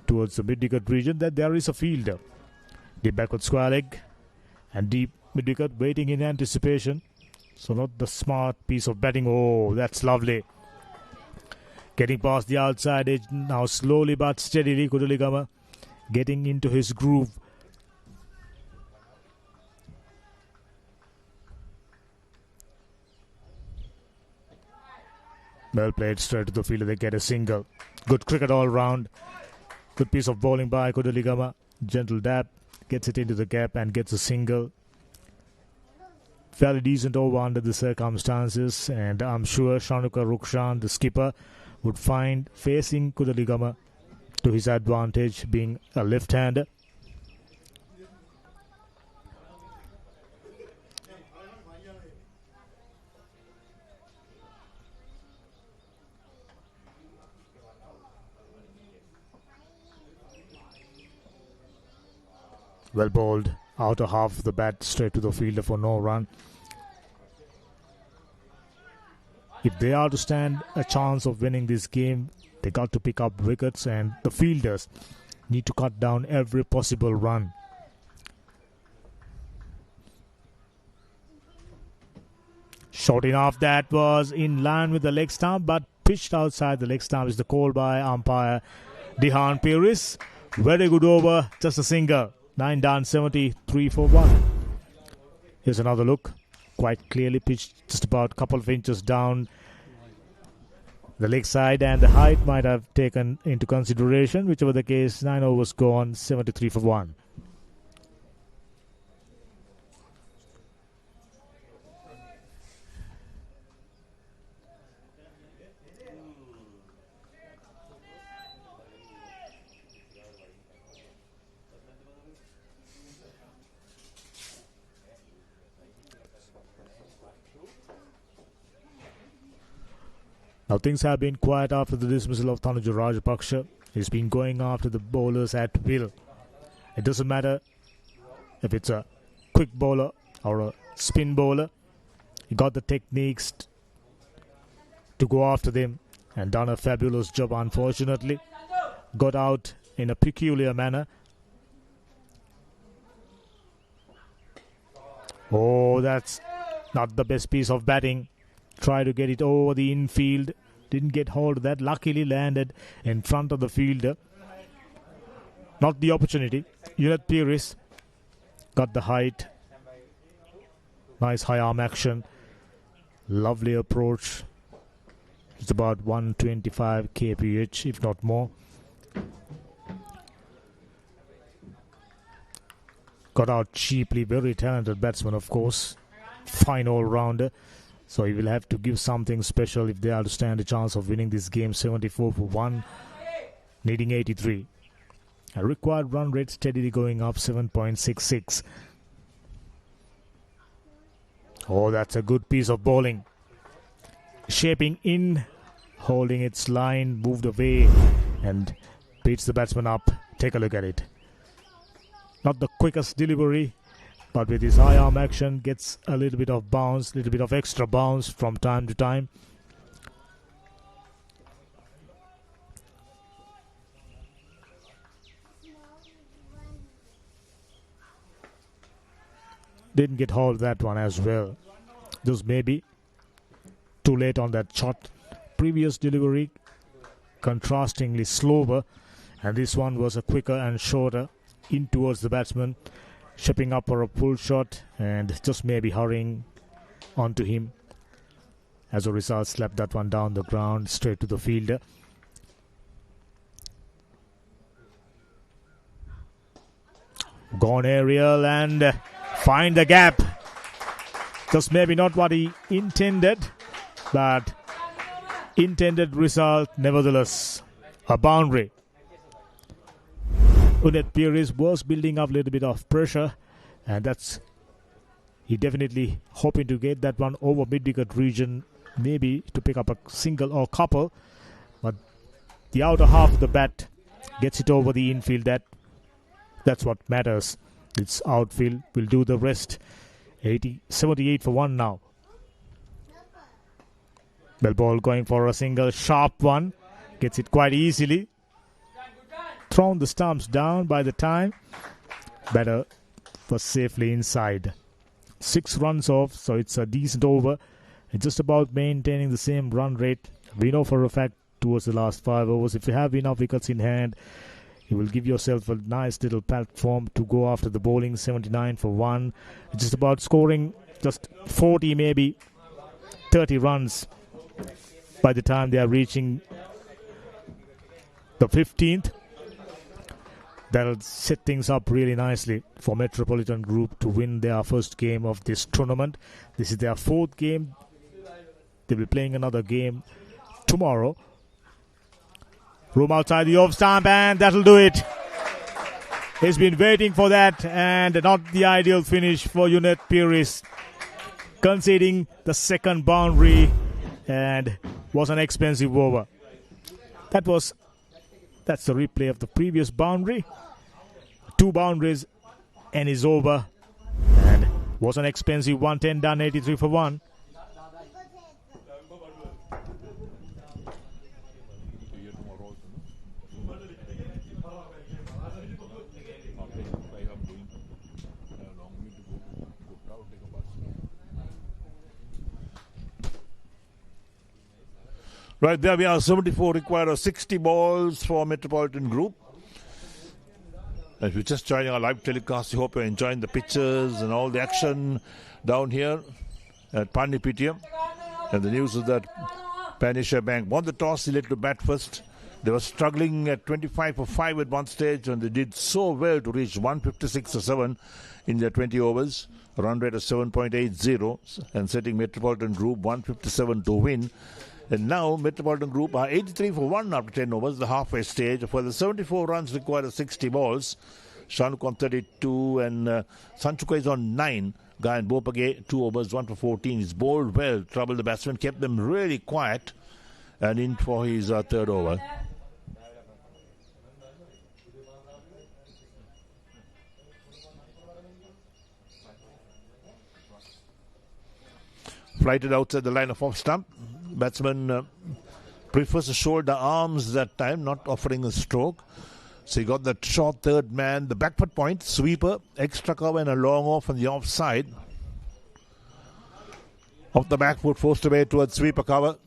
towards the mid-wicket region. That there is a fielder. Deep backward square leg and deep mid-wicket waiting in anticipation. So not the smart piece of batting. Oh, that's lovely. Getting past the outside edge now slowly but steadily. Kudaligama getting into his groove. Well played straight to the fielder. They get a single. Good cricket all round. Good piece of bowling by Kudaligama. Gentle dab. Gets it into the gap and gets a single. Fairly decent over under the circumstances. And I'm sure Shanuka Rukshan, the skipper, would find facing Kudaligama to his advantage, being a left-hander. Well bowled, outer half of the bat straight to the fielder for no run. If they are to stand a chance of winning this game, they got to pick up wickets and the fielders need to cut down every possible run. Short enough, that was in line with the leg stump, but pitched outside the leg stump is the call by umpire Dihan Piris. Very good over, just a single. 9 down, 73 for 1. Here's another look. Quite clearly pitched just about a couple of inches down the leg side, and the height might have taken into consideration. Whichever the case, 9 overs gone, 73 for 1. Now things have been quiet after the dismissal of Tanuja Rajapaksa. He's been going after the bowlers at will. It doesn't matter if it's a quick bowler or a spin bowler. He got the techniques to go after them and done a fabulous job, unfortunately. Got out in a peculiar manner. Oh, that's not the best piece of batting. Try to get it over the infield. Didn't get hold of that. Luckily landed in front of the fielder. Not the opportunity. Unit Piris got the height. Nice high arm action. Lovely approach. It's about 125 kph, if not more. Got out cheaply. Very talented batsman, of course. Fine all-rounder. So he will have to give something special if they are to stand a chance of winning this game. 74 for 1, needing 83. A required run rate steadily going up, 7.66. Oh, that's a good piece of bowling. Shaping in holding its line, moved away and beats the batsman up. Take a look at it. Not the quickest delivery, but with his high arm action gets a little bit of bounce, little bit of extra bounce from time to time. Didn't get hold of that one as well. This may be too late on that shot. Previous delivery contrastingly slower, and this one was a quicker and shorter in towards the batsman, shipping up for a pull shot and just maybe hurrying onto him. As a result, slapped that one down the ground straight to the fielder. Gone aerial and find the gap. Just maybe not what he intended, but intended result nevertheless. A boundary. Unet Pires was building up a little bit of pressure, and that's he definitely hoping to get that one over mid-wicket region, maybe to pick up a single or couple, but the outer half of the bat gets it over the infield. That's what matters. Its outfield will do the rest. 78 for 1 now. Bell ball going for a single, sharp one, gets it quite easily. Thrown the stumps down by the time. Batter was safely inside. 6 runs off, so it's a decent over. It's just about maintaining the same run rate. We know for a fact towards the last 5 overs, if you have enough wickets in hand, you will give yourself a nice little platform to go after the bowling. 79 for 1. It's just about scoring just 40, maybe 30 runs by the time they are reaching the 15th. That'll set things up really nicely for Metropolitan Group to win their first game of this tournament. This is their 4th game. They'll be playing another game tomorrow. Room outside the off stump, and that'll do it. He's been waiting for that, and not the ideal finish for Unet Pires, conceding the second boundary, and was an expensive over. That's the replay of the previous boundary. 2 boundaries and is over, and was an expensive 110 done. 83 for 1. Right, there we are, 74 required of 60 balls for Metropolitan Group. If you're just joining our live telecast, we hope you're enjoying the pictures and all the action down here at Pabc. And the news is that Panisha Bank won the toss, elected to bat first. They were struggling at 25 for 5 at one stage, and they did so well to reach 156 for 7 in their 20 overs. Run rate of 7.80 and setting Metropolitan Group 157 to win. And now Metropolitan Group are 83 for 1 after 10 overs, the halfway stage. For the 74 runs required of 60 balls. Shanuk on 32 and Sanchuka is on 9. Guy and Bopage 2 overs, 1 for 14. He's bowled well, troubled the batsman, kept them really quiet, and in for his 3rd over. Flighted outside the line of off stump. Batsman prefers to shoulder arms that time, not offering a stroke. So he got that short third man, the back foot point, sweeper, extra cover and a long off on the offside. Off the back foot, forced away towards sweeper cover.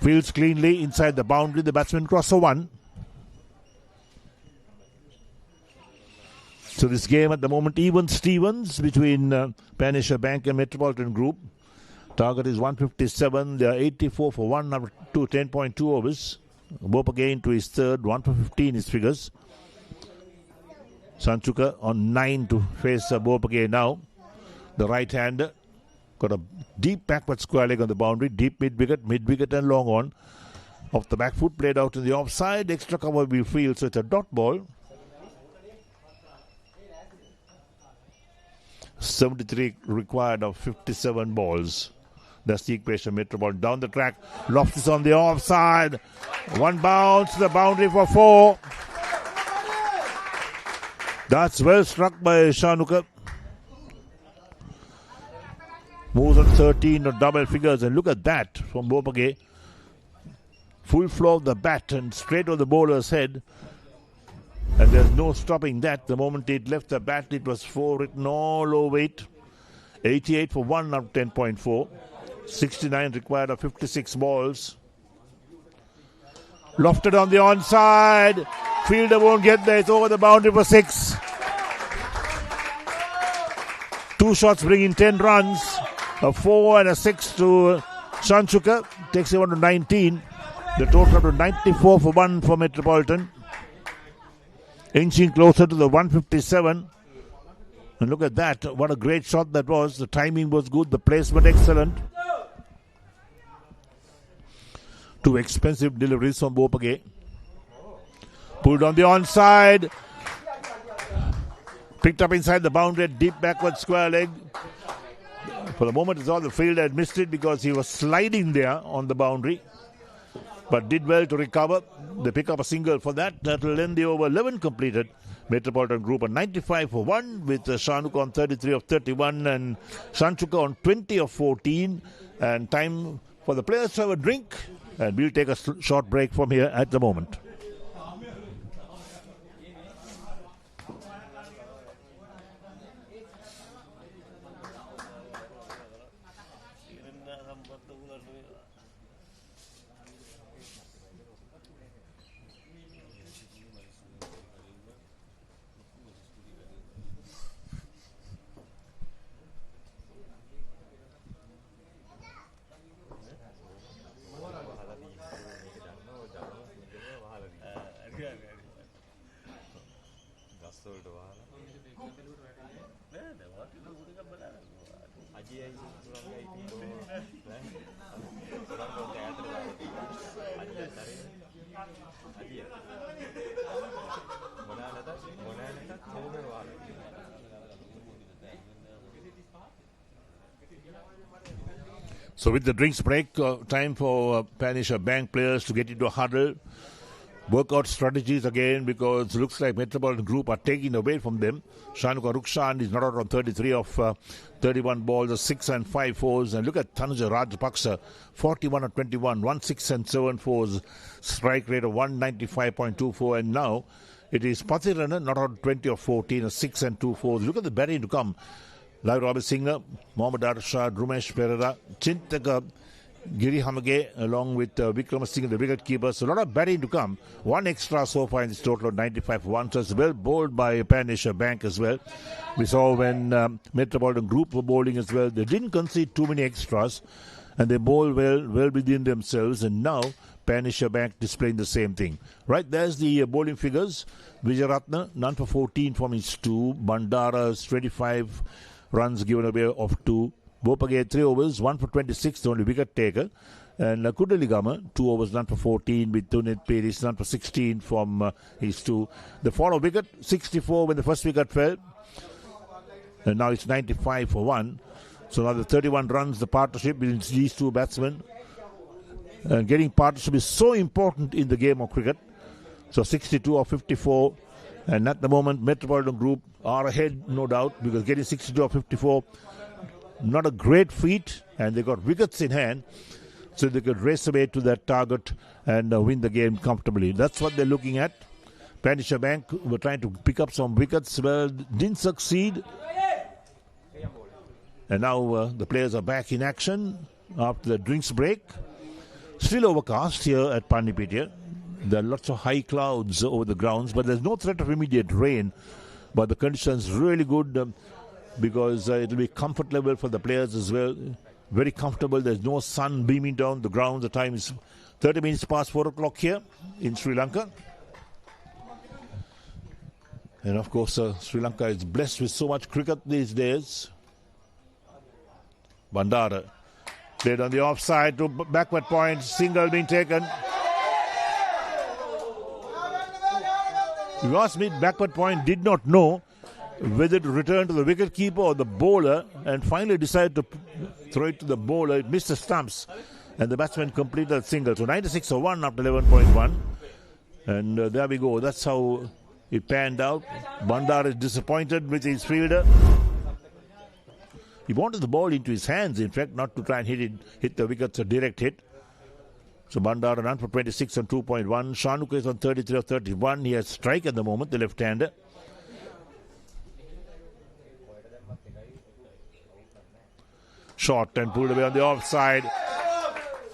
Fields cleanly inside the boundary. The batsman crossed for 1. So this game at the moment, even Stevens between Panisha Bank and Metropolitan Group. Target is 157. They are 84 for 1 after 10.2 overs. Bope again to his 3rd, 1 for 15 his figures. Sanchuka on 9 to face Bope now. The right-hander got a deep backward square leg on the boundary, deep mid-wicket and long on. Off the back foot, played out in the offside. Extra cover will be field, so it's a dot ball. 73 required of 57 balls. That's the equation. Metropolitan down the track. Loftus on the offside. One bounce to the boundary for 4. That's well struck by Shanuka. Moves on 13 of double figures. And look at that from Pabc. Full flow of the bat and straight on the bowler's head. And there's no stopping that. The moment it left the bat, it was 4 written all over it. 88 for 1 out of 10.4. 69 required of 56 balls. Lofted on the onside. Fielder won't get there. It's over the boundary for 6. 2 shots bring in 10 runs. A 4 and a 6 to Shanchuka. Takes him on to 19. The total up to 94 for 1 for Metropolitan. Inching closer to the 157. And look at that. What a great shot that was. The timing was good. The placement excellent. 2 expensive deliveries from Pabc. Pulled on the onside. Picked up inside the boundary. Deep backward square leg. For the moment, it's all the fielder had missed it because he was sliding there on the boundary. But did well to recover. They pick up a single for that. That will end the over. 11 completed. Metropolitan Group on 95 for 1 with Shanuka on 33 of 31 and Shanchuka on 20 of 14. And time for the players to have a drink. And we'll take a short break from here at the moment. So with the drinks break, time for Panisha Bank players to get into a huddle, work out strategies again because it looks like Metropolitan Group are taking away from them. Shanuka Rukshan is not out on 33 of 31 balls, 6 and 5 fours. And look at Tanuja Rajapaksa, 41 of 21, 1 6 and 7 fours, strike rate of 195.24. And now it is Pathirana, not out 20 of 14, a 6 and 2 fours. Look at the batting to come. Lai Robert Singer, Mohammad Arshad, Rumesh Perera, Chintaka, Giri Hamage, along with Vikram Singh, the wicket keeper. So a lot of batting to come. 1 extra so far in this total of 95 for 1. So it's well bowled by Panisha Bank as well. We saw when Metropolitan Group were bowling as well. They didn't concede too many extras. And they bowled well within themselves. And now Panisha Bank displaying the same thing. Right, there's the bowling figures. Vijayaratna, none for 14 from his 2. Bandara's 25 runs given away of 2. Pabc 3 overs, 1 for 26, the only wicket taker. And Kudaligama, 2 overs, none for 14 with Tunit Peris, none for 16 from his 2. The follow wicket, 64 when the first wicket fell. And now it's 95 for 1. So now the 31 runs, the partnership between these 2 batsmen. And getting partnership is so important in the game of cricket. So 62 or 54. And at the moment, Metropolitan Group are ahead, no doubt, because getting 62 or 54, not a great feat, and they got wickets in hand, so they could race away to that target and win the game comfortably. That's what they're looking at. Panisha Bank were trying to pick up some wickets, well, didn't succeed. And now the players are back in action after the drinks break. Still overcast here at Pandipitia. There are lots of high clouds over the grounds, but there's no threat of immediate rain. But the conditions really good because it will be comfort level for the players as well. Very comfortable. There's no sun beaming down the ground. The time is 30 minutes past 4 o'clock here in Sri Lanka. And of course, Sri Lanka is blessed with so much cricket these days. Bandara played on the offside to backward point. Single being taken. If you ask me, backward point did not know. whether to return to the wicketkeeper or the bowler, and finally decided to throw it to the bowler. It missed the stumps, and the batsman completed a single. So 96 for 1 after 11.1. And there we go. That's how it panned out. Bandara is disappointed with his fielder. He wanted the ball into his hands, in fact, not to try and hit the wickets, a direct hit. So Bandara run for 26 on 2.1. Shanuka is on 33 of 31. He has strike at the moment, the left-hander. Shot and pulled away on the offside.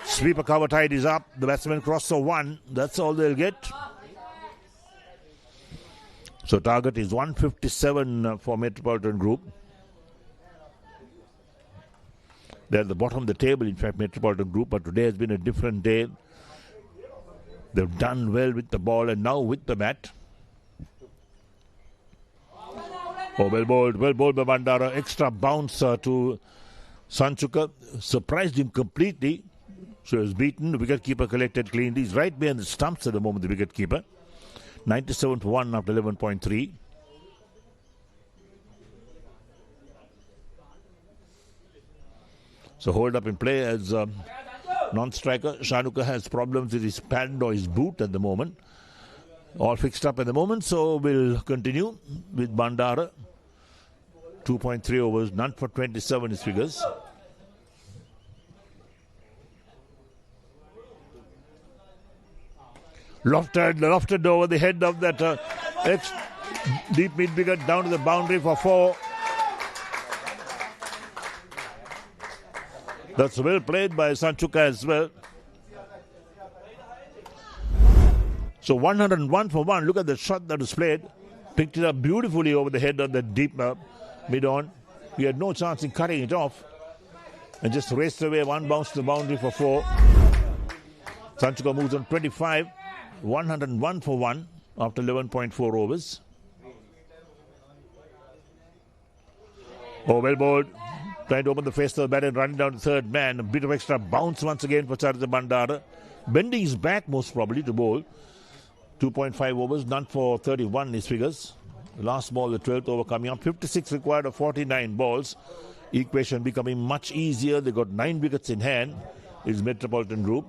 Sweeper cover tide is up. The batsman crossed for 1. That's all they'll get. So target is 157 for Metropolitan Group. They're at the bottom of the table, in fact, Metropolitan Group, but today has been a different day. They've done well with the ball and now with the bat. Oh, well bowled by Bandara. Extra bounce to Sanchuka. Surprised him completely. So he was beaten. The wicketkeeper collected cleanly. He's right behind the stumps at the moment, the wicketkeeper. 97 for 1 after 11.3. So hold up in play as non-striker. Shanuka has problems with his pad or his boot at the moment. All fixed up at the moment, so we'll continue with Bandara. 2.3 overs, none for 27 his figures. Lofted over the head of that deep mid-wicket down to the boundary for 4. That's well played by Sanchuka as well. So 101 for 1. Look at the shot that was played. Picked it up beautifully over the head of the deep mid-on. He had no chance in cutting it off. And just raced away, one bounce to the boundary for 4. Sanchuka moves on 25. 101 for 1 after 11.4 overs. Oh, well bowled. Trying to open the face of the bat and running down the third man. A bit of extra bounce once again for Charita Bandara. Bending his back most probably to bowl. 2.5 overs, none for 31 his figures. Last ball, the 12th over coming up. 56 required of 49 balls. Equation becoming much easier. They got 9 wickets in hand. Is Metropolitan Group.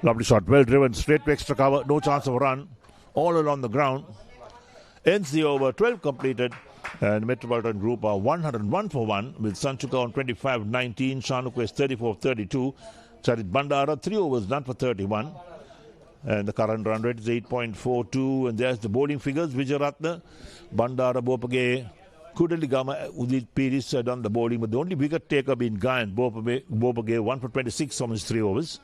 Lovely shot, well driven, straight to extra cover, no chance of a run, all along the ground. Ends the over, 12 completed, and Metropolitan Group are 101 for 1 with Sanchuka on 25-19, Shanuka is 34-32, Charit Bandara 3 overs, none for 31, and the current run rate is 8.42, and there's the bowling figures. Vijayaratna, Bandara, Bopage, Kudaligama, Udit Piris had done the bowling, but the only wicket taker being Gayan, Bopage 1 for 26 from his 3 overs.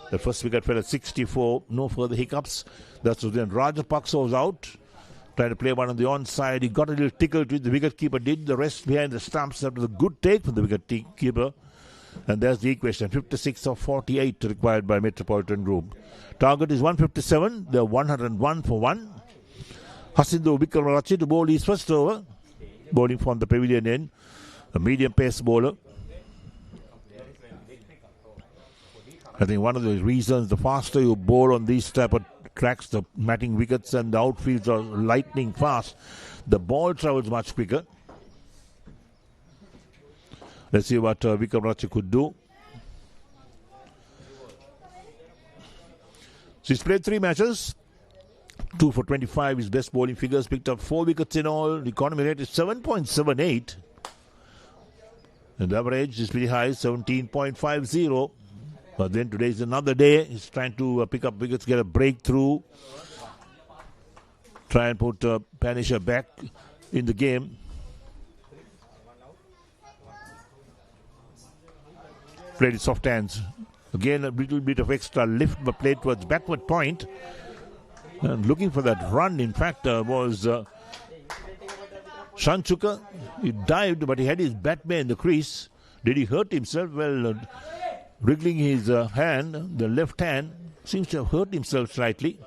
The first wicket fell at 64. No further hiccups. That's when Rajapaksa was out. Trying to play one on the onside. He got a little tickled with the wicketkeeper did. The rest behind the stumps. That was a good take from the wicketkeeper. And there's the equation. 56 of 48 required by Metropolitan Group. Target is 157. They're 101 for 1. Hasindu Vikramaratchi to bowl his first over. Bowling from the pavilion end. A medium pace bowler. I think one of the reasons, the faster you bowl on these type of tracks, the matting wickets and the outfields are lightning fast, the ball travels much quicker. Let's see what Vikramaratchi could do. So he's played 3 matches. 2 for 25, his best bowling figures. Picked up 4 wickets in all. The economy rate is 7.78. And the average is pretty high, 17.50. But then today is another day. He's trying to pick up wickets, get a breakthrough. Try and put Panisha back in the game. Played his soft hands. Again, a little bit of extra lift, but played towards backward point. And looking for that run, in fact, was Sanchuka. He dived, but he had his bat in the crease. Did he hurt himself? Well, wriggling his hand, the left hand, seems to have hurt himself slightly.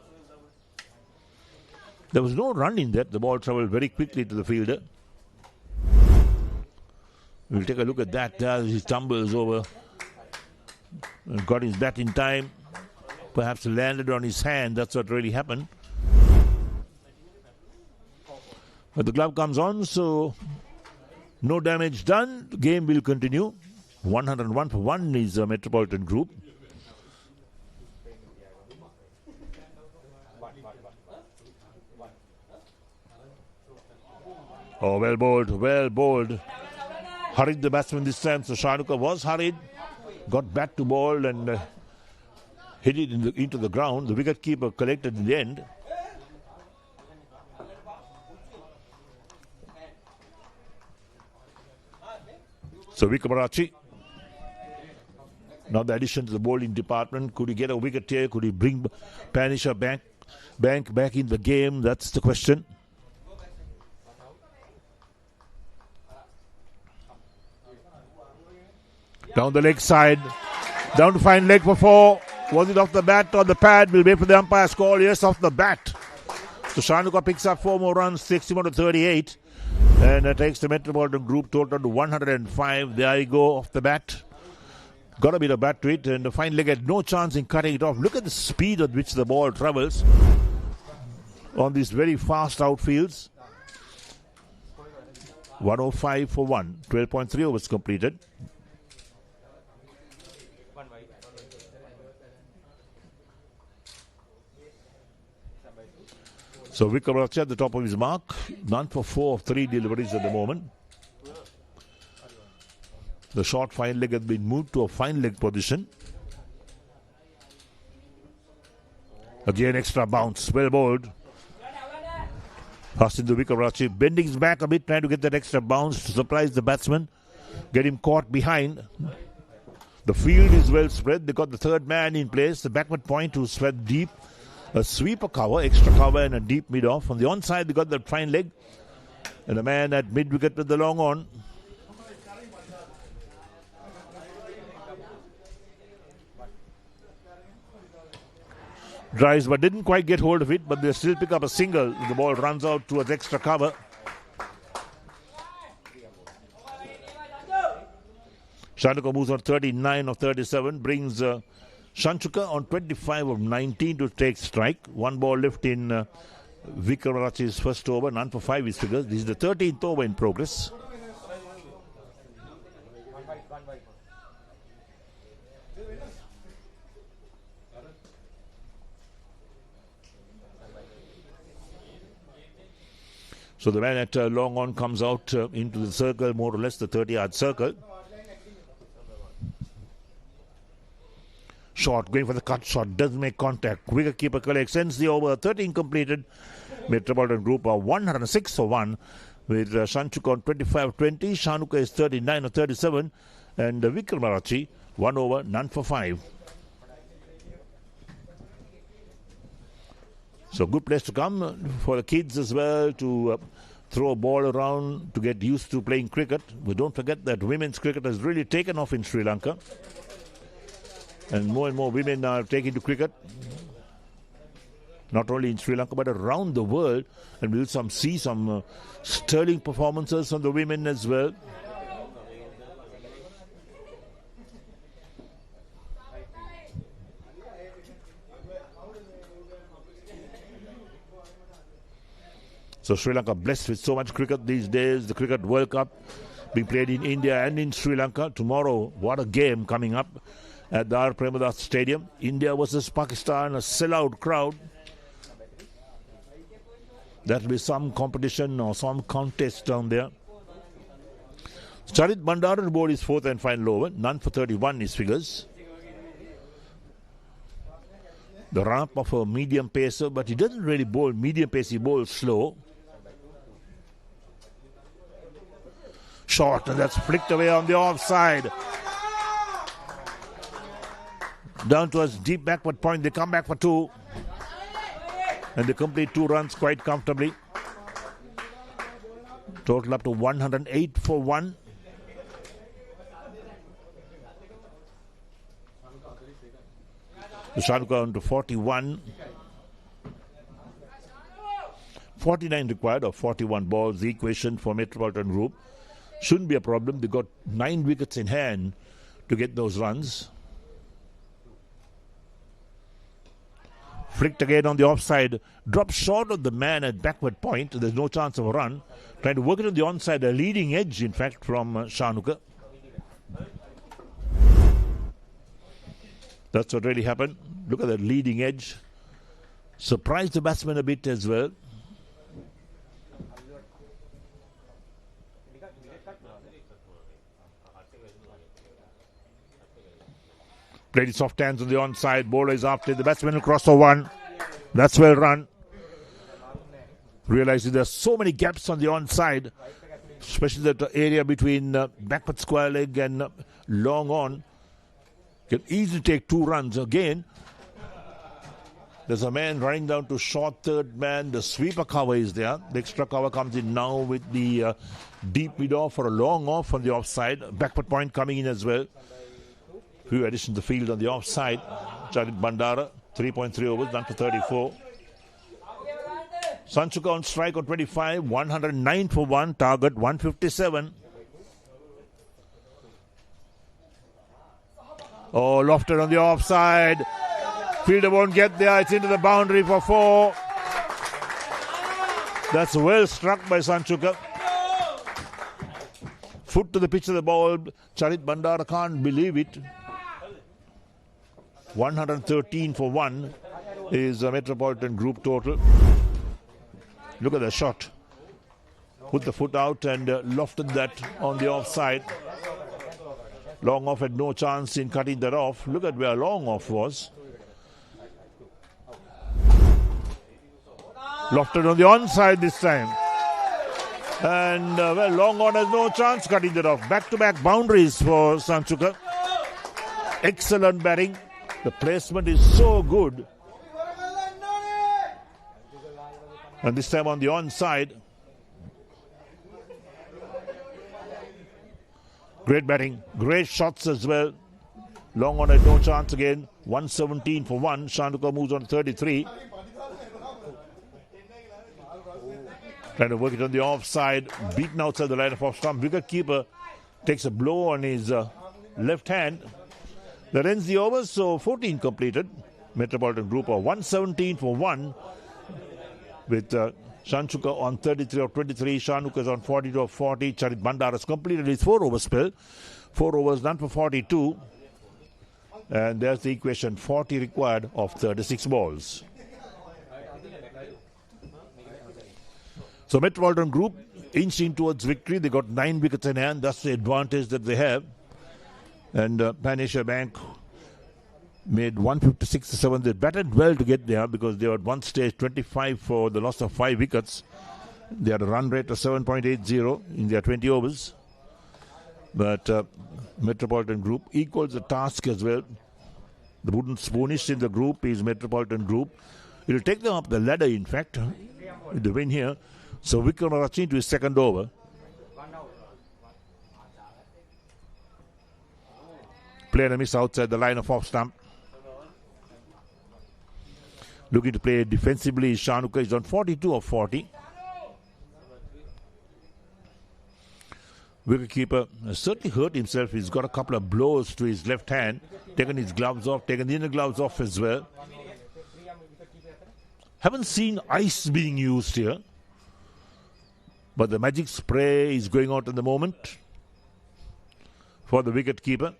There was no run in that. The ball traveled very quickly to the fielder. We'll take a look at that as he stumbles over. Got his bat in time. Perhaps landed on his hand. That's what really happened. But the glove comes on, so no damage done. The game will continue. 101 for 1 is a Metropolitan group. Oh, well bowled, well bowled. Hurried the batsman this time, so Shanuka was hurried. Got back to ball and hit it into the ground. The wicket-keeper collected in the end. So Vikramarchi, now the addition to the bowling department. Could he get a wicket here? Could he bring Panisha back in the game? That's the question. Down the leg side. Down to fine leg for 4. Was it off the bat or the pad? We'll wait for the umpire's call. Yes, off the bat. So Shanuka picks up 4 more runs, 61 to 38. And takes the Metropolitan group total to 105. There you go, off the bat. Got a bit of bat to it. And the fine leg had no chance in cutting it off. Look at the speed at which the ball travels on these very fast outfields. 105 for 1. 12.3 overs completed. So Vikramarchi at the top of his mark. None for 4 of 3 deliveries at the moment. The short fine leg has been moved to a fine leg position. Again extra bounce. Well bowled. Passing to Vikramarchi. Bending his back a bit, trying to get that extra bounce to surprise the batsman. Get him caught behind. The field is well spread. They got the third man in place. The backward point to spread deep. A sweeper cover, extra cover and a deep mid-off. On the onside, they got that fine leg. And a man at mid-wicket with the long on. Drives but didn't quite get hold of it, but they still pick up a single. The ball runs out towards extra cover. Shanuka moves on 39 of 37, brings Shanchuka on 25 of 19 to take strike. 1 ball left in Vikramarchi's first over. None for 5 is figures. This is the 13th over in progress. So the man at long on comes out into the circle, more or less the 30-yard circle. Short, going for the cut shot, does make contact. Wicket-keeper collects, ends the over. 13 completed. Metropolitan group are 106 for 1 with Shanchuka on 25-20. Shanuka is 39 of 37. And Vikramarchi, 1 over, none for 5. So good place to come for the kids as well to throw a ball around to get used to playing cricket. We don't forget that women's cricket has really taken off in Sri Lanka. And more women are taking to cricket, not only in Sri Lanka but around the world. And we'll see some sterling performances from the women as well. So Sri Lanka blessed with so much cricket these days. The Cricket World Cup being played in India and in Sri Lanka. Tomorrow, what a game coming up at the R. Premadas Stadium. India versus Pakistan, a sellout crowd. That will be some competition or some contest down there. Charit Bandara board is 4th and final over. None for 31 is figures. The ramp of a medium pacer, but he doesn't really bowl medium pace, he bowls slow. Short, and that's flicked away on the offside. Down towards deep backward point, they come back for 2. And they complete 2 runs quite comfortably. Total up to 108 for 1. The Shanuka on to 41. 49 required of 41 balls. The equation for Metropolitan Group shouldn't be a problem. They got 9 wickets in hand to get those runs. Flicked again on the offside. Dropped short of the man at backward point. There's no chance of a run. Trying to work it on the onside. A leading edge, in fact, from Shanuka. That's what really happened. Look at that leading edge. Surprised the batsman a bit as well. Played his soft hands on the onside. Bowler is after it. The batsman will cross for one. That's well run. Realizing there's so many gaps on the onside, especially that area between backward square leg and long on. Can easily take 2 runs. Again, there's a man running down to short third man. The sweeper cover is there. The extra cover comes in now with the deep mid off or a long off on the offside. Backward point coming in as well. Few additions to the field on the offside. Charit Bandara, 3.3 overs, done for 34. Sanchuka on strike on 25, 109 for 1, target 157. Oh, lofted on the offside. Fielder won't get there. It's into the boundary for 4. That's well struck by Sanchuka. Foot to the pitch of the ball. Charit Bandara can't believe it. 113 for 1 is a Metropolitan Group total. Look at the shot. Put the foot out and lofted that on the offside. Long off had no chance in cutting that off. Look at where long off was. Lofted on the onside this time. And well, long on has no chance cutting that off. Back-to-back boundaries for Sanchuka. Excellent batting. The placement is so good. And this time on the onside. Great batting. Great shots as well. Long on had no chance again. 117 for 1. Shanuka moves on to 33. Trying to work it on the offside. Beaten outside the line of off stump. Wicket keeper takes a blow on his left hand. That ends the over, so 14 completed. Metropolitan Group of 117 for 1 with Sanchuka on 33 of 23. Shanuka is on 42 of 40. Charit Bandara has completed his 4-over spell. 4 overs done for 42. And there's the equation, 40 required of 36 balls. So Metropolitan Group inching towards victory. They got 9 wickets in hand. That's the advantage that they have. And Pan Asia Bank made 156-7. They batted well to get there because they were at one stage 25 for the loss of 5 wickets. They had a run rate of 7.80 in their 20 overs. But Metropolitan Group equals the task as well. The wooden spoonish in the group is Metropolitan Group. It will take them up the ladder, in fact, with the win here. So Vikramarachi into his second over. Play and a miss outside the line of off stump. Looking to play defensively, Shanuka is on 42 of 40. Wicketkeeper has certainly hurt himself. He's got a couple of blows to his left hand. Taken his gloves off, taken the inner gloves off as well. Haven't seen ice being used here. But the magic spray is going out at the moment for the wicketkeeper.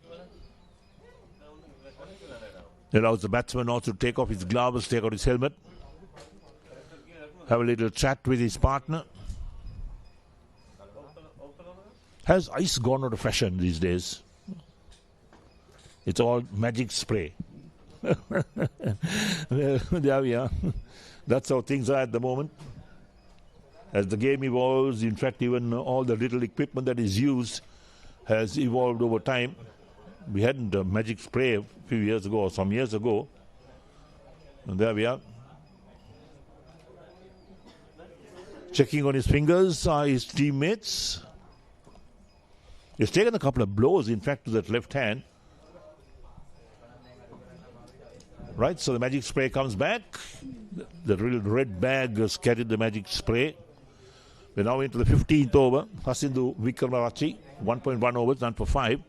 It allows the batsman also to take off his gloves, take out his helmet. Have a little chat with his partner. Has ice gone out of fashion these days? It's all magic spray. There we are. That's how things are at the moment. As the game evolves, in fact, even all the little equipment that is used has evolved over time. We hadn't a magic spray a few years ago or some years ago. And there we are. Checking on his fingers are his teammates. He's taken a couple of blows, in fact, to that left hand. Right, so the magic spray comes back. The real red bag has carried the magic spray. We're now into the 15th over. Hasindu Vikramarachi, 1.1 overs, done for 5.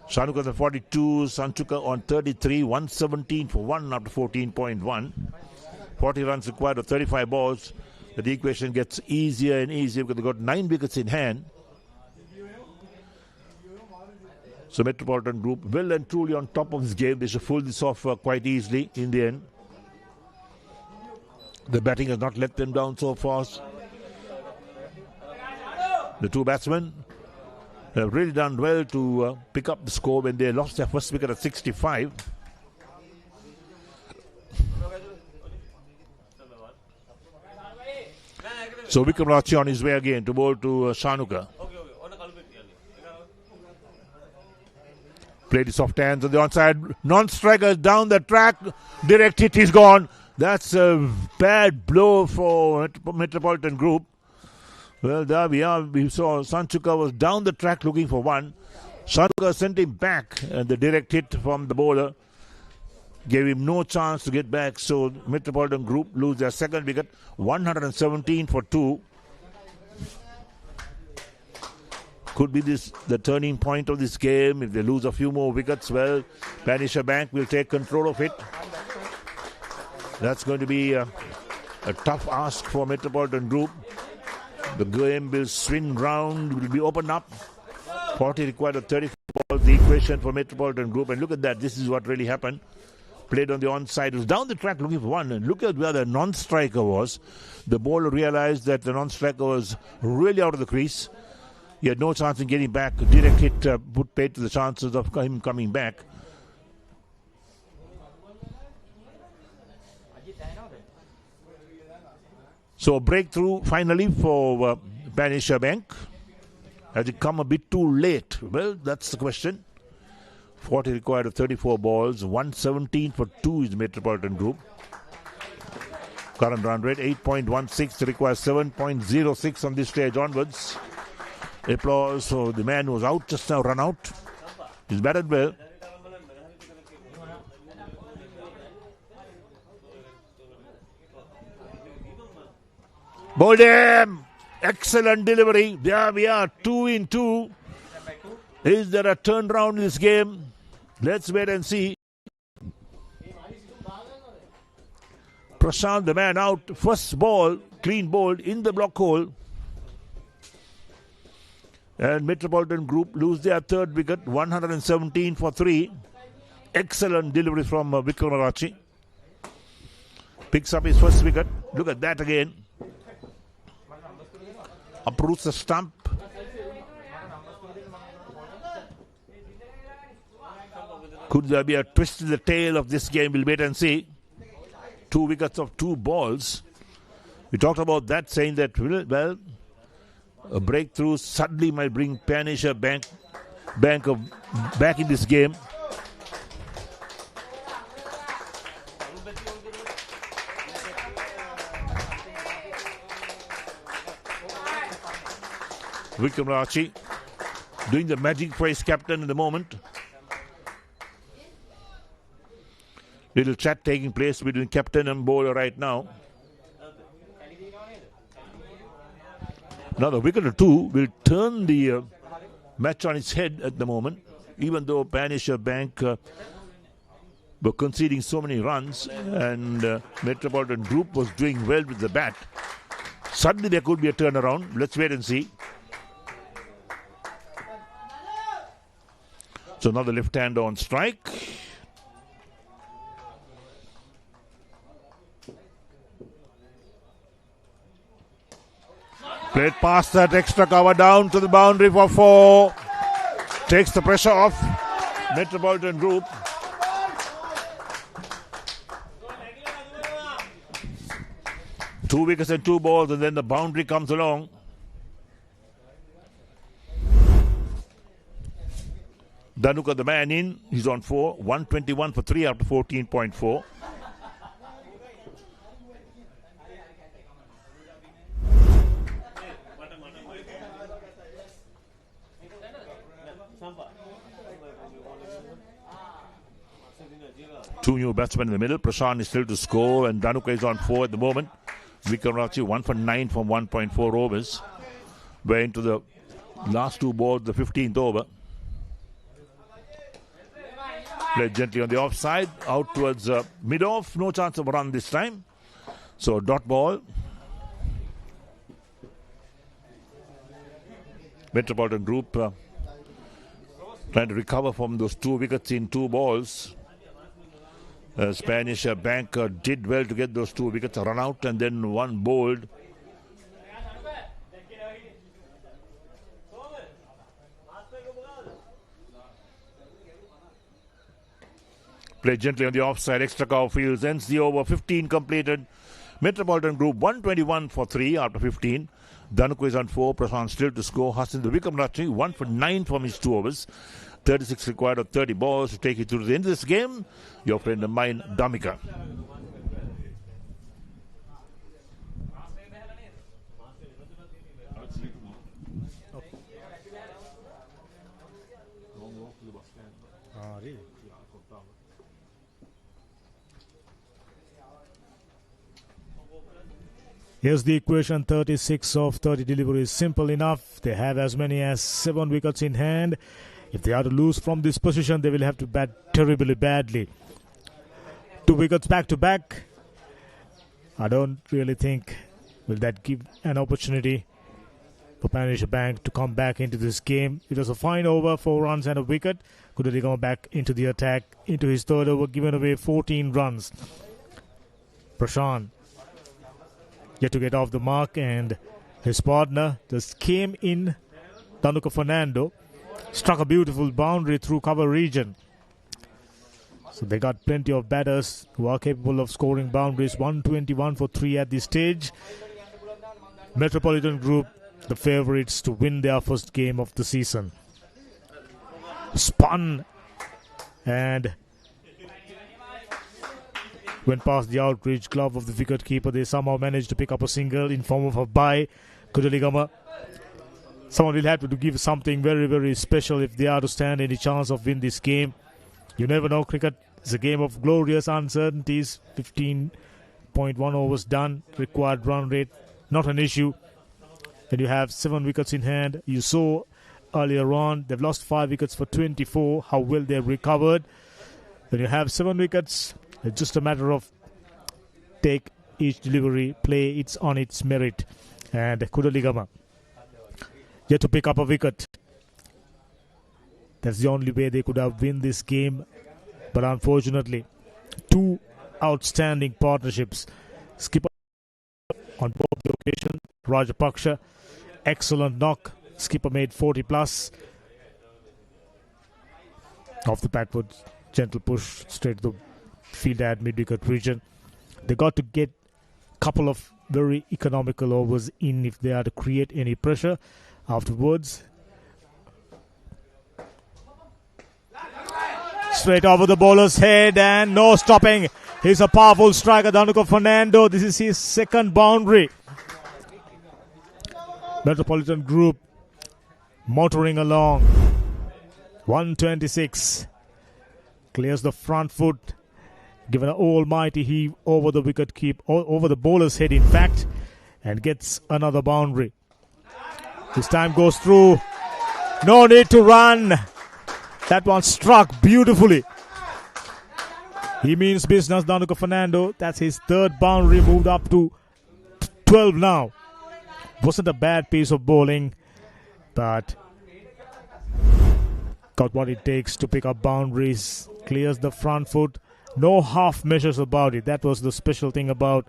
Shanuka on 42, Sanchuka on 33, 117 for 1 after 14.1. 40 runs required of 35 balls. The equation gets easier and easier because they've got 9 wickets in hand. So Metropolitan Group well and truly on top of this game. They should pull this off quite easily in the end. The batting has not let them down so fast. The two batsmen have really done well to pick up the score when they lost their first wicket at 65. So Vikram Rachi on his way again to bowl to Shanuka. Played his soft hands on the onside. Non-striker down the track. Direct hit, he's gone. That's a bad blow for Metropolitan Group. Well, there we are. We saw Sanchuka was down the track looking for one. Shanuka sent him back, and the direct hit from the bowler gave him no chance to get back. So Metropolitan Group lose their second wicket, 117 for 2. Could be this the turning point of this game. If they lose a few more wickets, well, Panisha Bank will take control of it. That's going to be a tough ask for Metropolitan Group. The game will swing round, will be opened up. 40 required of 34 balls, the equation for Metropolitan Group. And look at that, this is what really happened. Played on the onside, it was down the track looking for one. And look at where the non-striker was. The bowler realized that the non-striker was really out of the crease. He had no chance in getting back. Direct hit put paid to the chances of him coming back. So a breakthrough finally for Panisha Bank. Has it come a bit too late? Well, that's the question. 40 required of 34 balls. 117 for 2 is Metropolitan Group. Current run rate 8.16. Requires 7.06 on this stage onwards. Applause for the man who was out just now, run out. He's batted well. Bowled him! Excellent delivery. There we are, 2 in 2. Is there a turnaround in this game? Let's wait and see. Prashant, the man out. First ball, clean bowled in the block hole. And Metropolitan Group lose their third wicket, 117 for 3. Excellent delivery from Vikram Rachi. Picks up his first wicket. Look at that again. Uproots the stump. Could there be a twist in the tail of this game? We'll wait and see. 2 wickets of 2 balls. We talked about that, saying that, well, a breakthrough suddenly might bring Panisha Bank back in this game. Vikram Rachi doing the magic for his captain in the moment. Little chat taking place between captain and bowler right now. Now the wicket or 2 will turn the match on its head at the moment. Even though Panisha Bank were conceding so many runs and Metropolitan Group was doing well with the bat. Suddenly there could be a turnaround. Let's wait and see. So now the left-hander on strike. Played past that extra cover down to the boundary for 4. Takes the pressure off Metropolitan Group. Two wickets and 2 balls, and then the boundary comes along. Dhanuka, the man in, he's on 4. 121 for 3 after 14.4. Two new batsmen in the middle. Prashant is still to score, and Dhanuka is on 4 at the moment. Vikram Rachi 1 for 9 from 1.4 overs. We're into the last 2 balls, the 15th over. Played gently on the offside, out towards mid-off. No chance of a run this time. So dot ball. Metropolitan Group trying to recover from those 2 wickets in 2 balls. Spanish Bank did well to get those 2 wickets, a run out and then 1 bowled. Played gently on the offside, extra cow fields, ends the over, 15 completed. Metropolitan Group 121 for 3 after 15. Dhanuka is on 4, Prashant still to score. Hasan the Vikram Ratri 1 for 9 from his 2 overs. 36 required of 30 balls to take you through the end of this game. Your friend of mine, Dhamika. Here's the equation. 36 of 30 deliveries. Simple enough. They have as many as 7 wickets in hand. If they are to lose from this position, they will have to bat terribly badly. 2 wickets back to back. I don't really think will that give an opportunity for Spanish Bank to come back into this game. It was a fine over, 4 runs and a wicket. Could he come back into the attack, into his third over, given away 14 runs. Prashant yet to get off the mark, and his partner just came in. Dhanuka Fernando struck a beautiful boundary through cover region. So they got plenty of batters who are capable of scoring boundaries. 121 for 3 at this stage. Metropolitan Group, the favourites to win their first game of the season. Spun and went past the outreach glove of the wicket-keeper. They somehow managed to pick up a single in form of a bye. Kudaligama. Someone will have to give something very, very special if they are to stand any chance of win this game. You never know. Cricket is a game of glorious uncertainties. 15.1 overs done. Required run rate, not an issue. When you have 7 wickets in hand, you saw earlier on, they've lost 5 wickets for 24. How well they've recovered. When you have 7 wickets, it's just a matter of take each delivery, play it's on its merit. And Kudaligama yet to pick up a wicket. That's the only way they could have win this game. But unfortunately, 2 outstanding partnerships. Skipper on both the occasion, Rajapaksha, excellent knock. Skipper made 40 plus. Off the backward, gentle push straight to the field at mid-wicket region. They got to get a couple of very economical overs in if they are to create any pressure afterwards. Straight over the bowler's head and no stopping. He's a powerful striker, Dhanuka Fernando. This is his 2nd boundary. Metropolitan Group motoring along. 126. Clears the front foot. Given an almighty heave over the wicket over the bowler's head, in fact, and gets another boundary. This time goes through. No need to run. That one struck beautifully. He means business, Dhanuka Fernando. That's his 3rd boundary, moved up to 12 now. Wasn't a bad piece of bowling, but got what it takes to pick up boundaries. Clears the front foot. No half measures about it. That was the special thing about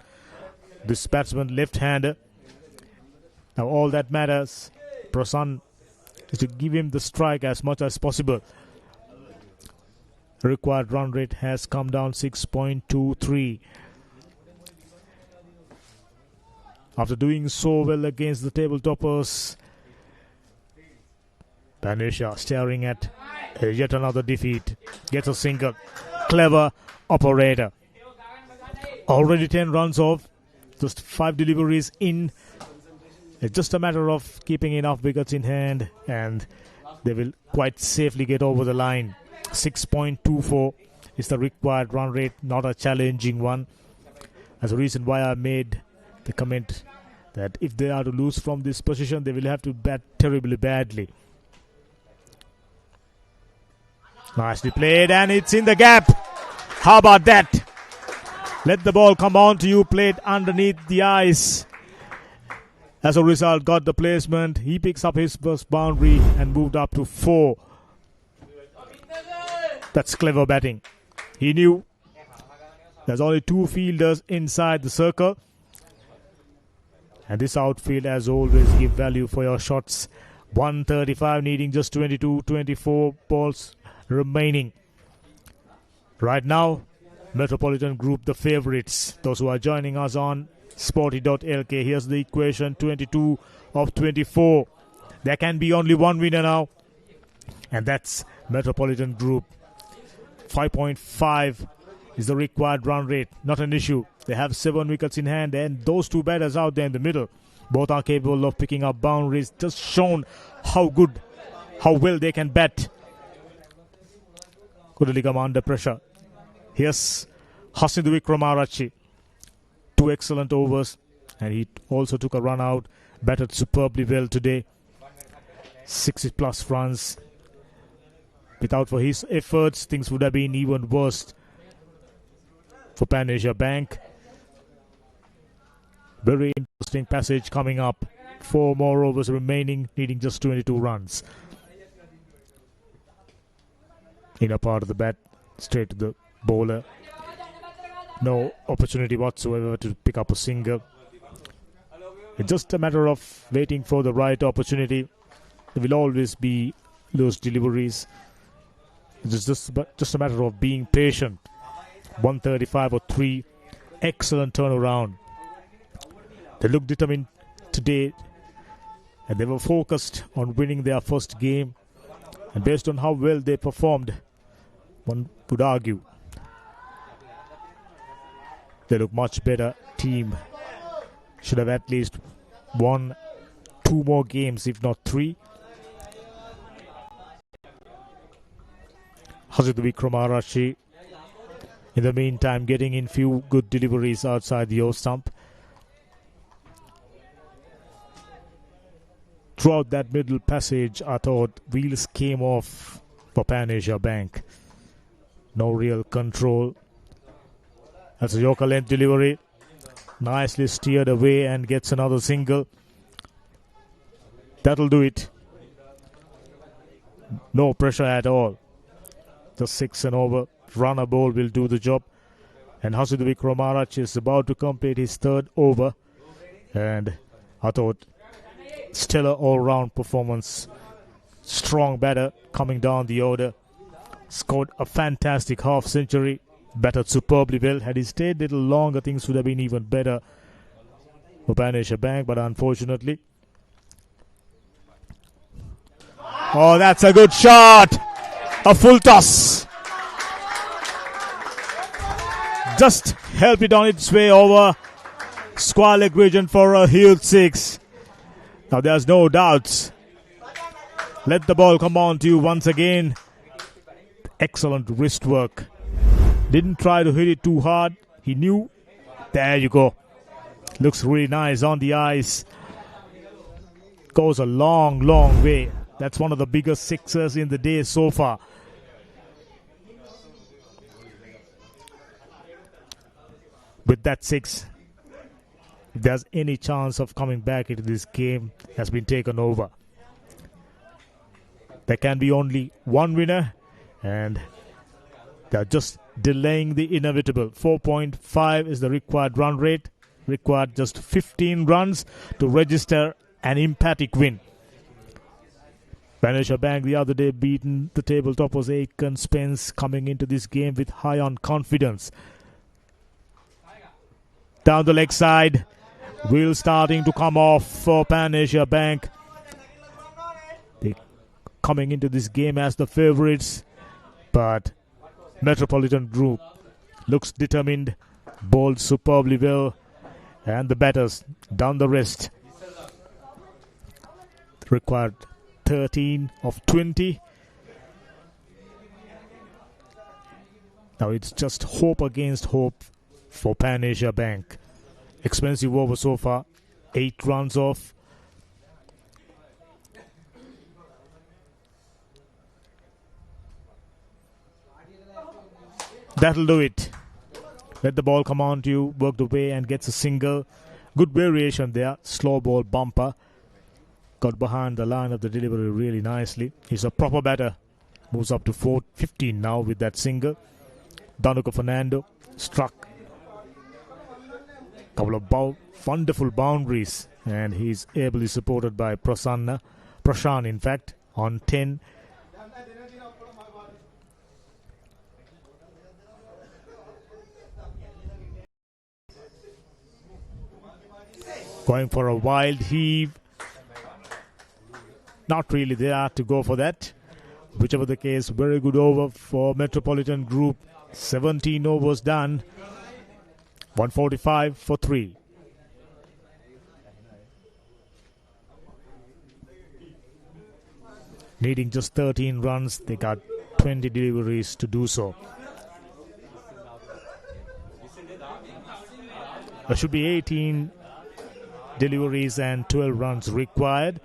this batsman, left-hander. Now all that matters, Prasanth, is to give him the strike as much as possible. Required run rate has come down 6.23. After doing so well against the table toppers, Panisha staring at yet another defeat. Gets a single. Clever operator. Already 10 runs off. Just 5 deliveries in. It's just a matter of keeping enough wickets in hand and they will quite safely get over the line. 6.24 is the required run rate, not a challenging one. That's the reason why I made the comment that if they are to lose from this position, they will have to bat terribly badly. Nicely played, and it's in the gap. How about that? Let the ball come on to you, played underneath the ice. As a result, got the placement. He picks up his first boundary and moved up to 4. That's clever batting. He knew there's only 2 fielders inside the circle. And this outfield, as always, give value for your shots. 135 needing just 24 balls remaining. Right now, Metropolitan Group, the favorites. Those who are joining us on Sporty.lk. Here's the equation, 22 of 24. There can be only one winner now. And that's Metropolitan Group. 5.5 is the required run rate. Not an issue. They have 7 wickets in hand. And those 2 batters out there in the middle, both are capable of picking up boundaries. Just shown how good, how well they can bat. Couldn't come under pressure. Here's Hasindu Wickramaratne. 2 excellent overs. And he also took a run out. Batted superbly well today. 60 plus runs. Without for his efforts, things would have been even worse for Pan Asia Bank. Very interesting passage coming up. 4 more overs remaining, needing just 22 runs. Inner part of the bat, straight to the bowler. No opportunity whatsoever to pick up a single. It's just a matter of waiting for the right opportunity. There will always be those deliveries. It's just a matter of being patient. 135 or 3. Excellent turnaround. They looked determined today. And they were focused on winning their first game. And based on how well they performed, one would argue they look much better team. Should have at least won 2 more games, if not 3. Hasindu Wickramaratne, in the meantime, getting in few good deliveries outside the O-stump. Throughout that middle passage, I thought wheels came off for Pan Asia Bank. No real control. That's a Yorker length delivery. Nicely steered away and gets another single. That'll do it. No pressure at all. Just 6 and over. Runner ball will do the job. And Hasindu Wickramaratne is about to complete his 3rd over. And I thought stellar all-round performance. Strong batter coming down the order. Scored a fantastic half-century. Batted superbly well. Had he stayed a little longer, things would have been even better for Pan Asia Bank. But unfortunately... Oh, that's a good shot! A full toss. Just help it on its way over square leg region for a huge 6. Now there's no doubts. Let the ball come on to you once again. Excellent wrist work. Didn't try to hit it too hard. He knew. There you go. Looks really nice on the ice. Goes a long, long way. That's one of the biggest sixers in the day so far. With that 6, if there's any chance of coming back into this game, has been taken over. There can be only one winner, and they're just delaying the inevitable. 4.5 is the required run rate. Required just 15 runs to register an emphatic win. Pan Asia Bank the other day beaten the table toppers Aiken Spence, coming into this game with high on confidence. Down the leg side, wheel starting to come off for Pan Asia Bank. They coming into this game as the favorites, but Metropolitan Group looks determined, bowled superbly well, and the batters down the wrist. Required 13 of 20. Now it's just hope against hope for Pan Asia Bank. Expensive over so far. 8 runs off. That'll do it. Let the ball come on to you, work the way and gets a single. Good variation there. Slow ball bumper. Got behind the line of the delivery really nicely. He's a proper batter. Moves up to 415 now with that single. Danuka Fernando struck. Couple of wonderful boundaries. And he's ably supported by Prashan in fact, on 10. Going for a wild heave. Not really there to go for that. Whichever the case, very good over for Metropolitan Group. 17 overs done. 145 for 3. Needing just 13 runs, they got 20 deliveries to do so. There should be 18 deliveries and 12 runs required.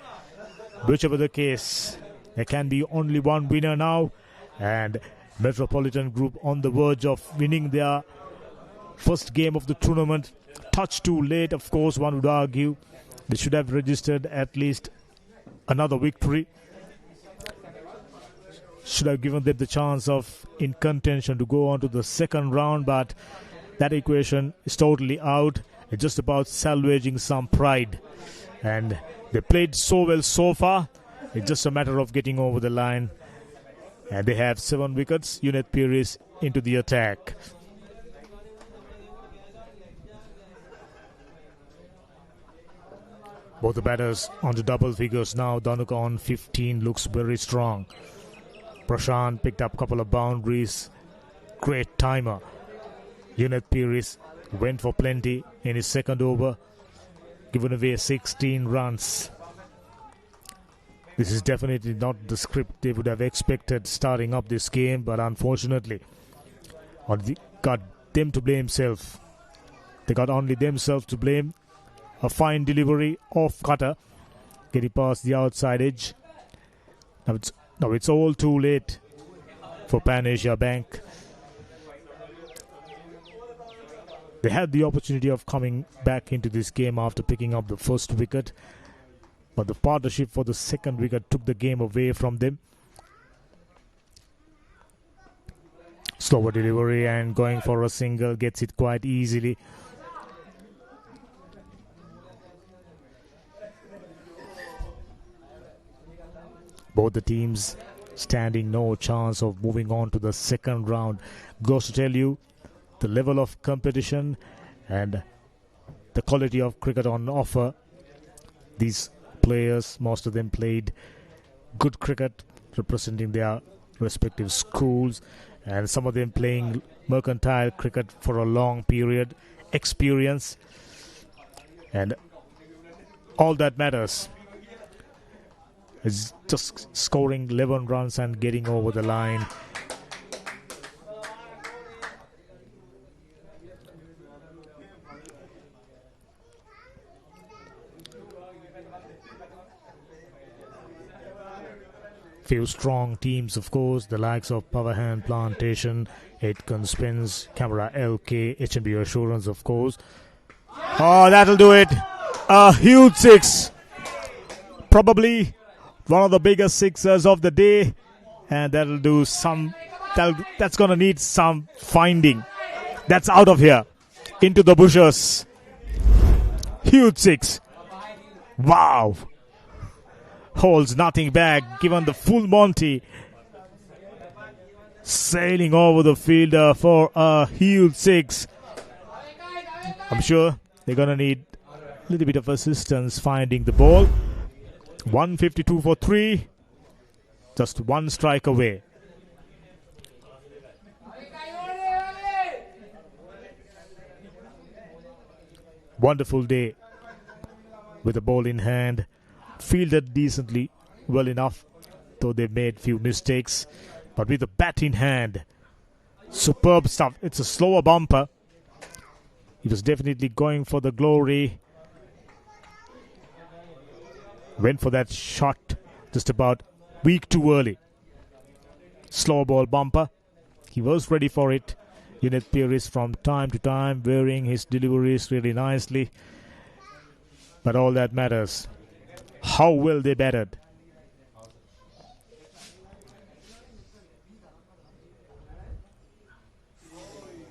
Whichever the case, there can be only one winner now, and Metropolitan Group on the verge of winning their first game of the tournament. Touch too late, of course, one would argue. They should have registered at least another victory. Should have given them the chance of in contention to go on to the second round, but that equation is totally out. It's just about salvaging some pride. And they played so well so far. It's just a matter of getting over the line. And they have 7 wickets. Unit Pires into the attack. Both the batters on the double figures now. Danuka on 15 looks very strong. Prashant picked up a couple of boundaries. Great timer. Unit Pires went for plenty in his second over. Given away 16 runs. This is definitely not the script they would have expected starting up this game, but unfortunately, got them to blame themselves. They got only themselves to blame. A fine delivery off cutter, getting past the outside edge. Now it's all too late for Pan Asia Bank. They had the opportunity of coming back into this game after picking up the first wicket, but the partnership for the second wicket took the game away from them. Slower delivery and going for a single, gets it quite easily. Both the teams standing no chance of moving on to the second round. Goes to tell you the level of competition and the quality of cricket on offer. These players, most of them played good cricket representing their respective schools, and some of them playing mercantile cricket for a long period. Experience, and all that matters is just scoring 11 runs and getting over the line. Few strong teams, of course, the likes of Powerhand Plantation, Aitken Spence, Camera LK, HMB Assurance, of course. Oh, that'll do it. A huge six. Probably one of the biggest sixers of the day. And that'll do some, that's going to need some finding. That's out of here. Into the bushes. Huge six. Wow. Holds nothing back, given the full Monty. Sailing over the fielder for a huge six. I'm sure they're going to need a little bit of assistance finding the ball. 152 for 3. Just one strike away. Wonderful day with the ball in hand. Fielded decently, well enough, though they made few mistakes. But with the bat in hand, superb stuff. It's a slower bumper. He was definitely going for the glory. Went for that shot just about weak too early. Slow ball bumper. He was ready for it. Unit Pieris from time to time, varying his deliveries really nicely. But all that matters, how well they batted.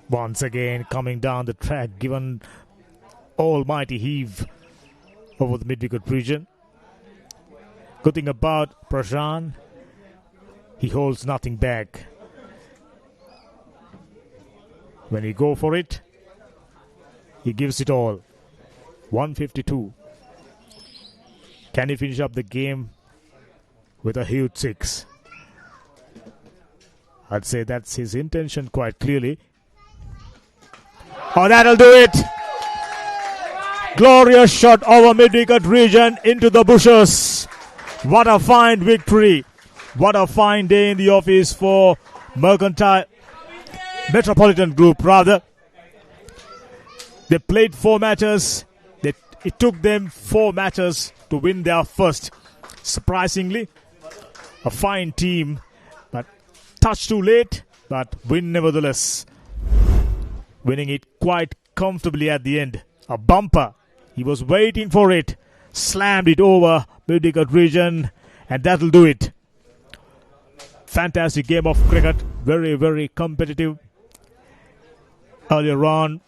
Once again, coming down the track, given almighty heave over the mid-wicket region. Good thing about Prashant, he holds nothing back. When he go for it, he gives it all. 152. Can he finish up the game with a huge 6? I'd say that's his intention quite clearly. Oh, that'll do it! Glorious shot over mid-wicket region into the bushes. What a fine victory. What a fine day in the office for Metropolitan Group, rather. They played 4 matches. It took them 4 matches to win their first. Surprisingly, a fine team, but touch too late, but win nevertheless. Winning it quite comfortably at the end. A bumper. He was waiting for it. Slammed it over mid-wicket region, and that'll do it. Fantastic game of cricket. Very, very competitive. Earlier on,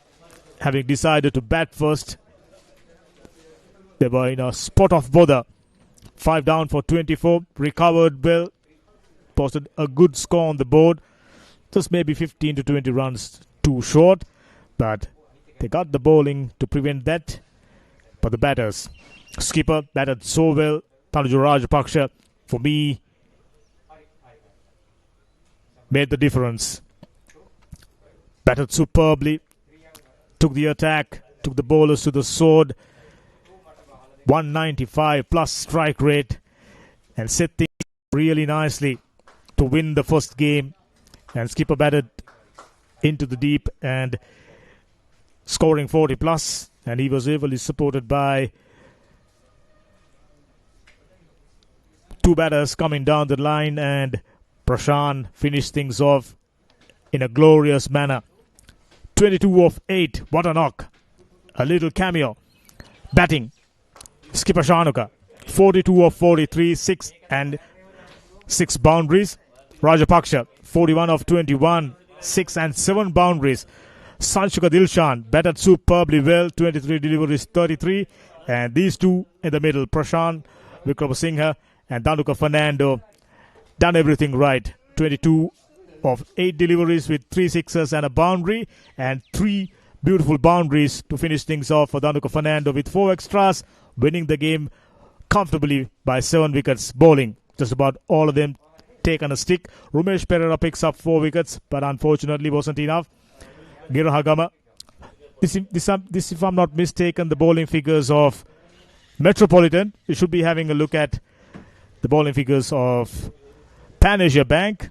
having decided to bat first, they were in a spot of bother. 5 down for 24. Recovered well. Posted a good score on the board. Just maybe 15 to 20 runs too short. But they got the bowling to prevent that. But the batters, skipper batted so well. Tanuja Rajapaksa, for me, made the difference. Batted superbly. Took the attack. Took the bowlers to the sword. 195 plus strike rate. And set things really nicely to win the first game. And skipper batted into the deep and scoring 40 plus. And he was heavily supported by 2 batters coming down the line, and Prashant finished things off in a glorious manner. 22 of 8. What a knock. A little cameo. Batting. Skipper Shanuka. 42 of 43. 6 boundaries. Rajapaksha. 41 of 21. 6 and 7 boundaries. Sanshuka Dilshan batted superbly well. 23 deliveries, 33. And these two in the middle, Prashant Wickramasinghe and Danuka Fernando, done everything right. 22 of 8 deliveries with 3 sixes and a boundary, and 3 beautiful boundaries to finish things off for Danuka Fernando with 4 extras, winning the game comfortably by 7 wickets bowling. Just about all of them taken a stick. Rumesh Perera picks up 4 wickets, but unfortunately wasn't enough. Girahagama. This, if I'm not mistaken, the bowling figures of Metropolitan. You should be having a look at the bowling figures of Pan Asia Bank.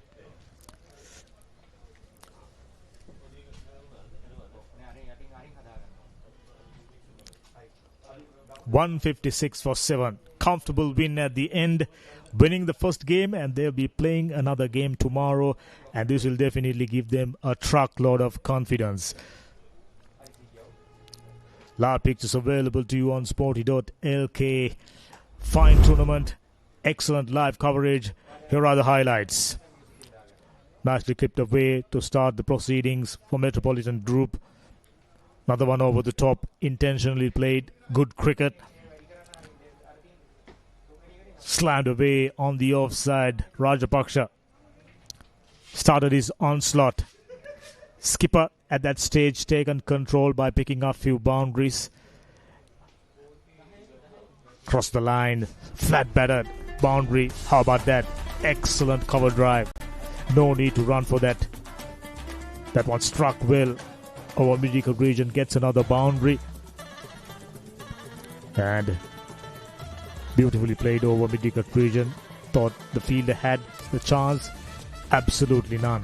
$156 for 7. Comfortable win at the end, winning the first game, and they'll be playing another game tomorrow, and this will definitely give them a truckload of confidence. Live pictures available to you on Sporty.lk. Fine tournament, excellent live coverage. Here are the highlights. Nicely clipped away to start the proceedings for Metropolitan Group. Another one over the top, intentionally played, good cricket. Slammed away on the offside. Rajapaksha started his onslaught. Skipper at that stage taken control by picking up few boundaries. Cross the line, flat batted boundary. How about that? Excellent cover drive. No need to run for that. That one struck well over mid-wicket region, gets another boundary. And beautifully played over mid-wicket region. Thought the fielder had the chance. Absolutely none.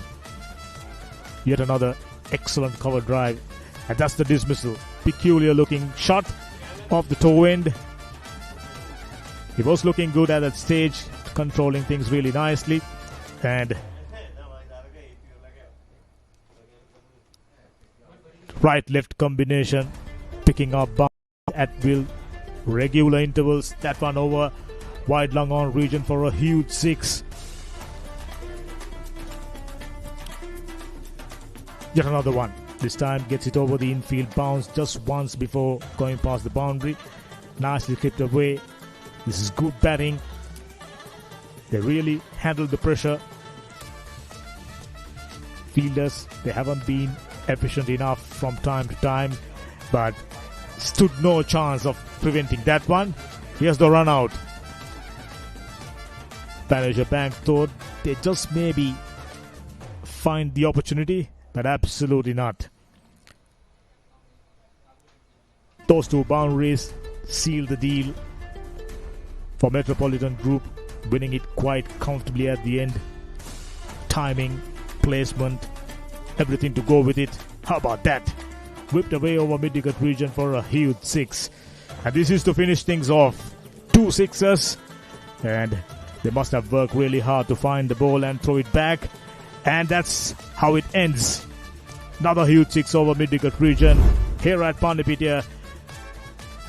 Yet another excellent cover drive. And that's the dismissal. Peculiar looking shot off the toe end. He was looking good at that stage, controlling things really nicely. And right-left combination, picking up bounce at will, regular intervals. That one over wide long on region for a huge 6. Yet another one. This time gets it over the infield bounce just once before going past the boundary. Nicely clipped away. This is good batting. They really handled the pressure. Fielders, they haven't been efficient enough from time to time, but stood no chance of preventing that one. Here's the run out. Manager Bank thought they just maybe find the opportunity, but absolutely not. Those two boundaries seal the deal for Metropolitan Group, winning it quite comfortably at the end. Timing, placement, everything to go with it. How about that? Whipped away over mid-wicket region for a huge 6. And this is to finish things off. 2 sixes. And they must have worked really hard to find the ball and throw it back. And that's how it ends. Another huge 6 over mid-wicket region. Here at Pandipitiya,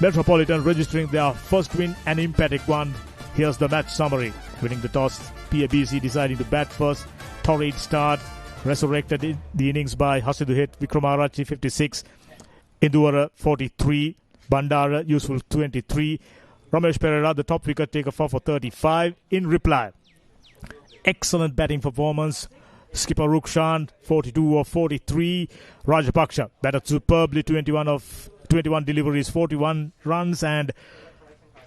Metropolitan registering their first win, an emphatic one. Here's the match summary. Winning the toss, Pabc deciding to bat first. Torrid start. Resurrected in the innings by Hasidu hit Wickramaratne 56, Induvara 43, Bandara useful 23, Ramesh Perera the top wicket taker for 35. In reply, excellent batting performance. Skipper Rukshan 42 of 43, Rajapaksha batted superbly 21 deliveries, 41 runs, and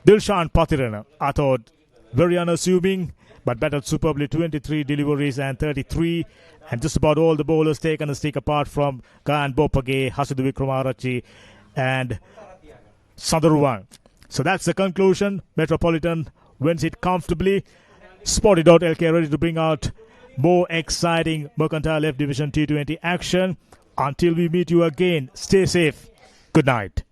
Dilshan Pathirana, I thought very unassuming, but batted superbly 23 deliveries and 33. And just about all the bowlers taken a stick apart from Gayan Bopage, Hasidu Wickramaratne and Sandaruwan. So that's the conclusion. Metropolitan wins it comfortably. Sporty.lk ready to bring out more exciting Mercantile F Division T20 action. Until we meet you again, stay safe. Good night.